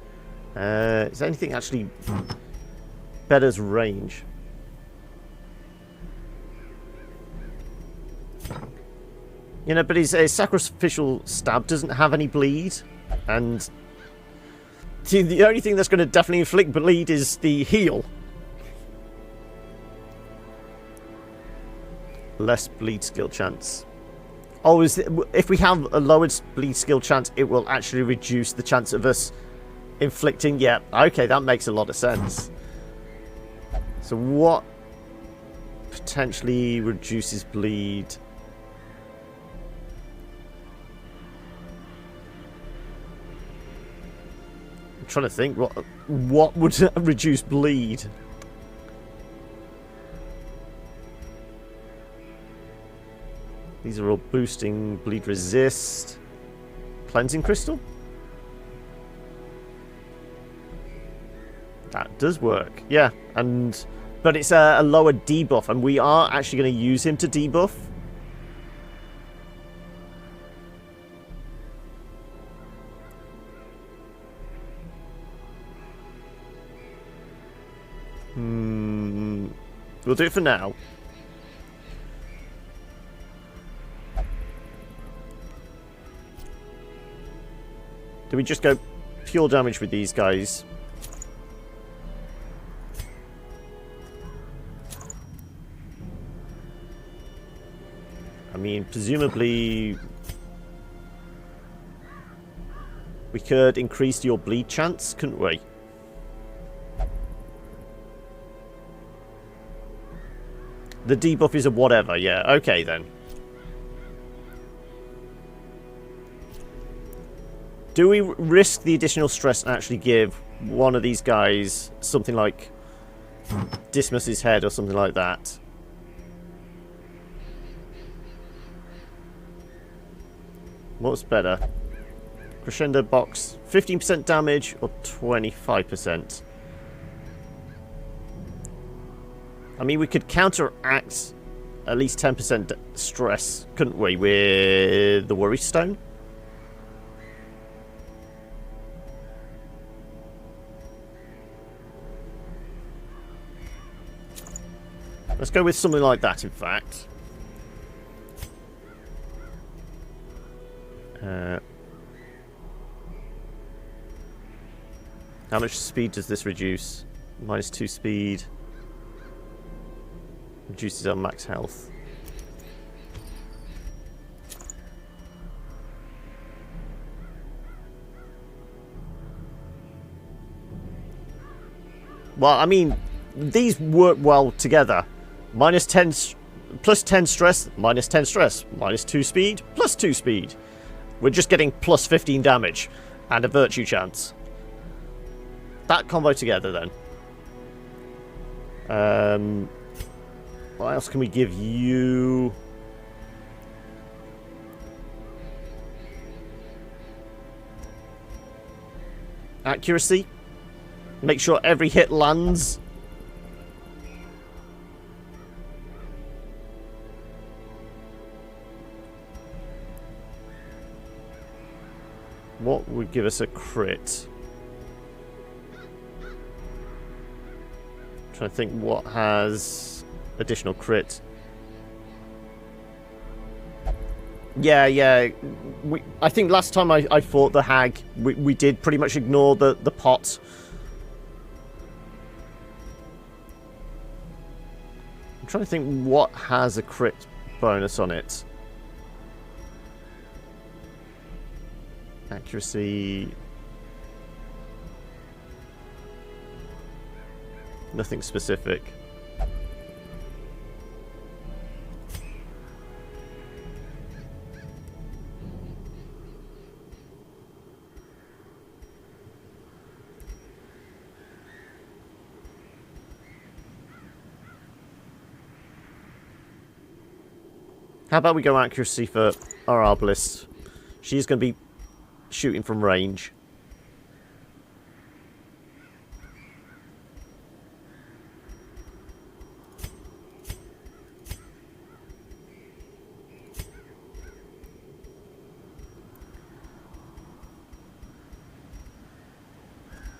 Is there anything actually better's range? You know, but his sacrificial stab doesn't have any bleed, and the only thing that's going to definitely inflict bleed is the heal. Less bleed skill chance. Oh, if we have a lowered bleed skill chance, it will actually reduce the chance of us inflicting. Yeah, okay, that makes a lot of sense. So what potentially reduces bleed? I'm trying to think what would reduce bleed. These are all boosting bleed resist. Cleansing crystal? That does work, yeah. But it's a lower debuff, and we are actually going to use him to debuff. We'll do it for now. Do we just go pure damage with these guys? I mean, presumably we could increase your bleed chance, couldn't we? The debuff is a whatever, yeah. Okay, then. Do we risk the additional stress and actually give one of these guys something like Dismas's head or something like that? What's better? Crescendo box, 15% damage or 25%? I mean, we could counteract at least 10% stress, couldn't we, with the Worry Stone? Let's go with something like that, in fact. How much speed does this reduce? -2 speed. Reduces our max health. Well, I mean, these work well together. -10, plus 10 stress, -10 stress, -2 speed, plus 2 speed. We're just getting plus 15 damage and a virtue chance. That combo together, then. What else can we give you? Accuracy. Make sure every hit lands. What would give us a crit? Trying to think what has additional crit. Yeah. I think last time I fought the hag, we did pretty much ignore the pot. I'm trying to think what has a crit bonus on it. Accuracy. Nothing specific. How about we go accuracy for our arbalist? She's going to be shooting from range.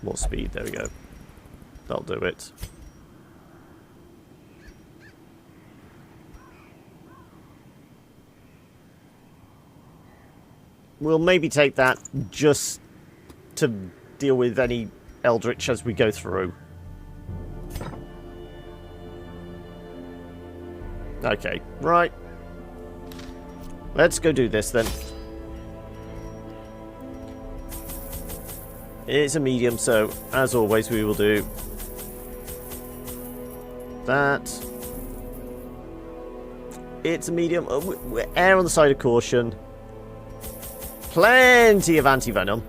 More speed, there we go. That'll do it. We'll maybe take that just to deal with any Eldritch as we go through. Okay, right. Let's go do this then. It's a medium, so as always we will do that. It's a medium. We're err on the side of caution. Plenty of anti-venom.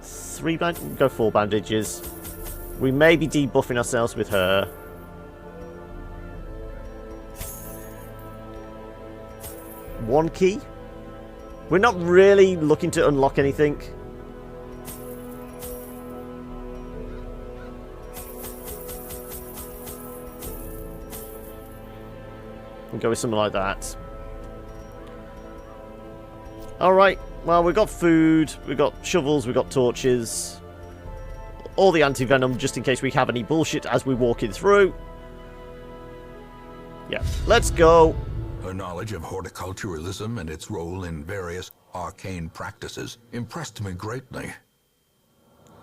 3 go 4 bandages. We may be debuffing ourselves with her. One key. We're not really looking to unlock anything. We'll go with something like that. Alright, well, we've got food, we've got shovels, we've got torches. All the anti-venom, just in case we have any bullshit as we walk it through. Yeah, let's go. Her knowledge of horticulturalism and its role in various arcane practices impressed me greatly.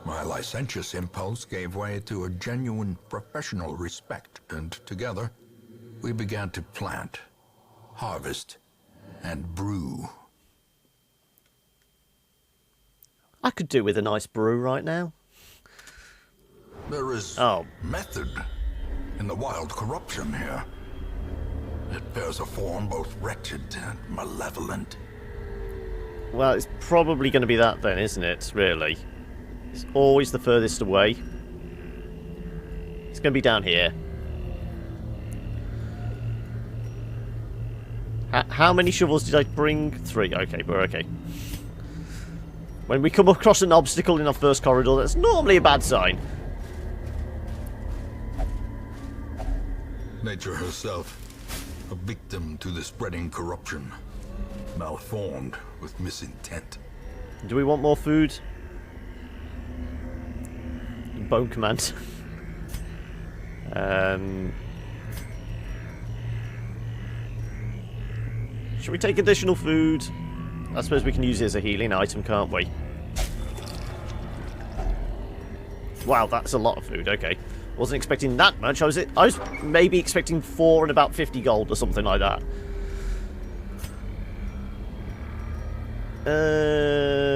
My licentious impulse gave way to a genuine professional respect, and together we began to plant, harvest, and brew. I could do with a nice brew right now. There is method in the wild corruption here. It bears a form both wretched and malevolent. Well, it's probably going to be that then, isn't it, really? It's always the furthest away. It's going to be down here. How many shovels did I bring? 3. Okay, we're okay. When we come across an obstacle in our first corridor, that's normally a bad sign. Nature herself, a victim to the spreading corruption, malformed with misintent. Do we want more food? Bone command. Should we take additional food? I suppose we can use it as a healing item, can't we? Wow, that's a lot of food. Okay, wasn't expecting that much. I was maybe expecting 4 and about 50 gold or something like that.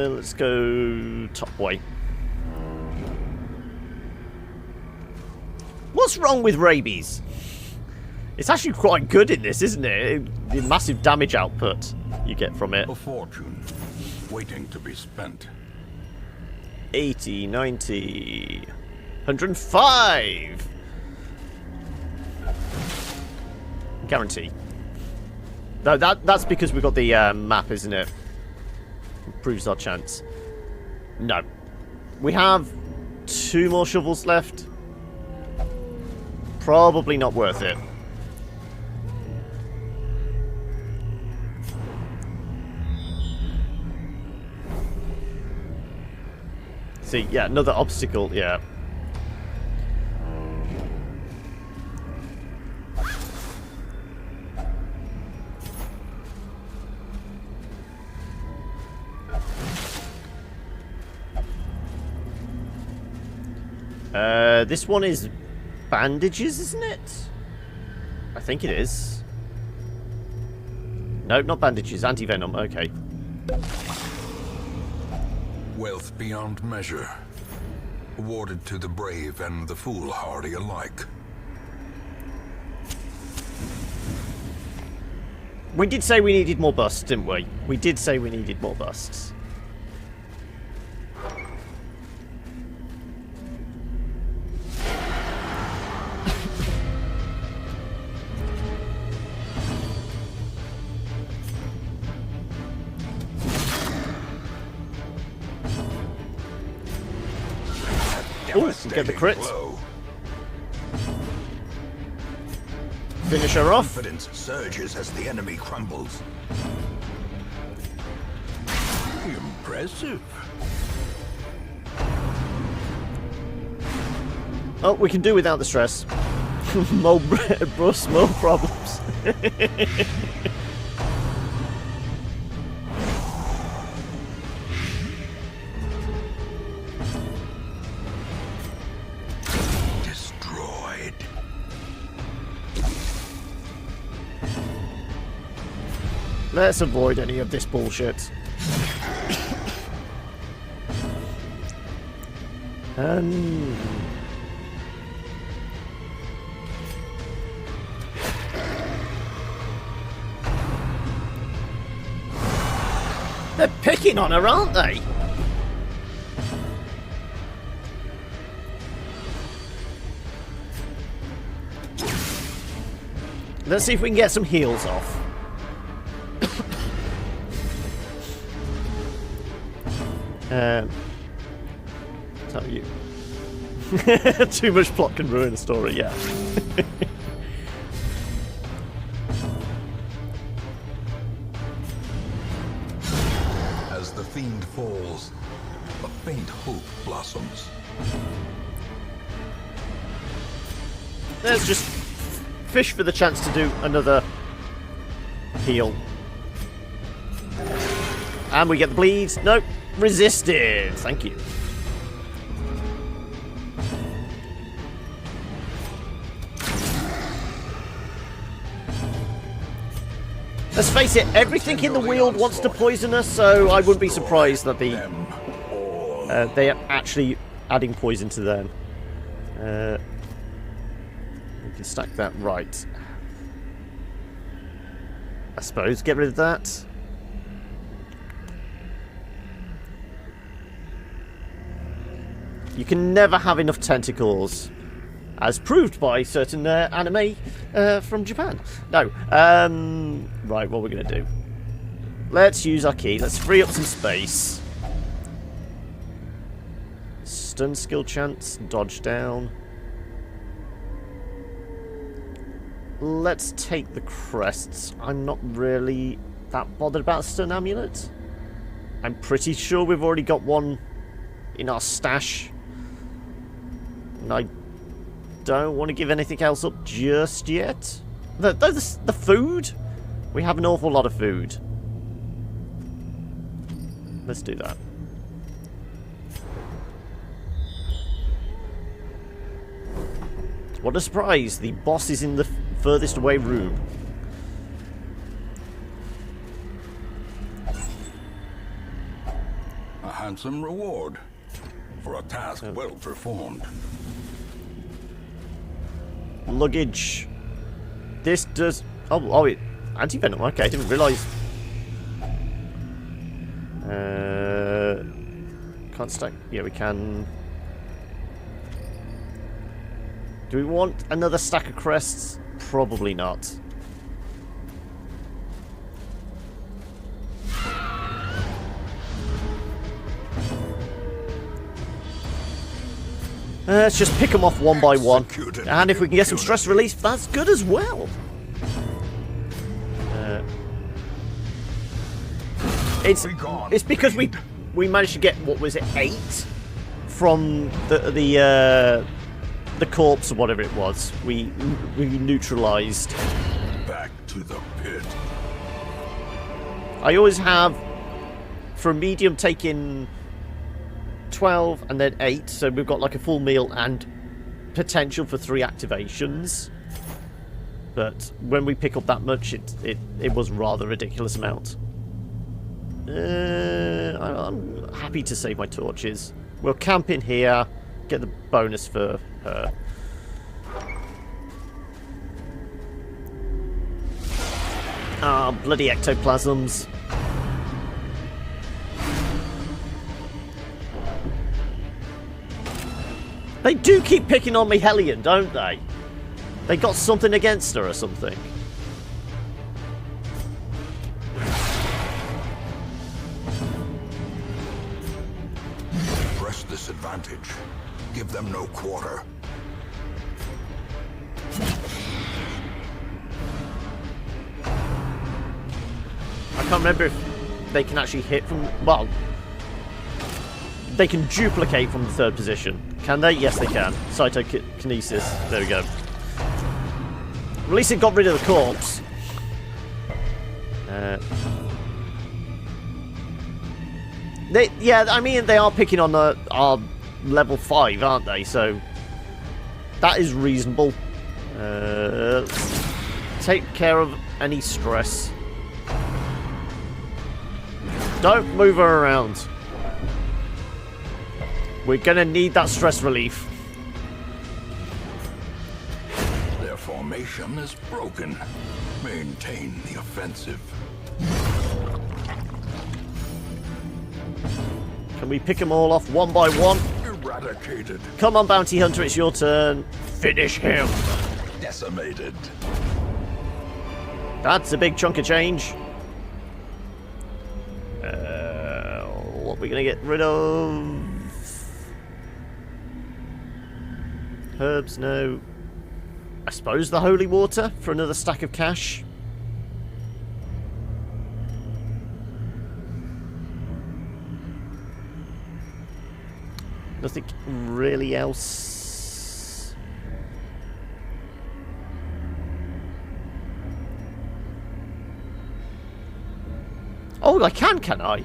Let's go top way. What's wrong with rabies? It's actually quite good in this, isn't it? The massive damage output you get from it. A fortune waiting to be spent. 80, 90, 105. Guarantee. No, that's because we've got the map, isn't it? Improves our chance. No. We have 2 more shovels left. Probably not worth it. See, yeah, another obstacle, yeah. This one is bandages, isn't it? I think it is. Nope, not bandages, anti-venom, okay. Wealth beyond measure, awarded to the brave and the foolhardy alike. We did say we needed more busts, didn't we? We did say we needed more busts. Ooh, get the crit. Blow. Finish her off. Confidence surges as the enemy crumbles. Impressive. Oh, we can do without the stress. More problems. Destroyed. Let's avoid any of this bullshit. They're picking on her, aren't they? Let's see if we can get some heals off. Tell you. Too much plot can ruin a story, yeah. As the fiend falls, a faint hope blossoms. Let's just fish for the chance to do another heal. And we get the bleed. Nope. Resisted. Thank you. Let's face it, everything in the world wants to poison us, so I wouldn't be surprised that they are actually adding poison to them. We can stack that right. I suppose get rid of that. You can never have enough tentacles. as proved by certain anime from Japan. No. Right, what we're going to do. Let's use our key. Let's free up some space. Stun skill chance. Dodge down. Let's take the crests. I'm not really that bothered about stun amulet. I'm pretty sure we've already got one in our stash. And I don't want to give anything else up just yet. The food? We have an awful lot of food. Let's do that. What a surprise! The boss is in the furthest away room. A handsome reward for a task well performed. Luggage. This does... Oh, it... Anti-venom. Okay, I didn't realise. Can't stack... Yeah, we can... Do we want another stack of crests? Probably not. Let's just pick them off one by one. And if we can get some stress relief, that's good as well. It's because we managed to get, what was it, 8 from the corpse or whatever it was. We neutralized. Back to the pit. I always have, for a medium, taking 12 and then 8, so we've got like a full meal and potential for 3 activations. But when we pick up that much, it was rather a ridiculous amount. I'm happy to save my torches. We'll camp in here, get the bonus for her. Ah, bloody ectoplasms. They do keep picking on me Hellion, don't they? They got something against her or something. Press this advantage. Give them no quarter. I can't remember if they can actually hit from... Well, they can duplicate from the 3rd position. Can they? Yes, they can. Cytokinesis. There we go. At least it got rid of the corpse. Yeah, I mean, they are picking on our level 5, aren't they? So, that is reasonable. Let's take care of any stress. Don't move her around. We're gonna need that stress relief. Their formation is broken. Maintain the offensive. Can we pick them all off one by one? Eradicated. Come on, Bounty Hunter, it's your turn. Finish him. Decimated. That's a big chunk of change. What are we gonna get rid of? Herbs, no. I suppose the holy water for another stack of cash. Nothing really else. Oh, I can I?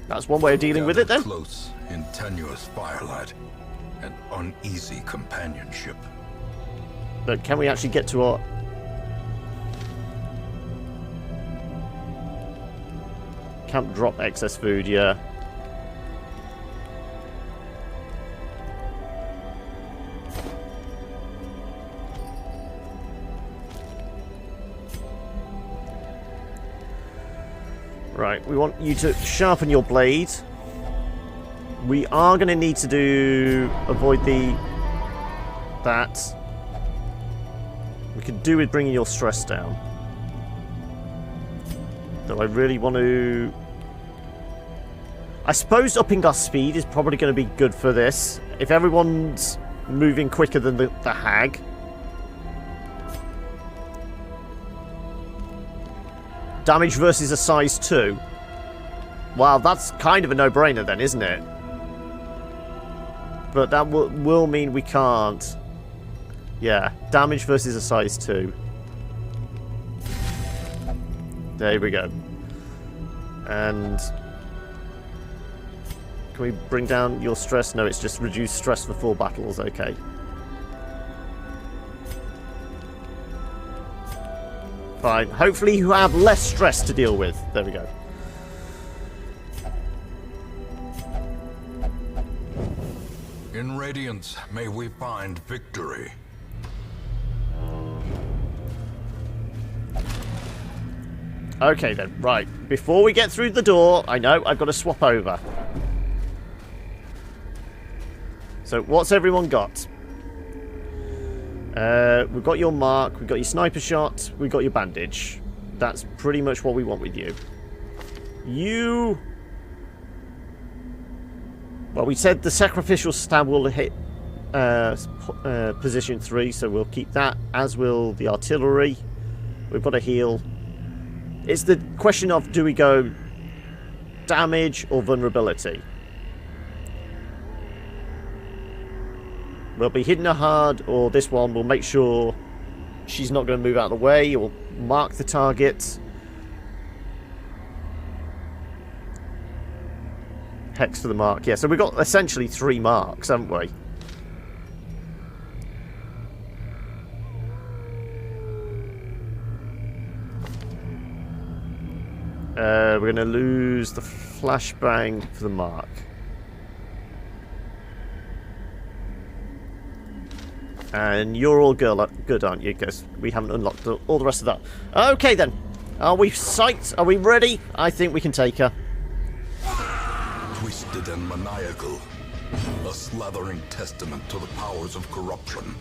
That's one way of dealing with it, then. Close in tenuous firelight and uneasy companionship. But can we actually get to our... Can't drop excess food, yeah. Right, we want you to sharpen your blade. We are going to need to avoid that. We could do with bringing your stress down. Though I really want to... I suppose upping our speed is probably going to be good for this. If everyone's moving quicker than the hag. Damage versus a size 2. Wow, that's kind of a no-brainer then, isn't it? But that will mean we can't. Yeah, damage versus a size 2. There we go. And... can we bring down your stress? No, it's just reduced stress for 4 battles. Okay. Fine. Hopefully you have less stress to deal with. There we go. In Radiance, may we find victory. Okay then, right. Before we get through the door, I know I've got to swap over. So, what's everyone got? We've got your mark, we've got your sniper shot, we've got your bandage. That's pretty much what we want with you. You... well, we said the sacrificial stab will hit position 3, so we'll keep that, as will the artillery. We've got a heal. It's the question of, do we go damage or vulnerability? We'll be hitting her hard, or this one will make sure she's not going to move out of the way, or mark the target. Hex for the mark. Yeah, so we've got essentially 3 marks, haven't we? We're going to lose the flashbang for the mark. And you're all good, aren't you? Because we haven't unlocked all the rest of that. Okay, then. Are we psyched? Are we ready? I think we can take her. Twisted and maniacal. A slathering testament to the powers of corruption.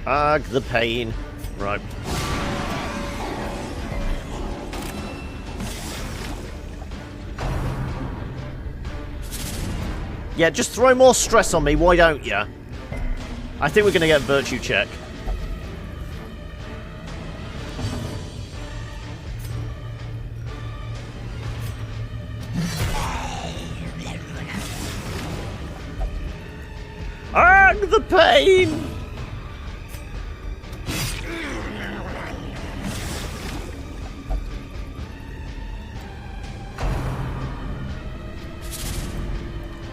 Ugh, the pain. Right. Yeah, just throw more stress on me, why don't you? I think we're going to get a virtue check. Ugh, the pain!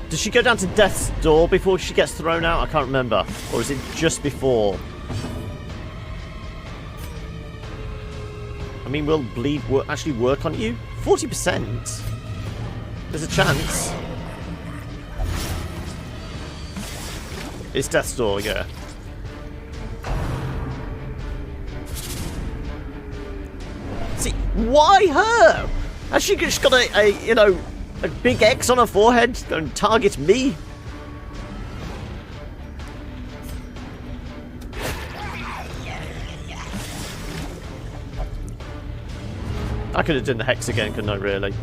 Does she go down to death's door before she gets thrown out? I can't remember. Or is it just before? I mean, will bleed actually work on you? 40%? There's a chance. It's death's door, yeah. See, why her? Has she just got a you know, a big X on her forehead going to target me? I could have done the hex again, couldn't I, really?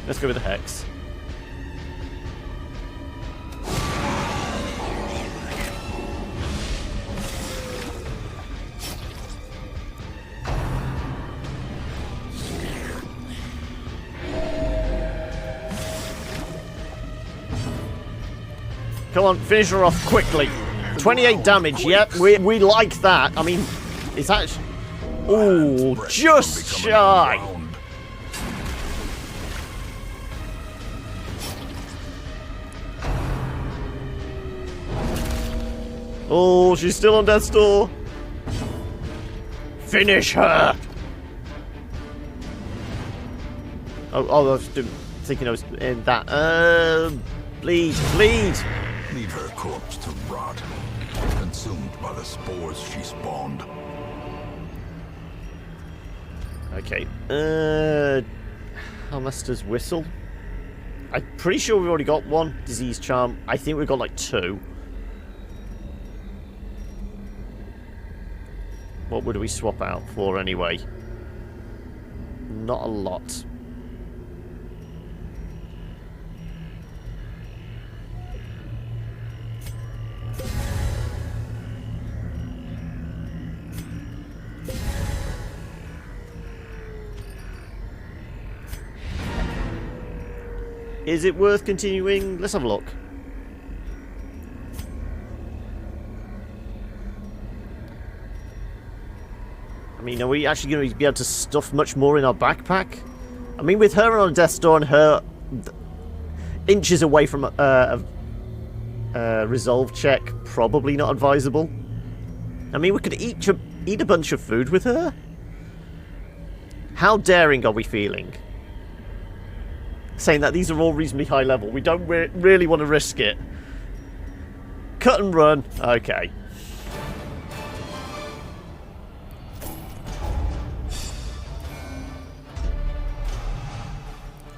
Let's go with the hex. Come on, finish her off quickly. 28 damage, yep, we like that. I mean, it's actually... ooh, just shy. Oh, she's still on death's door. Oh, I was thinking I was in that. Bleed, bleed! Leave her corpse to rot, consumed by the spores she spawned. Okay. Hellmaster's Whistle. I'm pretty sure we've already got one. Disease Charm. I think we've got like 2. What would we swap out for anyway? Not a lot. Is it worth continuing? Let's have a look. I mean, are we actually going to be able to stuff much more in our backpack? I mean, with her on a death's door and her inches away from a resolve check, probably not advisable. I mean, we could eat a bunch of food with her. How daring are we feeling? Saying that these are all reasonably high level. We don't really want to risk it. Cut and run. Okay.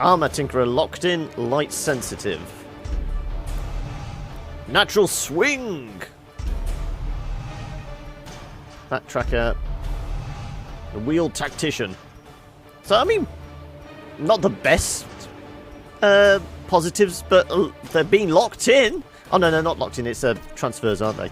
Armor Tinkerer locked in, light sensitive. Natural swing. That tracker. The wheel tactician. So I mean, not the best positives, but they're being locked in. Oh no, they're not locked in. It's transfers, aren't they?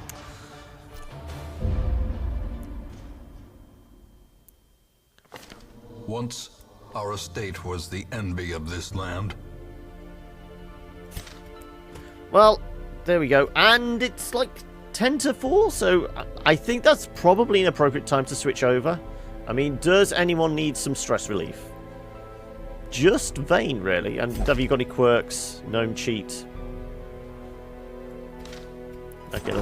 Once, our estate was the envy of this land. Well, there we go. And it's like 10 to 4, so I think that's probably an appropriate time to switch over. I mean, does anyone need some stress relief? Just Vane, really. And have you got any quirks? Gnome cheat. Okay,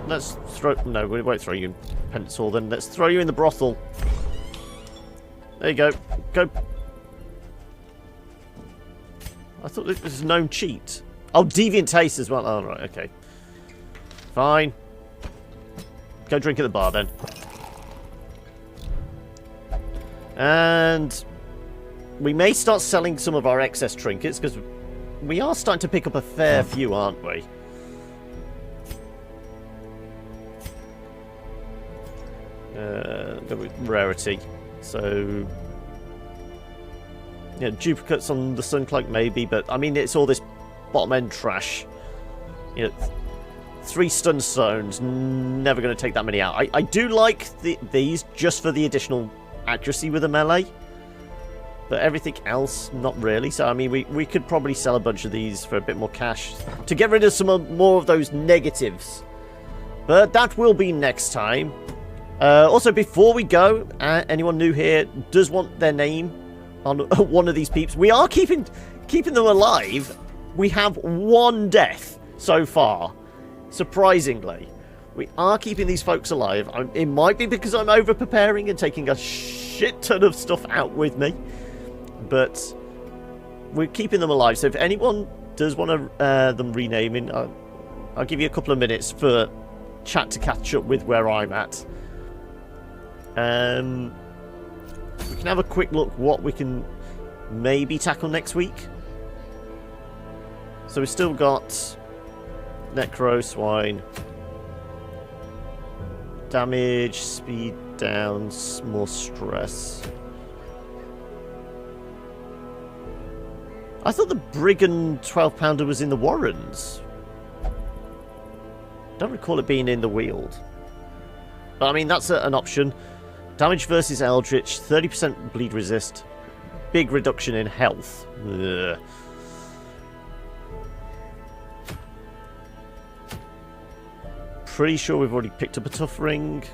let's throw... No, we won't throw you in pencil then. Let's throw you in the brothel. There you go. Go. I thought this was gnome cheat. Oh, deviant taste as well. Oh, right, okay. Fine. Go drink at the bar then. And we may start selling some of our excess trinkets because we are starting to pick up a fair few, aren't we? Rarity. So, yeah, duplicates on the Suncloak maybe, but I mean it's all this bottom end trash. You know, 3 stun stones, never going to take that many out. I do like these just for the additional accuracy with the melee, but everything else not really. So I mean we could probably sell a bunch of these for a bit more cash to get rid of some more of those negatives, but that will be next time. Also, before we go, anyone new here does want their name on one of these peeps, we are keeping them alive. We have 1 death so far, surprisingly. We are keeping these folks alive. It might be because I'm over-preparing and taking a shit ton of stuff out with me, but we're keeping them alive. So if anyone does want them renaming, I'll give you a couple of minutes for chat to catch up with where I'm at. We can have a quick look what we can maybe tackle next week. So we've still got Necro, Swine, damage, speed down, more stress. I thought the Brigand 12-pounder was in the Warrens. Don't recall it being in the Weald. But I mean, that's an option. Damage versus Eldritch, 30% bleed resist, big reduction in health. Ugh. Pretty sure we've already picked up a tough ring.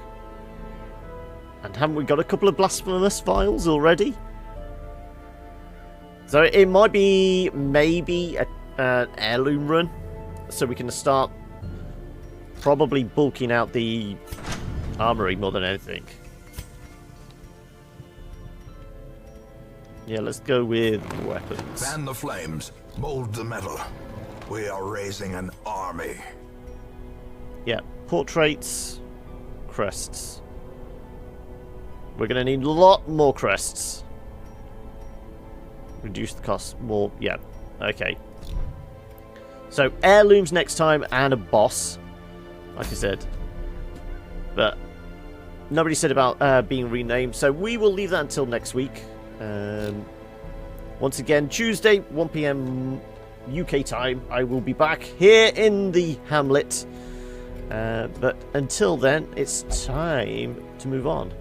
And haven't we got a couple of blasphemous vials already? So it might be maybe an heirloom run, so we can start probably bulking out the armory more than anything. Yeah, let's go with weapons. Fan the flames. Mold the metal. We are raising an army. Yeah, portraits, crests. We're going to need a lot more crests. Reduce the cost more. Yeah, okay. So, heirlooms next time and a boss, like I said. But nobody said about being renamed, so we will leave that until next week. Once again, Tuesday, 1 PM UK time, I will be back here in the hamlet. But until then, it's time to move on.